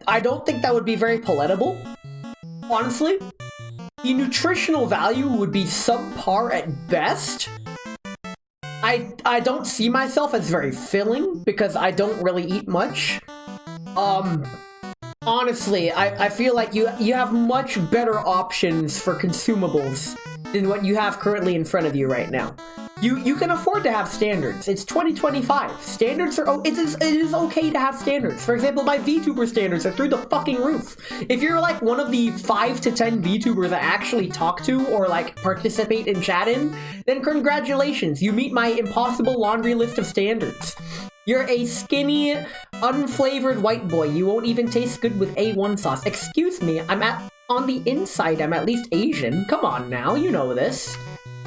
S2: I don't think that would be very palatable. Honestly, the nutritional value would be subpar at best. I don't see myself as very filling because I don't really eat much. Honestly, I feel like you have much better options for consumables than what you have currently in front of you right now. You can afford to have standards. It's 2025. Standards are... It is okay to have standards. For example, my VTuber standards are through the fucking roof. If you're one of the 5 to 10 VTubers I actually talk to or participate in chat in, then congratulations. You meet my impossible laundry list of standards. You're a skinny, unflavored white boy. You won't even taste good with A1 sauce. Excuse me, on the inside, I'm at least Asian. Come on now, you know this.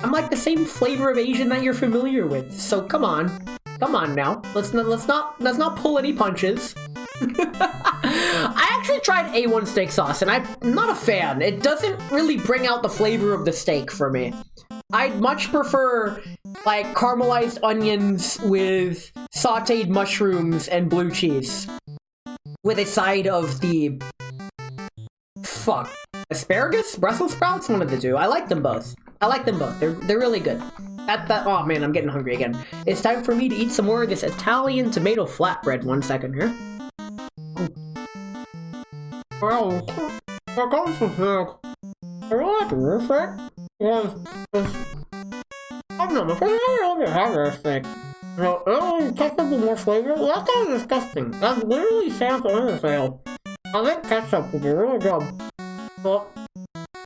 S2: I'm the same flavor of Asian that you're familiar with. So come on now. Let's not pull any punches. I actually tried A1 steak sauce and I'm not a fan. It doesn't really bring out the flavor of the steak for me. I'd much prefer caramelized onions with sauteed mushrooms and blue cheese with a side of the asparagus, Brussels sprouts, one of the two. I like them both. They're really good. Oh man, I'm getting hungry again. It's time for me to eat some more of this Italian tomato flatbread. 1 second here. Well, what comes with it? I like it. I don't know, I never had this thing. Ketchup with more flavor? Well, that's kind of disgusting. That literally sounds unfair. I think ketchup would be really good. But,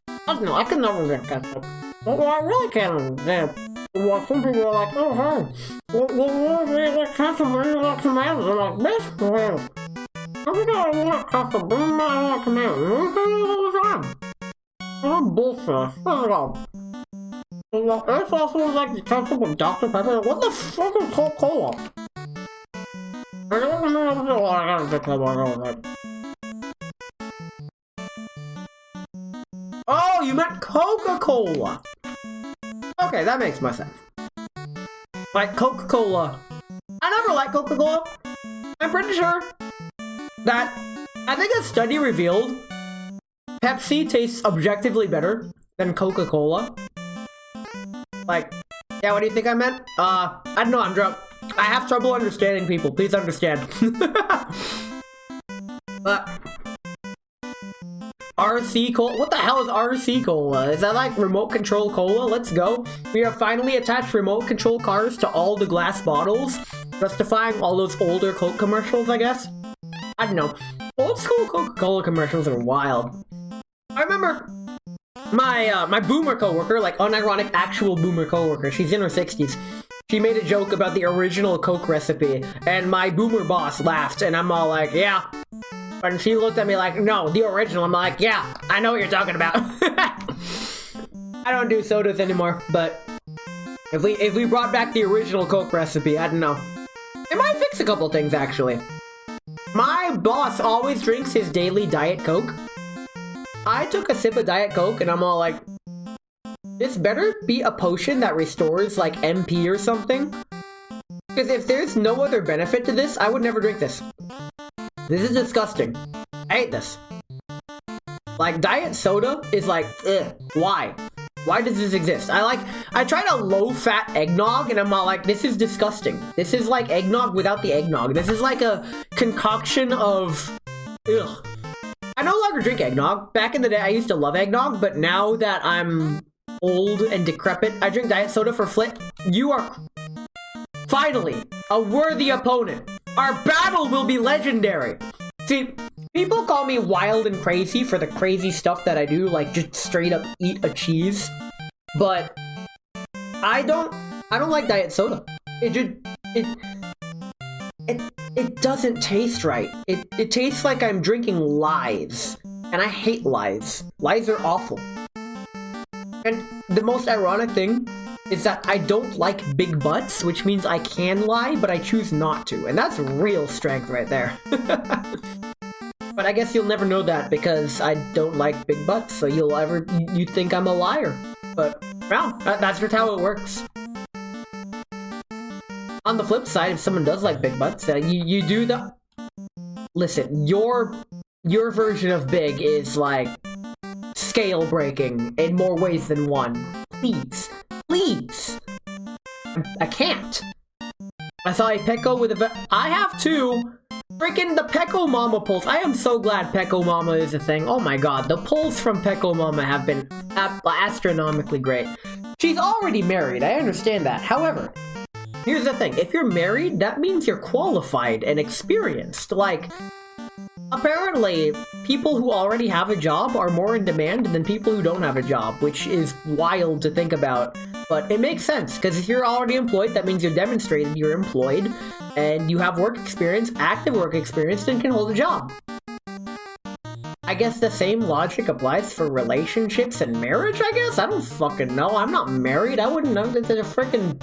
S2: I don't know, I can never get ketchup. Well, I really can't understand. Well, some people are like, oh, hey, what ketchup are you like tomatoes? I'm like, bitch, well, I'm every day I want to boom my heart to me. All the time. I'm bullshit. It's also like the ketchup with Dr. Pepper. What the fuck is Coca-Cola? I don't remember what I have to tell you. Oh, you meant Coca-Cola. Okay, that makes more sense. Like Coca-Cola. I never liked Coca-Cola. I'm pretty sure that I think a study revealed Pepsi tastes objectively better than Coca-Cola. Like, yeah, what do you think I meant? I don't know, I'm drunk. I have trouble understanding people, please understand. But RC Cola? What the hell is RC Cola? Is that like remote control cola? Let's go. We have finally attached remote control cars to all the glass bottles, justifying all those older Coke commercials, I guess. I don't know. Old school Coca-Cola commercials are wild. I remember my boomer coworker, like unironic actual boomer coworker, she's in her 60s. She made a joke about the original Coke recipe, and my boomer boss laughed, and I'm all like, yeah. And she looked at me like, no, the original. I'm like, yeah, I know what you're talking about. I don't do sodas anymore, but if we brought back the original Coke recipe, I don't know. It might fix a couple things, actually. My boss always drinks his daily Diet Coke. I took a sip of Diet Coke, and I'm all like, this better be a potion that restores, like, MP or something. Because if there's no other benefit to this, I would never drink this. This is disgusting. I hate this. Like, diet soda is like, ugh, why? Why does this exist? I tried a low-fat eggnog, and I'm all like, this is disgusting. This is like eggnog without the eggnog. This is like a concoction of, ugh. I no longer drink eggnog. Back in the day, I used to love eggnog, but now that I'm old and decrepit, I drink diet soda for flit. You are finally a worthy opponent. Our battle will be legendary. See, people call me wild and crazy for the crazy stuff that I do, like just straight up eat a cheese. But I don't like diet soda. It doesn't taste right. It tastes like I'm drinking lies. And I hate lies. Lies are awful. And the most ironic thing is that I don't like big butts, which means I can lie, but I choose not to. And that's real strength right there. But I guess you'll never know that because I don't like big butts, so you think I'm a liar. But, well, that's just how it works. On the flip side, if someone does like big butts, you do the... Listen, your version of big is like scale breaking in more ways than one. Please. Please! I can't. I saw a Pecco with a... I have two! Freaking the Pecco Mama pulls. I am so glad Pecco Mama is a thing. Oh my god, the pulls from Pecco Mama have been astronomically great. She's already married, I understand that. However, here's the thing. If you're married, that means you're qualified and experienced. Like, apparently, people who already have a job are more in demand than people who don't have a job, which is wild to think about. But it makes sense, because if you're already employed, that means you're demonstrated you're employed, and you have work experience, active work experience, and can hold a job. I guess the same logic applies for relationships and marriage, I guess? I don't fucking know. I'm not married. I wouldn't know that there's a freaking...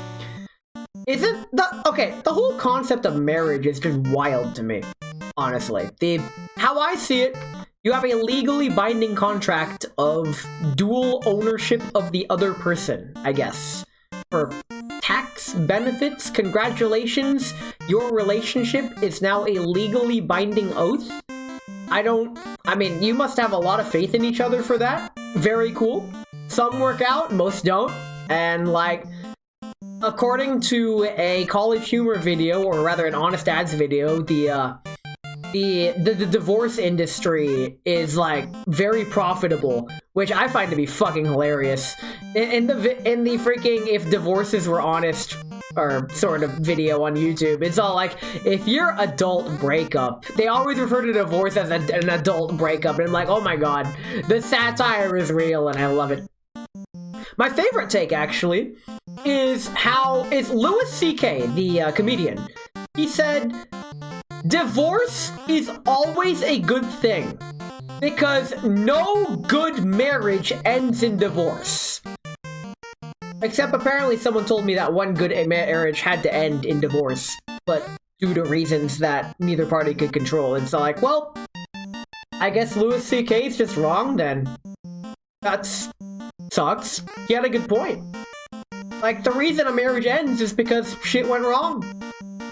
S2: the whole concept of marriage is just wild to me, honestly. How I see it, you have a legally binding contract of dual ownership of the other person, I guess. For tax benefits, congratulations, your relationship is now a legally binding oath. I mean, you must have a lot of faith in each other for that. Very cool. Some work out, most don't. And like, according to a College Humor video, or rather an Honest Ads video, the divorce industry is like very profitable, which I find to be fucking hilarious. In the freaking if divorces were honest or sort of video on YouTube, it's all like, if your adult breakup, they always refer to divorce as an adult breakup, and I'm like, oh my god, the satire is real and I love it. My favorite take actually is Louis C.K., the comedian. He said, divorce is always a good thing. Because no good marriage ends in divorce. Except apparently someone told me that one good marriage had to end in divorce. But due to reasons that neither party could control. And so like, well, I guess Louis C.K.'s just wrong then. That sucks. He had a good point. Like, the reason a marriage ends is because shit went wrong.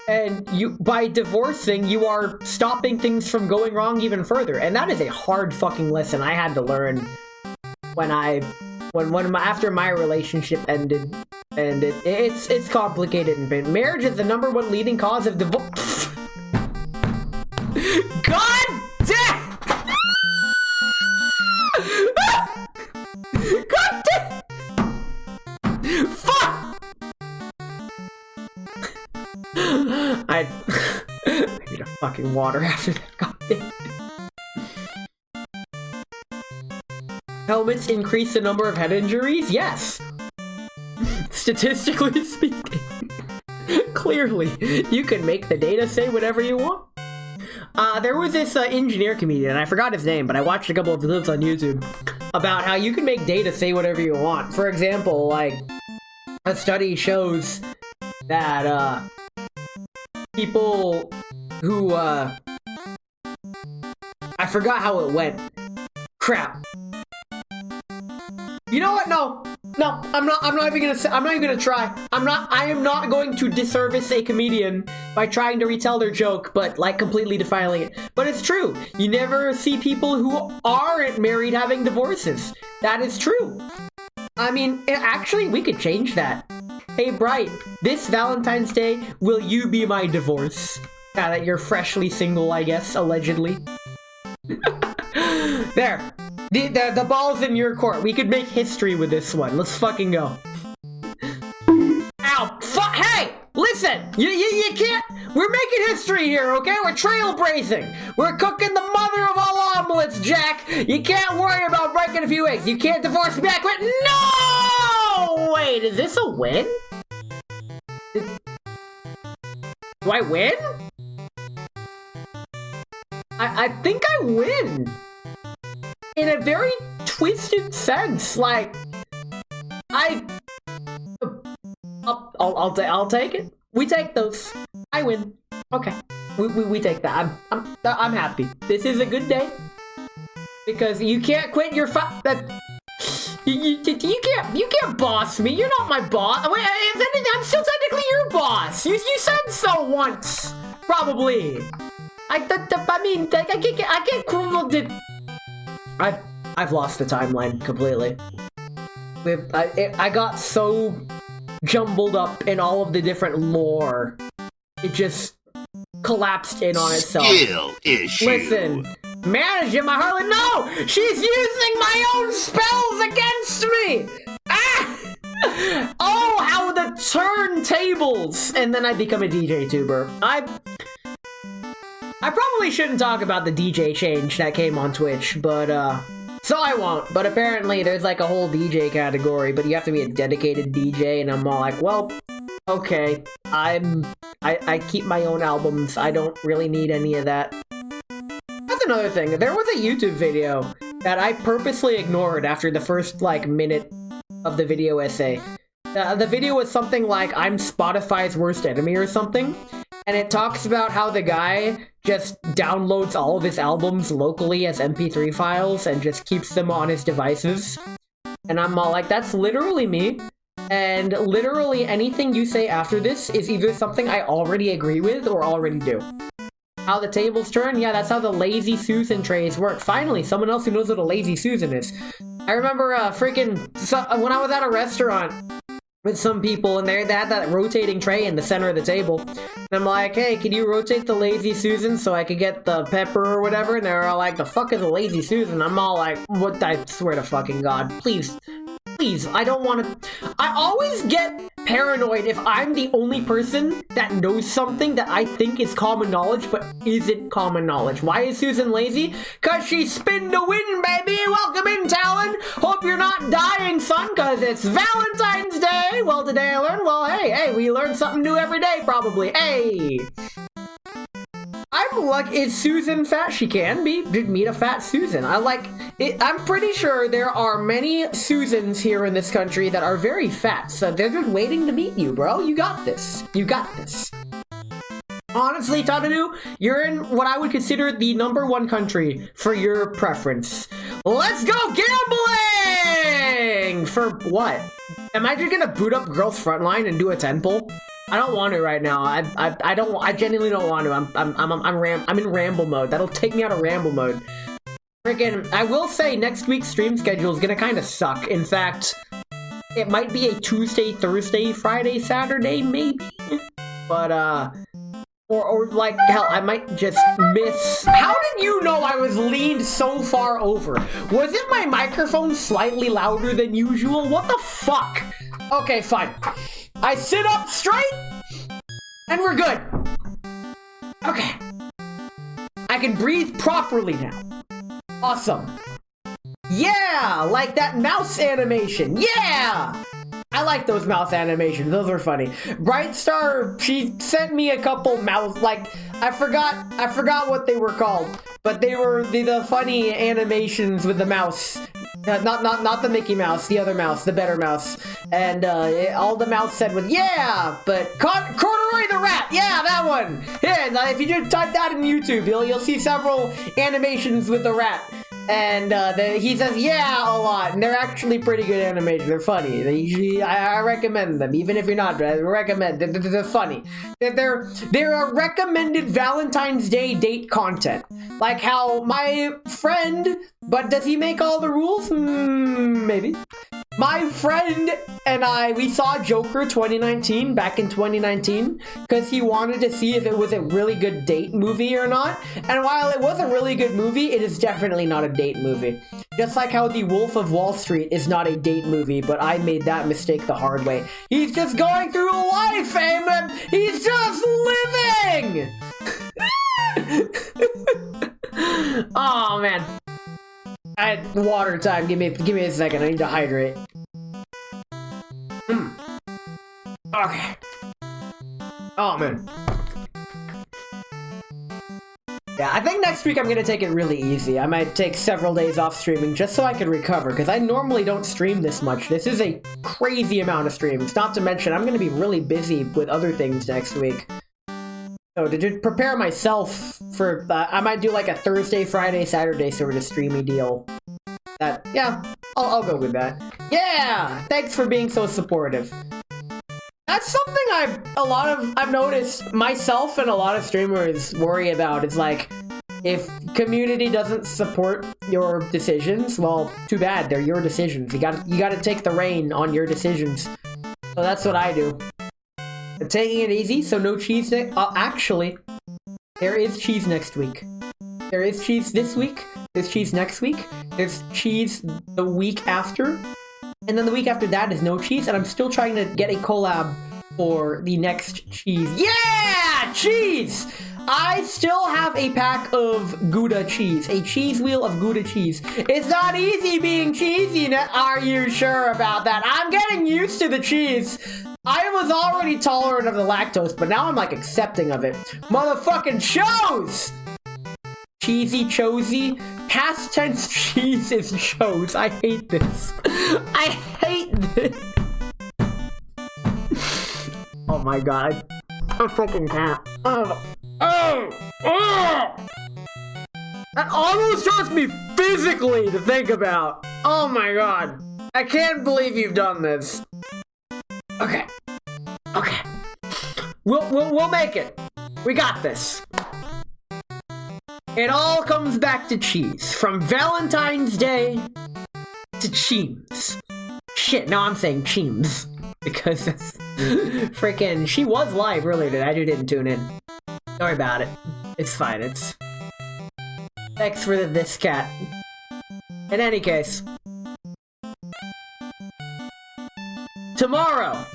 S2: And by divorcing, you are stopping things from going wrong even further. And that is a hard fucking lesson I had to learn after my relationship ended. And it's complicated and marriage is the #1 leading cause of divorce. God damn! God damn! Fuck! I need a fucking water after that. God damn. Helmets increase the number of head injuries? Yes. Statistically speaking. Clearly, you can make the data say whatever you want. There was this engineer comedian, I forgot his name, but I watched a couple of clips on YouTube about how you can make data say whatever you want. For example, like, a study shows that, people who, I forgot how it went. Crap. You know what? No, I'm not even gonna try. I am not going to disservice a comedian by trying to retell their joke, but, like, completely defiling it. But it's true. You never see people who aren't married having divorces. That is true. I mean, actually, we could change that. Hey, Bright, this Valentine's Day, will you be my divorce? Now that you're freshly single, I guess, allegedly. There. The ball's in your court. We could make history with this one. Let's fucking go. Ow! Hey! Listen! You can't... We're making history here, okay? We're trailblazing. We're cooking the mother of all omelets, Jack. You can't worry about breaking a few eggs. You can't divorce me back with... No! Wait, is this a win? Do I win? I think I win. In a very twisted sense, like, I'll take it. We take those. I win. Okay, we take that. I'm happy. This is a good day because you can't quit your you can't boss me. You're not my boss. Wait, if anything, I'm still technically your boss. You said so once, probably. I mean, I can't. I've lost the timeline completely. I got so jumbled up in all of the different lore, it just collapsed in on itself.
S1: Skill issue.
S2: Listen, managing my Harlan. No, she's using my own spells against me. Ah! Oh, how the turntables! And then I become a DJ tuber. I probably shouldn't talk about the DJ change that came on Twitch, but, so I won't. But apparently there's, like, a whole DJ category, but you have to be a dedicated DJ, and I'm all like, well, okay, I keep my own albums. I don't really need any of that. That's another thing. There was a YouTube video that I purposely ignored after the first, like, minute of the video essay. The video was something like, I'm Spotify's worst enemy or something. And it talks about how the guy just downloads all of his albums locally as MP3 files and just keeps them on his devices. And I'm all like, that's literally me. And literally anything you say after this is either something I already agree with or already do. How the tables turn? Yeah, that's how the Lazy Susan trays work. Finally, someone else who knows what a Lazy Susan is. I remember when I was at a restaurant with some people, and they had that rotating tray in the center of the table. And I'm like, hey, can you rotate the Lazy Susan so I could get the pepper or whatever? And they're all like, the fuck is a Lazy Susan? I'm all like, what? I swear to fucking God, please, I don't want to... I always get paranoid if I'm the only person that knows something that I think is common knowledge, but isn't common knowledge. Why is Susan lazy? Cause she spin the wind, baby! Welcome in, Talon! Hope you're not dying, son, cause it's Valentine's Day! Well, today I learned, well, hey, we learn something new every day, probably. Hey! I'm like, is Susan fat? She can be. Meet a fat Susan. I like it. I'm pretty sure there are many Susans here in this country that are very fat, so they're just waiting to meet you, bro. You got this. You got this. Honestly, Tadanu, you're in what I would consider the #1 country for your preference. Let's go gambling! For what? Am I just gonna boot up Girls Frontline and do a 10 pull? I don't want to right now. I genuinely don't want to. I'm in ramble mode. That'll take me out of ramble mode. Freaking, I will say next week's stream schedule is gonna kind of suck. In fact, it might be a Tuesday, Thursday, Friday, Saturday, maybe. But or like hell, I might just miss. How did you know I was leaned so far over? Was it my microphone slightly louder than usual? What the fuck? Okay, fine. I sit up straight, and we're good. Okay. I can breathe properly now. Awesome. Yeah, like that mouse animation. Yeah! I like those mouse animations. Those are funny. Brightstar, she sent me a couple mouse, like, I forgot what they were called, but they were the funny animations with the mouse. Not the Mickey Mouse, the other mouse, the better mouse. And all the mouse said was, yeah, but Corduroy the Rat, yeah, that one. Yeah, if you just type that in YouTube, you'll see several animations with the rat. And he says, yeah, a lot. And they're actually pretty good animations. They're funny. I recommend them, even if you're not. I recommend. They're funny. They're a recommended Valentine's Day date content. Like how my friend, but does he make all the rules? Maybe. My friend and we saw Joker 2019, back in 2019, because he wanted to see if it was a really good date movie or not. And while it was a really good movie, it is definitely not a date movie. Just like how The Wolf of Wall Street is not a date movie, but I made that mistake the hard way. He's just going through life, and he's just living! Oh, man. Water time. Give me a second. I need to hydrate. Okay. Oh, man. Yeah, I think next week I'm gonna take it really easy. I might take several days off streaming just so I can recover, because I normally don't stream this much. This is a crazy amount of streams. Not to mention, I'm gonna be really busy with other things next week. So to just prepare myself for, I might do like a Thursday, Friday, Saturday sort of streamy deal. Yeah, I'll go with that. Yeah, thanks for being so supportive. That's something I've noticed myself and a lot of streamers worry about. It's like, if community doesn't support your decisions, well, too bad. They're your decisions. You gotta take the reign on your decisions. So that's what I do. I'm taking it easy, so no cheese actually, there is cheese next week. There is cheese this week. There's cheese next week. There's cheese the week after. And then the week after that is no cheese, and I'm still trying to get a collab for the next cheese. Yeah! Cheese! I still have a pack of Gouda cheese. A cheese wheel of Gouda cheese. It's not easy being cheesy, are you sure about that? I'm getting used to the cheese. I was already tolerant of the lactose, but now I'm like accepting of it. Motherfucking chose! Cheesy chosy. Past tense cheese is chose. I hate this. I hate this. Oh my god. I fucking can't. Oh. That almost hurts me physically to think about. Oh my god. I can't believe you've done this. Okay. Okay. We'll make it. We got this. It all comes back to cheese. From Valentine's Day to Cheems. Shit, now I'm saying Cheems. Because that's freaking, she was live earlier today. I just didn't tune in. Sorry about it. It's fine. It's. Thanks for this cat. In any case. Tomorrow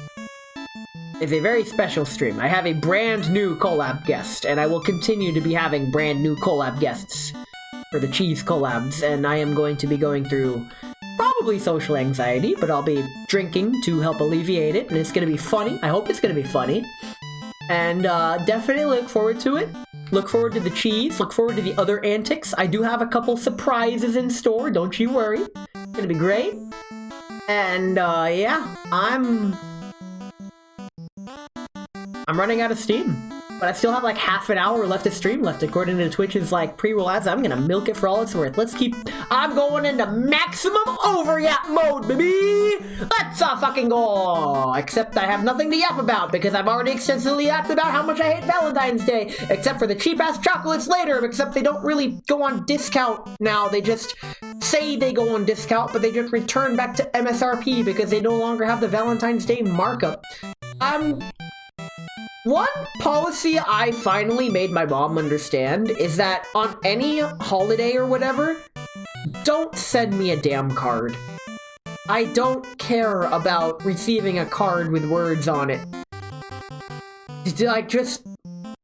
S2: is a very special stream. I have a brand new collab guest, and I will continue to be having brand new collab guests for the cheese collabs, and I am going to be going through probably social anxiety, but I'll be drinking to help alleviate it, and it's going to be funny. I hope it's going to be funny, and definitely look forward to it. Look forward to the cheese. Look forward to the other antics. I do have a couple surprises in store. Don't you worry. It's gonna be great. And, yeah. I'm running out of steam. But I still have like half an hour left of stream left according to Twitch's like pre-roll ads. I'm gonna milk it for all it's worth. I'm going into maximum overyap mode, baby! Let's fucking go! Except I have nothing to yap about because I've already extensively yapped about how much I hate Valentine's Day. Except for the cheap-ass chocolates later, except they don't really go on discount now. They just say they go on discount, but they just return back to MSRP because they no longer have the Valentine's Day markup. One policy I finally made my mom understand is that on any holiday or whatever, don't send me a damn card. I don't care about receiving a card with words on it. Like, just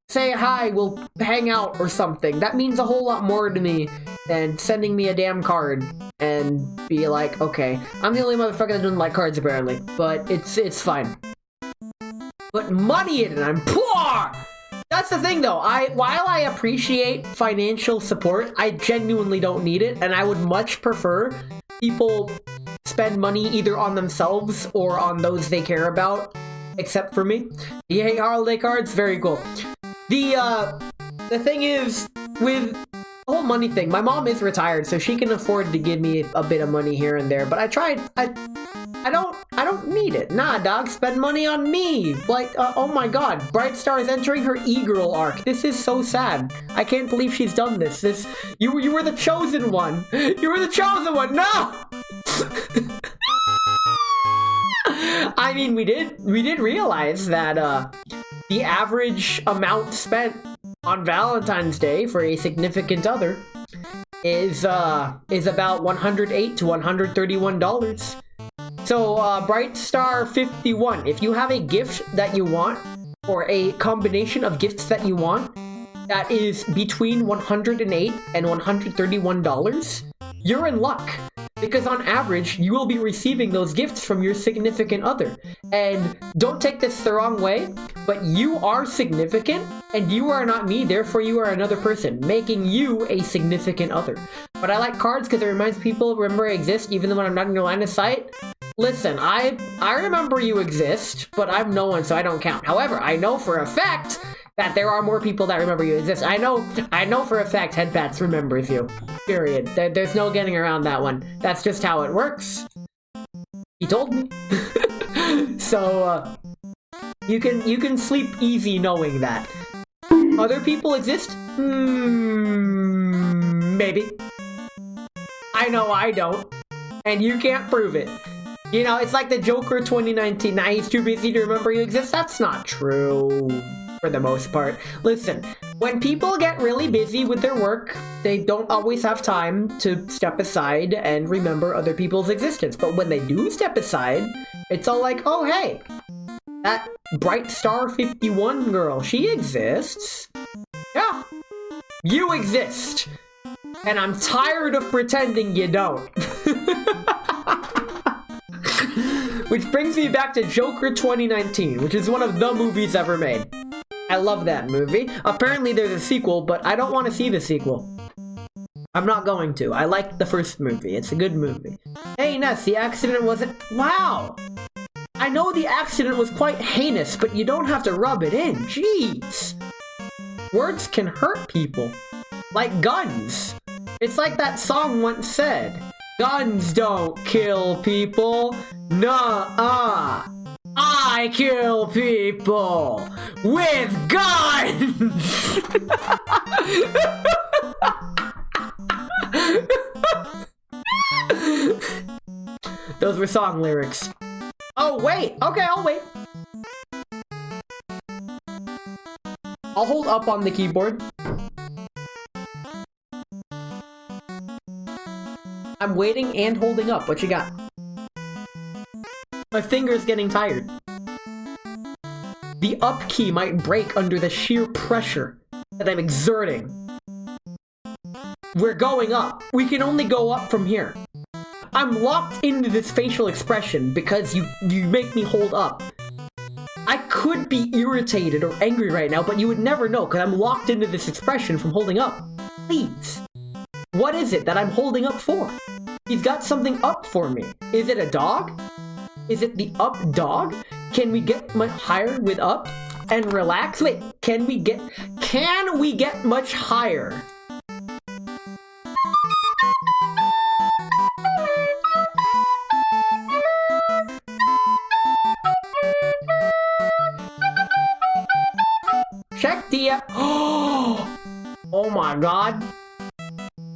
S2: say hi, we'll hang out or something. That means a whole lot more to me than sending me a damn card and be like, okay, I'm the only motherfucker that doesn't like cards apparently, but it's fine. Put money in it, I'm poor! That's the thing though, while I appreciate financial support, I genuinely don't need it, and I would much prefer people spend money either on themselves or on those they care about, except for me. You hate holiday cards? Very cool. The thing is, with the whole money thing, my mom is retired, so she can afford to give me a bit of money here and there, but I don't need it. Nah, dog, spend money on me. Like, oh my god, Bright Star is entering her e-girl arc. This is so sad. I can't believe she's done this. You were the chosen one. You were the chosen one. No! I mean, we did realize that, the average amount spent on Valentine's Day for a significant other is about $108 to $131. So, Bright Star 51, if you have a gift that you want, or a combination of gifts that you want, that is between $108 and $131, you're in luck. Because on average, you will be receiving those gifts from your significant other. And don't take this the wrong way, but you are significant, and you are not me, therefore you are another person, making you a significant other. But I like cards because it reminds people, remember I exist even though I'm not in your line of sight. Listen, I remember you exist, but I'm no one, so I don't count. However, I know for a fact that there are more people that remember you exist. I know for a fact Headpats remembers you. Period. There's no getting around that one. That's just how it works. He told me. So, you can sleep easy knowing that. Other people exist? Maybe. I know I don't. And you can't prove it. You know, it's like the Joker 2019. Nah, he's too busy to remember you exist. That's not true. For the most part. Listen, when people get really busy with their work, they don't always have time to step aside and remember other people's existence. But when they do step aside, it's all like, oh hey, that Bright Star 51 girl, she exists. Yeah, you exist. And I'm tired of pretending you don't. Which brings me back to Joker 2019, which is one of the movies ever made. I love that movie. Apparently there's a sequel, but I don't want to see the sequel. I'm not going to. I liked the first movie. It's a good movie. Hey, Ness, the accident wasn't... Wow! I know the accident was quite heinous, but you don't have to rub it in. Jeez! Words can hurt people. Like guns. It's like that song once said. Guns don't kill people. Nuh-uh. I kill people with guns! Those were song lyrics. Oh, wait! Okay, I'll wait. I'll hold up on the keyboard. I'm waiting and holding up. What you got? My finger's getting tired. The up key might break under the sheer pressure that I'm exerting. We're going up. We can only go up from here. I'm locked into this facial expression because you make me hold up. I could be irritated or angry right now, but you would never know because I'm locked into this expression from holding up. Please. What is it that I'm holding up for? He's got something up for me. Is it a dog? Is it the up dog? Can we get much higher with up and relax? Wait, can we get much higher? Check the oh my god.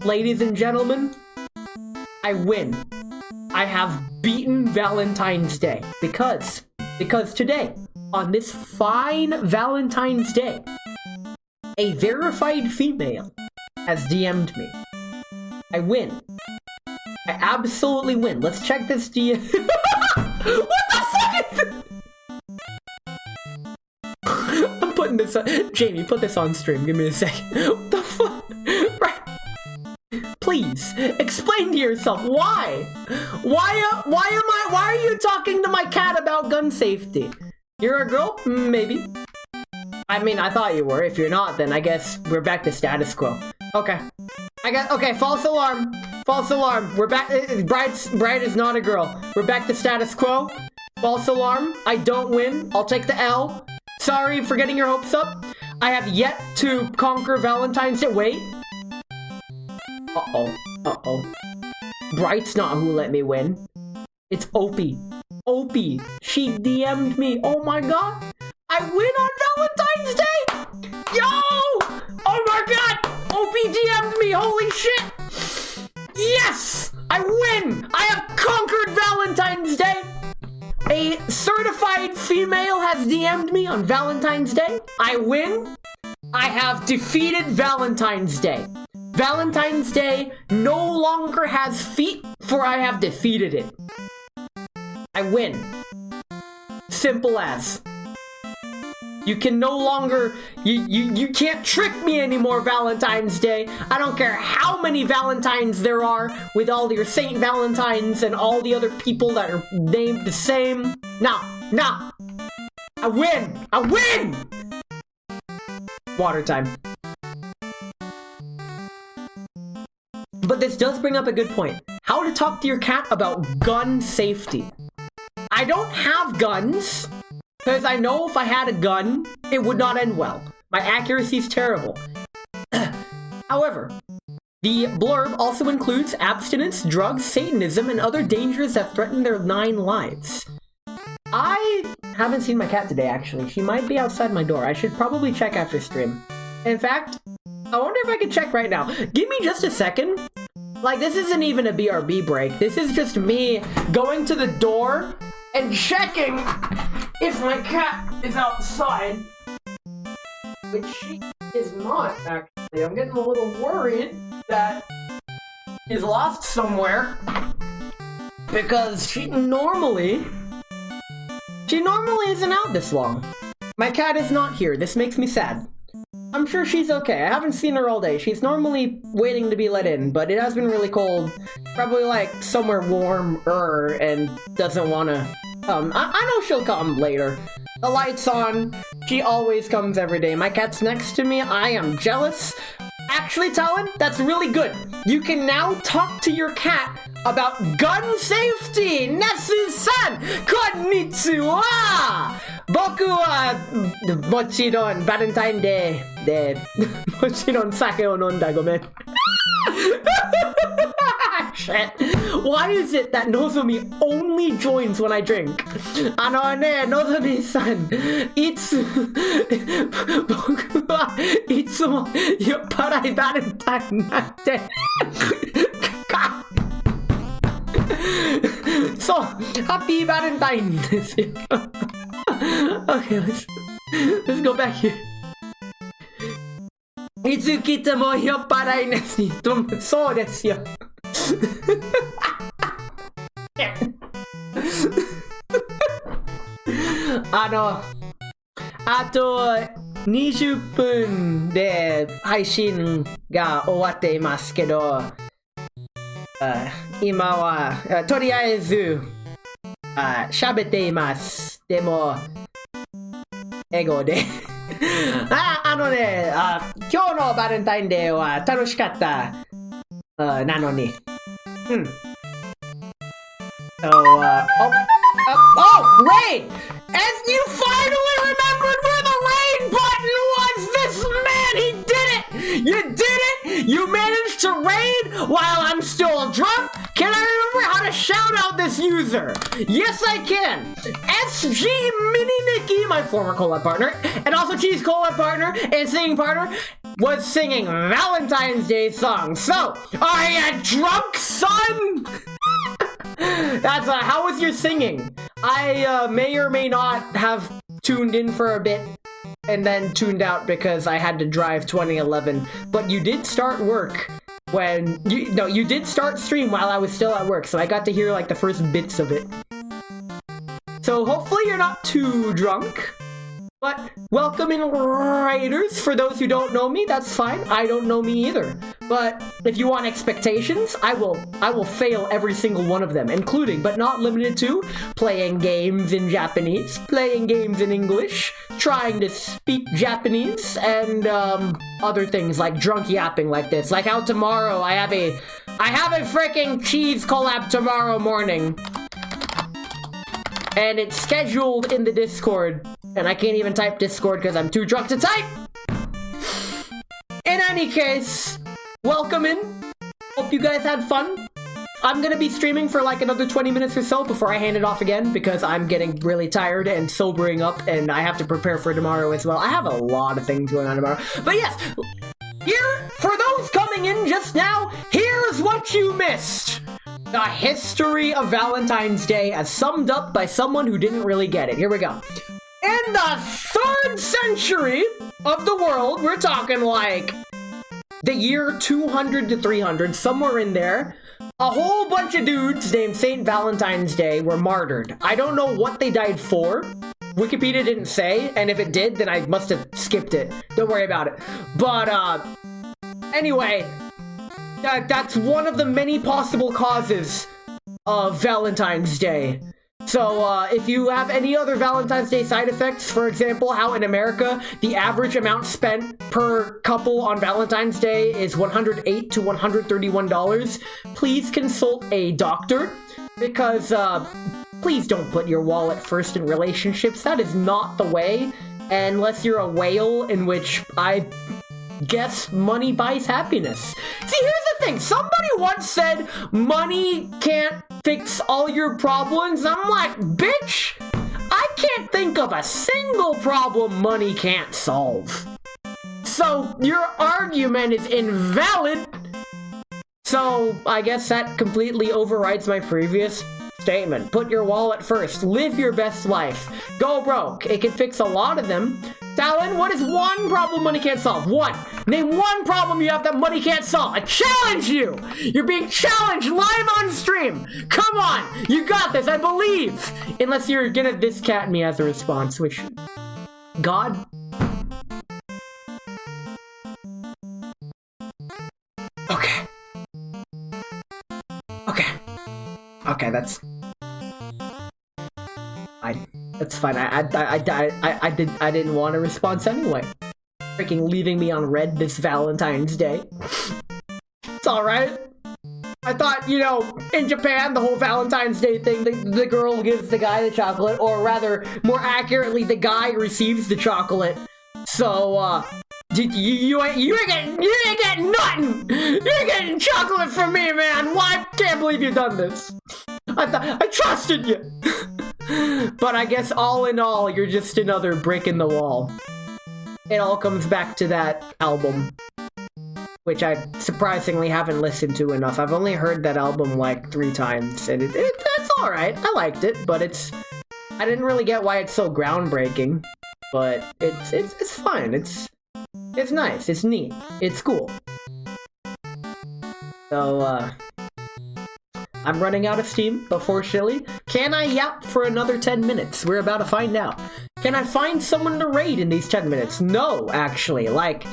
S2: Ladies and gentlemen, I win. I have beaten Valentine's Day because today, on this fine Valentine's Day, a verified female has DM'd me. I win. I absolutely win. Let's check this DM. What the fuck is this? I'm putting this on. Jamie, put this on stream. Give me a second. What the fuck? Right. Please, explain to yourself why? Why are you talking to my cat about gun safety? You're a girl? Maybe. I mean, I thought you were. If you're not, then I guess we're back to status quo. Okay. Okay, false alarm. False alarm. We're back. Bride is not a girl. We're back to status quo. False alarm. I don't win. I'll take the L. Sorry for getting your hopes up. I have yet to conquer Valentine's Day. Wait. Uh-oh. Bright's not who let me win. It's Opie. Opie. She DM'd me. Oh my god. I win on Valentine's Day! Yo! Oh my god! Opie DM'd me. Holy shit! Yes! I win! I have conquered Valentine's Day! A certified female has DM'd me on Valentine's Day. I win. I have defeated Valentine's Day. Valentine's Day no longer has feet, for I have defeated it. I win. Simple as. You can no longer, you can't trick me anymore, Valentine's Day. I don't care how many Valentines there are with all your Saint Valentines and all the other people that are named the same. Nah. I win. I win! Water time. But this does bring up a good point. How to talk to your cat about gun safety. I don't have guns, because I know if I had a gun, it would not end well. My accuracy is terrible. However, the blurb also includes abstinence, drugs, Satanism, and other dangers that threaten their 9 lives. I haven't seen my cat today, actually. She might be outside my door. I should probably check after stream. In fact, I wonder if I can check right now. Give me just a second. Like, this isn't even a BRB break. This is just me going to the door and checking if my cat is outside. Which she is not, actually. I'm getting a little worried that she's lost somewhere. Because she normally isn't out this long. My cat is not here. This makes me sad. I'm sure she's okay. I haven't seen her all day. She's normally waiting to be let in, but it has been really cold. Probably like somewhere warmer and doesn't want to come. I know she'll come later. The light's on. She always comes every day. My cat's next to me. I am jealous. Actually, Talon, that's really good. You can now talk to your cat about gun safety. Nesu-san, konnichiwa! Boku wa mochiron Valentine Day de mochiron sake o nonda. Gomen. Shit. Why is it that Nozomi only joins when I drink? Nozomi-san, boku wa itsumo yopparai Valentine natte. So, happy Valentine. Okay, let's go back here. いつ来ても酔っ払いなしとそうですよ。あと20分で配信が終わっていますけど、今はとりあえず喋っています。でも英語で。今日のバレンタインデーは楽しかった。なのに。So, oh, rain! As you finally remembered where the rain button was, this man, he did it! You did it! You managed to raid while I'm still drunk? Can I remember how to shout out this user? Yes, I can! SG Mini Nikki, my former collab partner, and also Cheese collab partner and singing partner, was singing Valentine's Day songs. So, are you drunk, son? That's how was your singing? I may or may not have tuned in for a bit and then tuned out because I had to drive 2011. But you did start work when you did start stream while I was still at work, so I got to hear like the first bits of it. So hopefully you're not too drunk. But welcome in Raiders. For those who don't know me, that's fine. I don't know me either. But if you want expectations, I will fail every single one of them, including but not limited to playing games in Japanese, playing games in English, trying to speak Japanese, and other things like drunk yapping like this. Like how tomorrow I have a freaking cheese collab tomorrow morning. And it's scheduled in the Discord. And I can't even type Discord because I'm too drunk to type! In any case, welcome in. Hope you guys had fun. I'm gonna be streaming for like another 20 minutes or so before I hand it off again because I'm getting really tired and sobering up and I have to prepare for tomorrow as well. I have a lot of things going on tomorrow. But yes, here, for those coming in just now, here's what you missed. The history of Valentine's Day as summed up by someone who didn't really get it. Here we go. In the 3rd century of the world, we're talking like the year 200 to 300, somewhere in there, a whole bunch of dudes named St. Valentine's Day were martyred. I don't know what they died for. Wikipedia didn't say, and if it did, then I must have skipped it. Don't worry about it. But, anyway, that's one of the many possible causes of Valentine's Day. So, if you have any other Valentine's Day side effects, for example, how in America, the average amount spent per couple on Valentine's Day is $108 to $131, please consult a doctor, because, please don't put your wallet first in relationships. That is not the way, unless you're a whale, in which I guess money buys happiness. See, here's the thing. Somebody once said money can't fix all your problems. I'm like, bitch, I can't think of a single problem money can't solve. So your argument is invalid. So I guess that completely overrides my previous statement. Put your wallet first. Live your best life. Go broke. It can fix a lot of them. Talon, what is one problem money can't solve? One. Name one problem you have that money can't solve. I challenge you! You're being challenged live on stream! Come on! You got this, I believe! Unless you're gonna discat me as a response, which... God? Okay. Okay, that's... That's fine. I didn't want a response anyway. Freaking leaving me on red this Valentine's Day. It's alright. I thought, you know, in Japan, the whole Valentine's Day thing, the girl gives the guy the chocolate, or rather, more accurately, the guy receives the chocolate. So, you ain't getting nothing! You're getting chocolate from me, man! Why? I can't believe you've done this. I trusted you! But I guess all in all, you're just another brick in the wall. It all comes back to that album, which I surprisingly haven't listened to enough. I've only heard that album like 3 times, and it's alright. I liked it, but I didn't really get why it's so groundbreaking. But it's fine. It's nice. It's neat. It's cool. So, I'm running out of steam, but fortunately, can I yap for another 10 minutes? We're about to find out. Can I find someone to raid in these 10 minutes? No, actually. Like,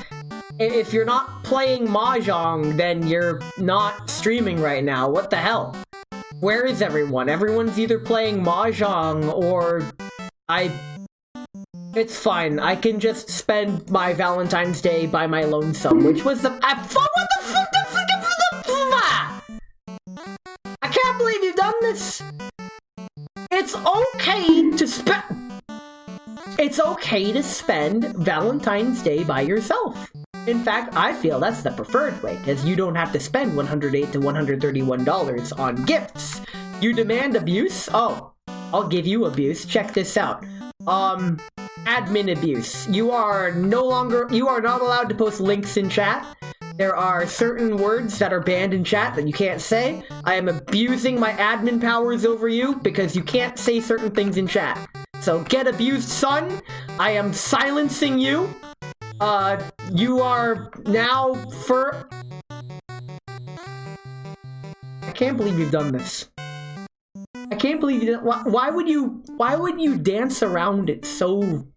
S2: if you're not playing Mahjong, then you're not streaming right now. What the hell? Where is everyone? Everyone's either playing Mahjong or It's fine. I can just spend my Valentine's Day by my lonesome, which was the... what the fuck? I can't believe you've done this. It's okay to spend... It's okay to spend Valentine's Day by yourself. In fact, I feel that's the preferred way, because you don't have to spend $108 to $131 on gifts. You demand abuse? Oh, I'll give you abuse. Check this out. Admin abuse. You are not allowed to post links in chat. There are certain words that are banned in chat that you can't say. I am abusing my admin powers over you because you can't say certain things in chat. So get abused, son. I am silencing you. You are now for... I can't believe you've done this. I can't believe you did. Why would you dance around it so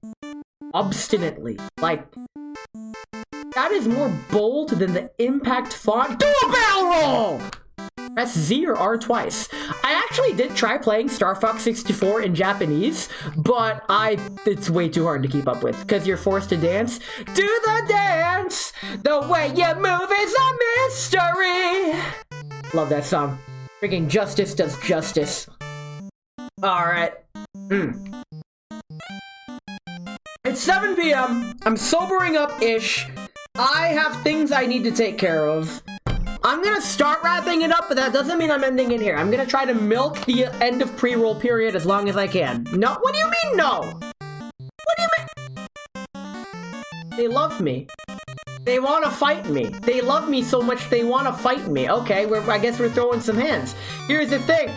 S2: obstinately? Like, that is more bold than the impact font. Do a barrel roll! Press Z or R twice. I actually did try playing Star Fox 64 in Japanese, but it's way too hard to keep up with, because you're forced to dance. Do the dance! The way you move is a mystery! Love that song. Freaking Justice does justice. Alright. It's 7 p.m. I'm sobering up-ish. I have things I need to take care of. I'm gonna start wrapping it up, but that doesn't mean I'm ending it here. I'm gonna try to milk the end of pre-roll period as long as I can. No? What do you mean, no? What do you mean? They love me. They want to fight me. They love me so much they want to fight me. Okay, I guess we're throwing some hands. Here's the thing.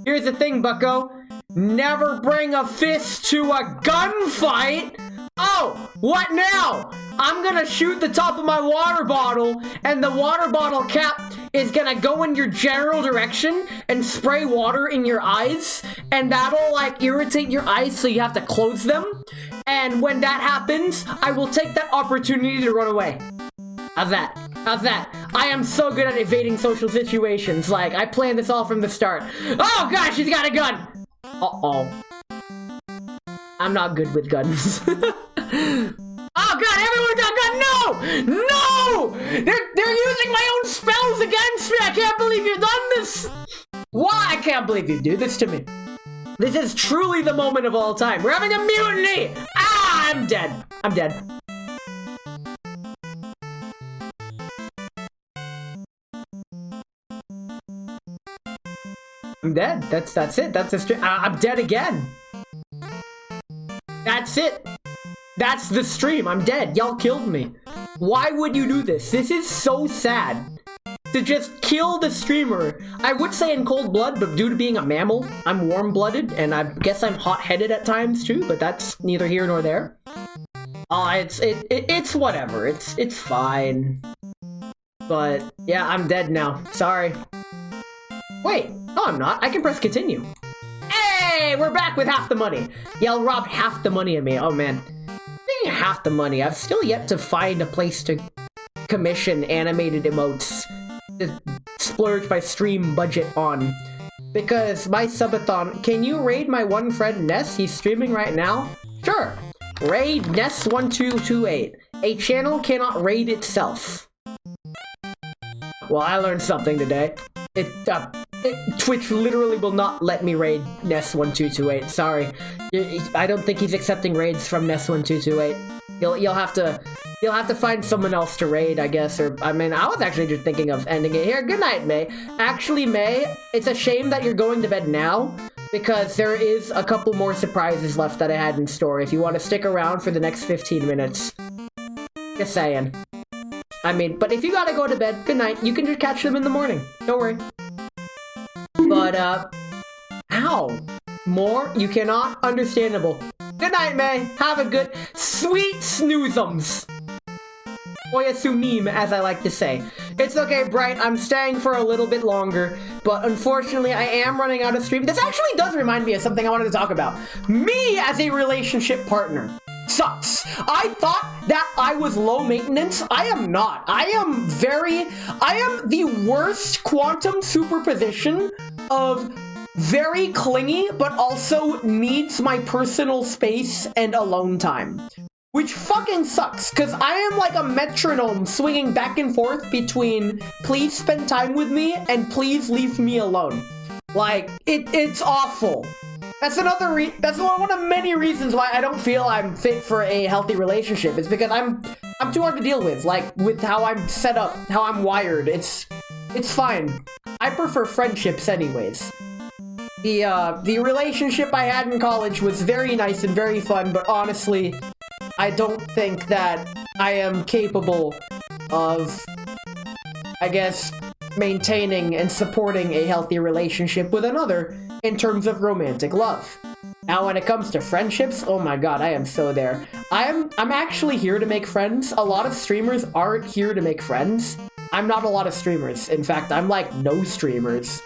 S2: Here's the thing, bucko. Never bring a fist to a gunfight. Oh, what now? I'm gonna shoot the top of my water bottle, and the water bottle cap is gonna go in your general direction and spray water in your eyes, and that'll, like, irritate your eyes so you have to close them. And when that happens, I will take that opportunity to run away. How's that? How's that? I am so good at evading social situations. Like, I planned this all from the start. Oh gosh, she's got a gun! Uh-oh. I'm not good with guns. Oh god, everyone's got a gun! No! No! They're using my own spells against me! I can't believe you've done this! Why? I can't believe you do this to me. This is truly the moment of all time. We're having a mutiny! Ah! I'm dead. I'm dead. I'm dead. That's it. I'm dead again. That's it. That's the stream. I'm dead. Y'all killed me. Why would you do this? This is so sad. To just kill the streamer. I would say in cold blood, but due to being a mammal, I'm warm-blooded, and I guess I'm hot-headed at times too, but that's neither here nor there. It's whatever. It's fine. But yeah, I'm dead now. Sorry. Wait, no I'm not. I can press continue. Hey, we're back with half the money. Y'all robbed half the money of me. Oh man. Speaking of half the money, I've still yet to find a place to commission animated emotes to splurge my stream budget on. Because my subathon, can you raid my one friend Ness? He's streaming right now? Sure. Raid Ness1228. A channel cannot raid itself. Well, I learned something today. Twitch literally will not let me raid Ness1228. Sorry. I don't think he's accepting raids from Ness1228. You'll have to find someone else to raid, I guess, or, I mean, I was actually just thinking of ending it here. Good night, May. Actually, May, it's a shame that you're going to bed now, because there is a couple more surprises left that I had in store if you want to stick around for the next 15 minutes. Just saying. I mean, but if you gotta go to bed, good night. You can just catch them in the morning. Don't worry. But, ow. More? You cannot? Understandable. Good night, May. Have a good, sweet snoozums. Oyasumim, as I like to say. It's okay, Bright. I'm staying for a little bit longer, but unfortunately, I am running out of stream. This actually does remind me of something I wanted to talk about. Me as a relationship partner sucks. I thought that I was low maintenance. I am not. I am the worst quantum superposition of very clingy, but also needs my personal space and alone time. Which fucking sucks, because I am like a metronome swinging back and forth between please spend time with me and please leave me alone. Like, it's awful. That's that's one of many reasons why I don't feel I'm fit for a healthy relationship. It's because I'm too hard to deal with, like, with how I'm set up, how I'm wired. It's fine. I prefer friendships anyways. The relationship I had in college was very nice and very fun, but honestly, I don't think that I am capable of, I guess, maintaining and supporting a healthy relationship with another in terms of romantic love. Now, when it comes to friendships, oh my god, I am so there. I'm actually here to make friends. A lot of streamers aren't here to make friends. I'm not a lot of streamers. In fact, I'm like no streamers.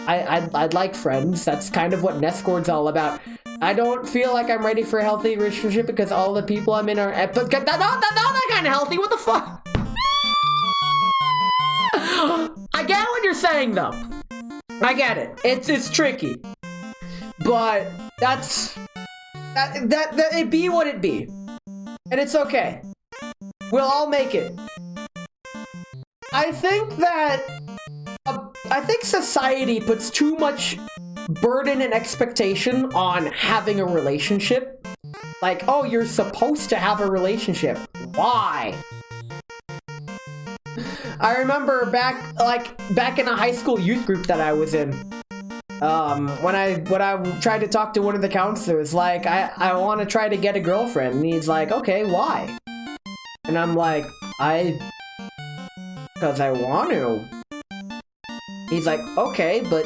S2: I'd like friends. That's kind of what Nescord's all about. I don't feel like I'm ready for a healthy relationship because all the people I'm in are not that kind of healthy. What the fuck? I get what you're saying though. I get it. It's tricky, but that it be what it be, and it's okay. We'll all make it. I think society puts too much burden and expectation on having a relationship. Like, oh, you're supposed to have a relationship. Why? I remember back in a high school youth group that I was in. When I tried to talk to one of the counselors, like, I want to try to get a girlfriend, and he's like, okay, why? And I'm like, because I want to. He's like, okay, but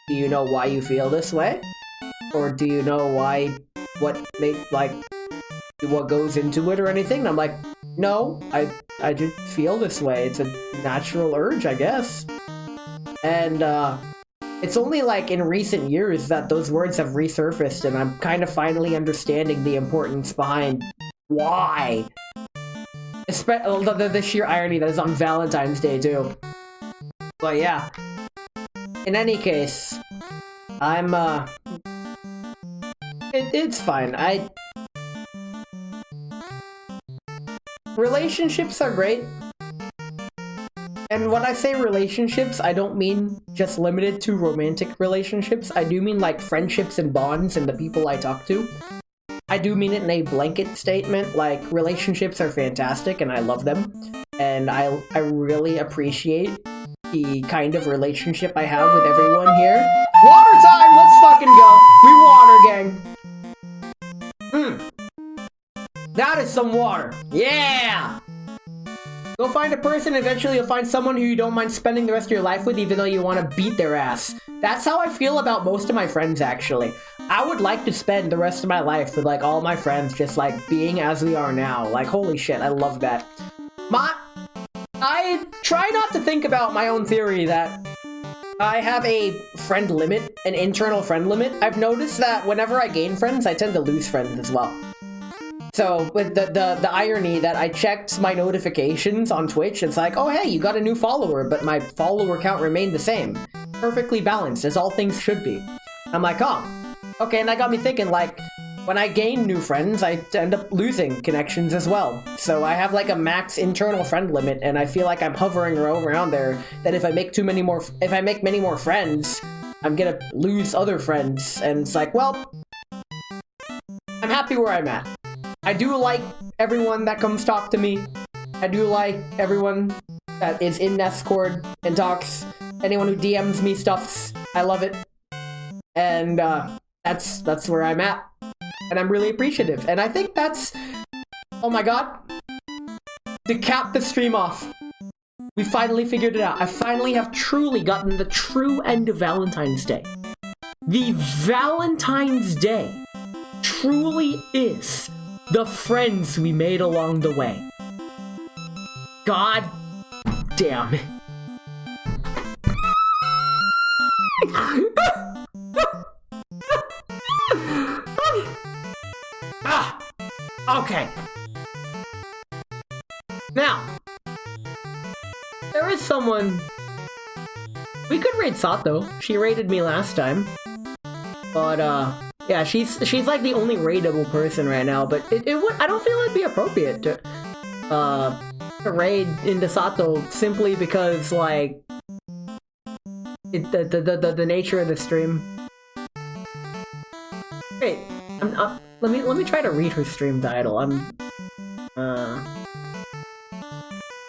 S2: do you know why you feel this way? Or do you know what goes into it or anything? And I'm like, no, I just feel this way. It's a natural urge, I guess. And, it's only like in recent years that those words have resurfaced, and I'm kind of finally understanding the importance behind why. The sheer irony that is on Valentine's Day, too. But yeah. In any case, it's fine. Relationships are great. And when I say relationships, I don't mean just limited to romantic relationships. I do mean like friendships and bonds and the people I talk to. I do mean it in a blanket statement, like relationships are fantastic and I love them. And I really appreciate the kind of relationship I have with everyone here. Water time! Let's fucking go! We water gang! That is some water. Yeah! Go find a person, eventually you'll find someone who you don't mind spending the rest of your life with, even though you want to beat their ass. That's how I feel about most of my friends, actually. I would like to spend the rest of my life with, like, all my friends just, like, being as we are now. Like, holy shit, I love that. I try not to think about my own theory that I have a friend limit, an internal friend limit. I've noticed that whenever I gain friends, I tend to lose friends as well. So, with the irony that I checked my notifications on Twitch, it's like, oh hey, you got a new follower, but my follower count remained the same. Perfectly balanced, as all things should be. I'm like, oh, okay, and that got me thinking, like, when I gain new friends, I end up losing connections as well. So I have like a max internal friend limit, and I feel like I'm hovering around there, that if I make many more friends, I'm gonna lose other friends, and it's like, well, I'm happy where I'm at. I do like everyone that comes talk to me. I do like everyone that is in Discord and talks. Anyone who DMs me stuffs. I love it. And that's where I'm at. And I'm really appreciative. And I think that's... Oh my god. To cap the stream off. We finally figured it out. I finally have truly gotten the true end of Valentine's Day. The Valentine's Day truly is the friends we made along the way. God damn it. Okay. Now, there is someone We could raid Sato. She raided me last time. But, yeah, she's like the only raidable person right now, but I don't feel it'd be appropriate to raid into Sato simply because, like, the nature of the stream. Wait, let me try to read her stream title.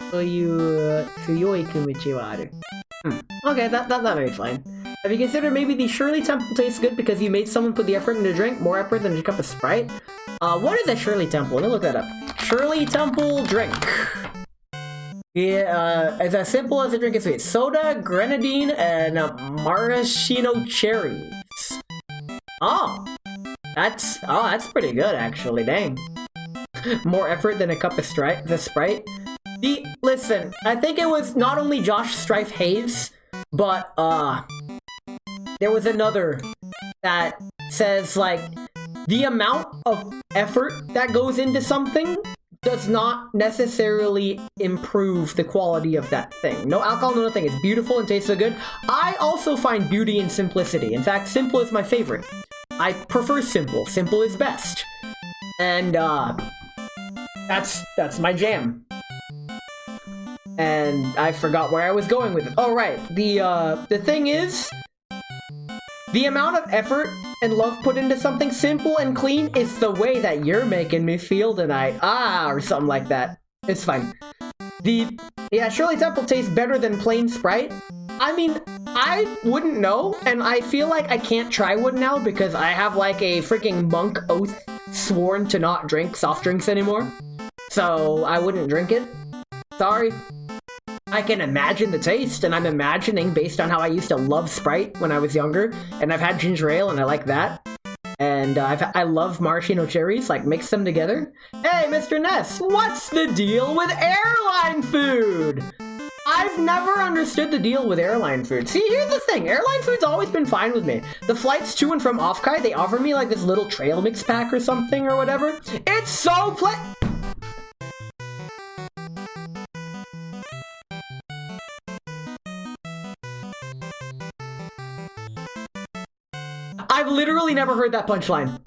S2: Tsuyoi kimichi wa aru. Okay, that may be fine. Have you considered maybe the Shirley Temple tastes good because you made someone put the effort into drink? More effort than a cup of Sprite? What is a Shirley Temple? Let me look that up. Shirley Temple drink. Yeah, it's as simple as a drink is sweet. Soda, grenadine, and maraschino cherries. Oh, that's pretty good actually. Dang. More effort than a cup of Sprite. Listen, I think it was not only Josh Strife Hayes, but there was another that says like the amount of effort that goes into something does not necessarily improve the quality of that thing. No alcohol, no nothing. It's beautiful and tastes so good. I also find beauty in simplicity. In fact, simple is my favorite. I prefer simple. Simple is best. And that's my jam. And I forgot where I was going with it. Oh right, the thing is, the amount of effort and love put into something simple and clean is the way that you're making me feel tonight. Or something like that. It's fine. Yeah, Shirley Temple tastes better than plain Sprite. I mean, I wouldn't know, and I feel like I can't try one now because I have like a freaking monk oath sworn to not drink soft drinks anymore. So I wouldn't drink it. Sorry. I can imagine the taste, and I'm imagining based on how I used to love Sprite when I was younger, and I've had ginger ale, and I like that. And I love maraschino cherries, like mix them together. Hey, Mr. Ness, what's the deal with airline food? I've never understood the deal with airline food. See, here's the thing. Airline food's always been fine with me. The flights to and from Offkai, they offer me like this little trail mix pack or something or whatever. It's so I've literally never heard that punchline.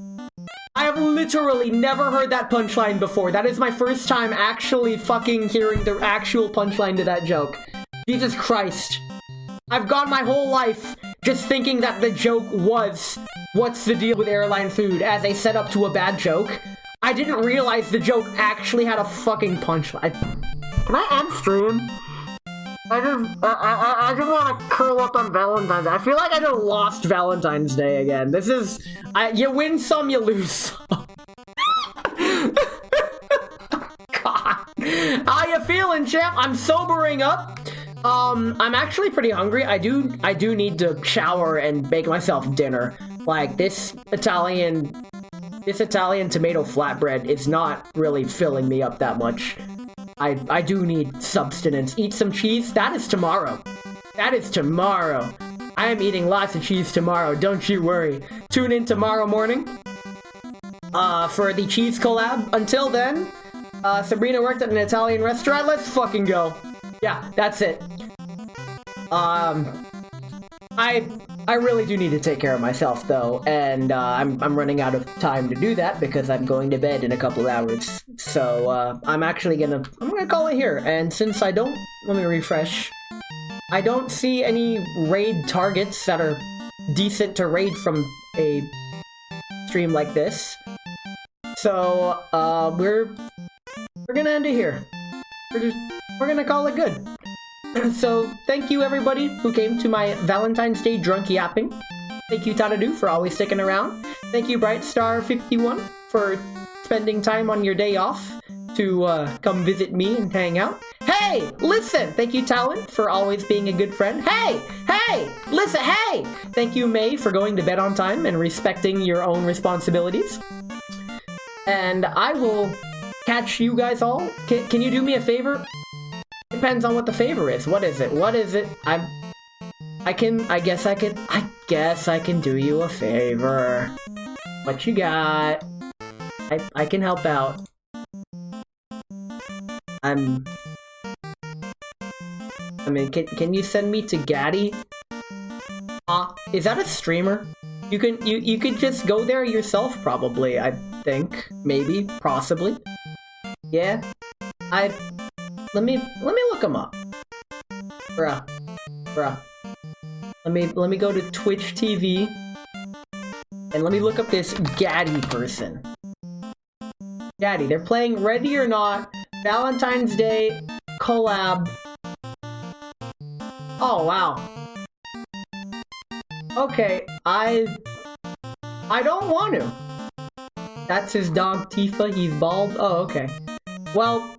S2: I have literally never heard that punchline before. That is my first time actually fucking hearing the actual punchline to that joke. Jesus Christ. I've gone my whole life just thinking that the joke was, what's the deal with airline food, as a setup to a bad joke. I didn't realize the joke actually had a fucking punchline. Can I end stream? I just want to curl up on Valentine's Day. I feel like I just lost Valentine's Day again. This is... you win some, you lose some. God. How you feeling, champ? I'm sobering up. I'm actually pretty hungry. I do need to shower and make myself dinner. Like, this Italian tomato flatbread is not really filling me up that much. I do need substance. Eat some cheese. That is tomorrow. That is tomorrow. I am eating lots of cheese tomorrow. Don't you worry. Tune in tomorrow morning for the cheese collab. Until then, Sabrina worked at an Italian restaurant. Let's fucking go. Yeah, that's it. I really do need to take care of myself though, and I'm running out of time to do that because I'm going to bed in a couple hours. So I'm gonna call it here. And since let me refresh. I don't see any raid targets that are decent to raid from a stream like this. So we're gonna end it here. We're gonna call it good. So, thank you everybody who came to my Valentine's Day drunk yapping. Thank you Tadadu for always sticking around. Thank you Brightstar51 for spending time on your day off to come visit me and hang out. Hey, listen! Thank you Talon for always being a good friend. Hey! Listen, hey! Thank you May for going to bed on time and respecting your own responsibilities. And I will catch you guys all. Can you do me a favor? Depends on what the favor is. What is it? I guess I can do you a favor. What you got? I can help out. I mean, can you send me to Gaddy? Is that a streamer? You could just go there yourself, probably, I think. Maybe, possibly. Yeah. Let me look him up. Bruh. Let me go to Twitch TV. And let me look up this Gaddy person. Gaddy, they're playing Ready or Not, Valentine's Day, collab. Oh, wow. Okay, I don't want to. That's his dog Tifa, he's bald. Oh, okay. Well,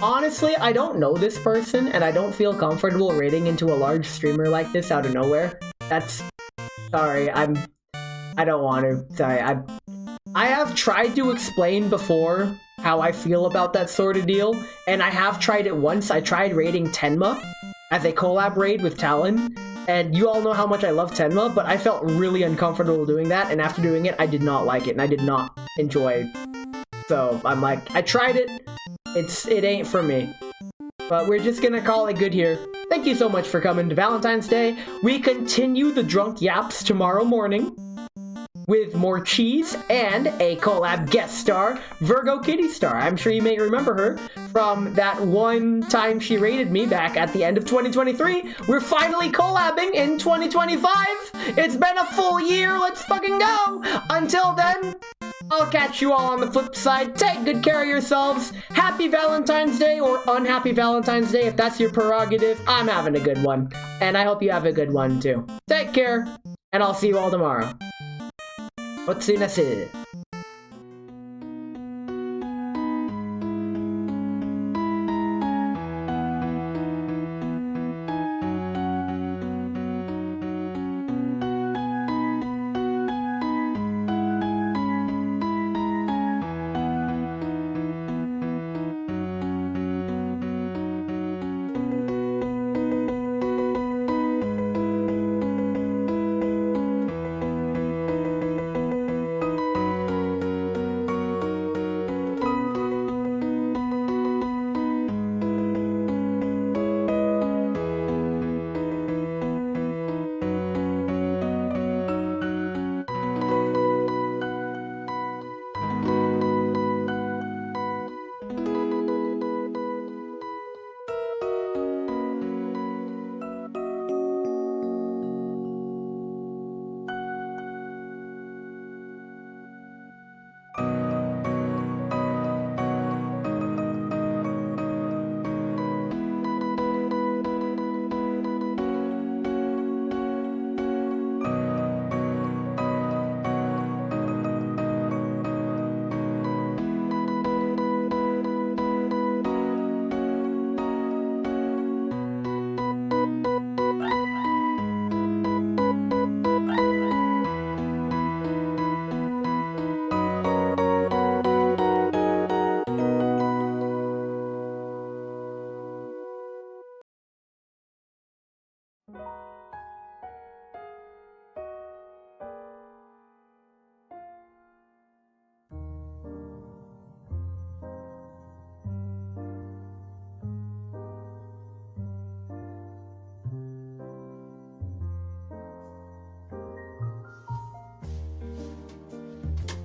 S2: honestly, I don't know this person, and I don't feel comfortable raiding into a large streamer like this out of nowhere. Sorry, I don't want to. Sorry, I have tried to explain before how I feel about that sort of deal, and I have tried it once. I tried raiding Tenma as a collab raid with Talon, and you all know how much I love Tenma, but I felt really uncomfortable doing that, and after doing it, I did not like it, and I did not enjoy. So I'm like, I tried it. It ain't for me. But we're just gonna call it good here. Thank you so much for coming to Valentine's Day. We continue the drunk yaps tomorrow morning with more cheese and a collab guest star, Virgo Kitty Star. I'm sure you may remember her from that one time she raided me back at the end of 2023. We're finally collabing in 2025. It's been a full year. Let's fucking go. Until then, I'll catch you all on the flip side. Take good care of yourselves. Happy Valentine's Day, or unhappy Valentine's Day if that's your prerogative. I'm having a good one, and I hope you have a good one too. Take care, and I'll see you all tomorrow. おついなし。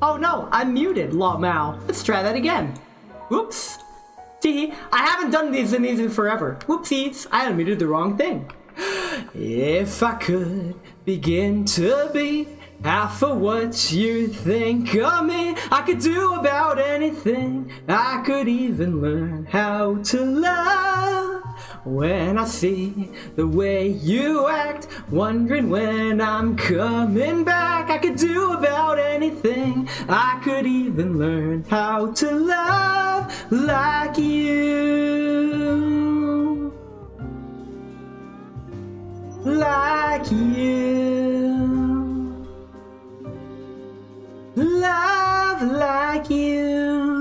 S2: Oh no, I'm muted, Mao. Let's try that again. Whoops. See, I haven't done these in forever. Whoopsies, I unmuted the wrong thing. If I could begin to be half of what you think of me, I could do about anything. I could even learn how to love. When I see the way you act, wondering when I'm coming back, I could do about anything. I could even learn how to love like you. Like you. Love like you.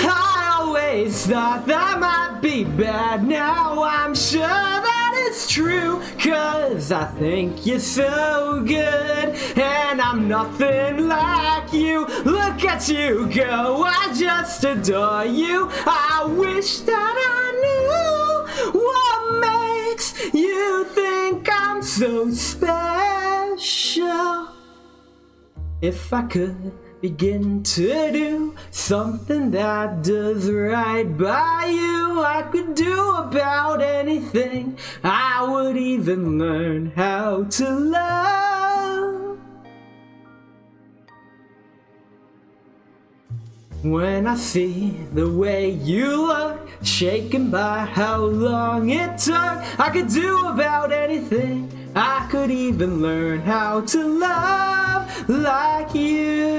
S2: I always thought that might be bad. Now I'm sure that it's true, 'cause I think you're so good, and I'm nothing like like you. Look at you go, I just adore you. I wish that I knew what makes you think I'm so special. If I could begin to do something that does right by you, I could do about anything. I would even learn how to love. When I see the way you look, shaken by how long it took, I could do about anything. I could even learn how to love like you.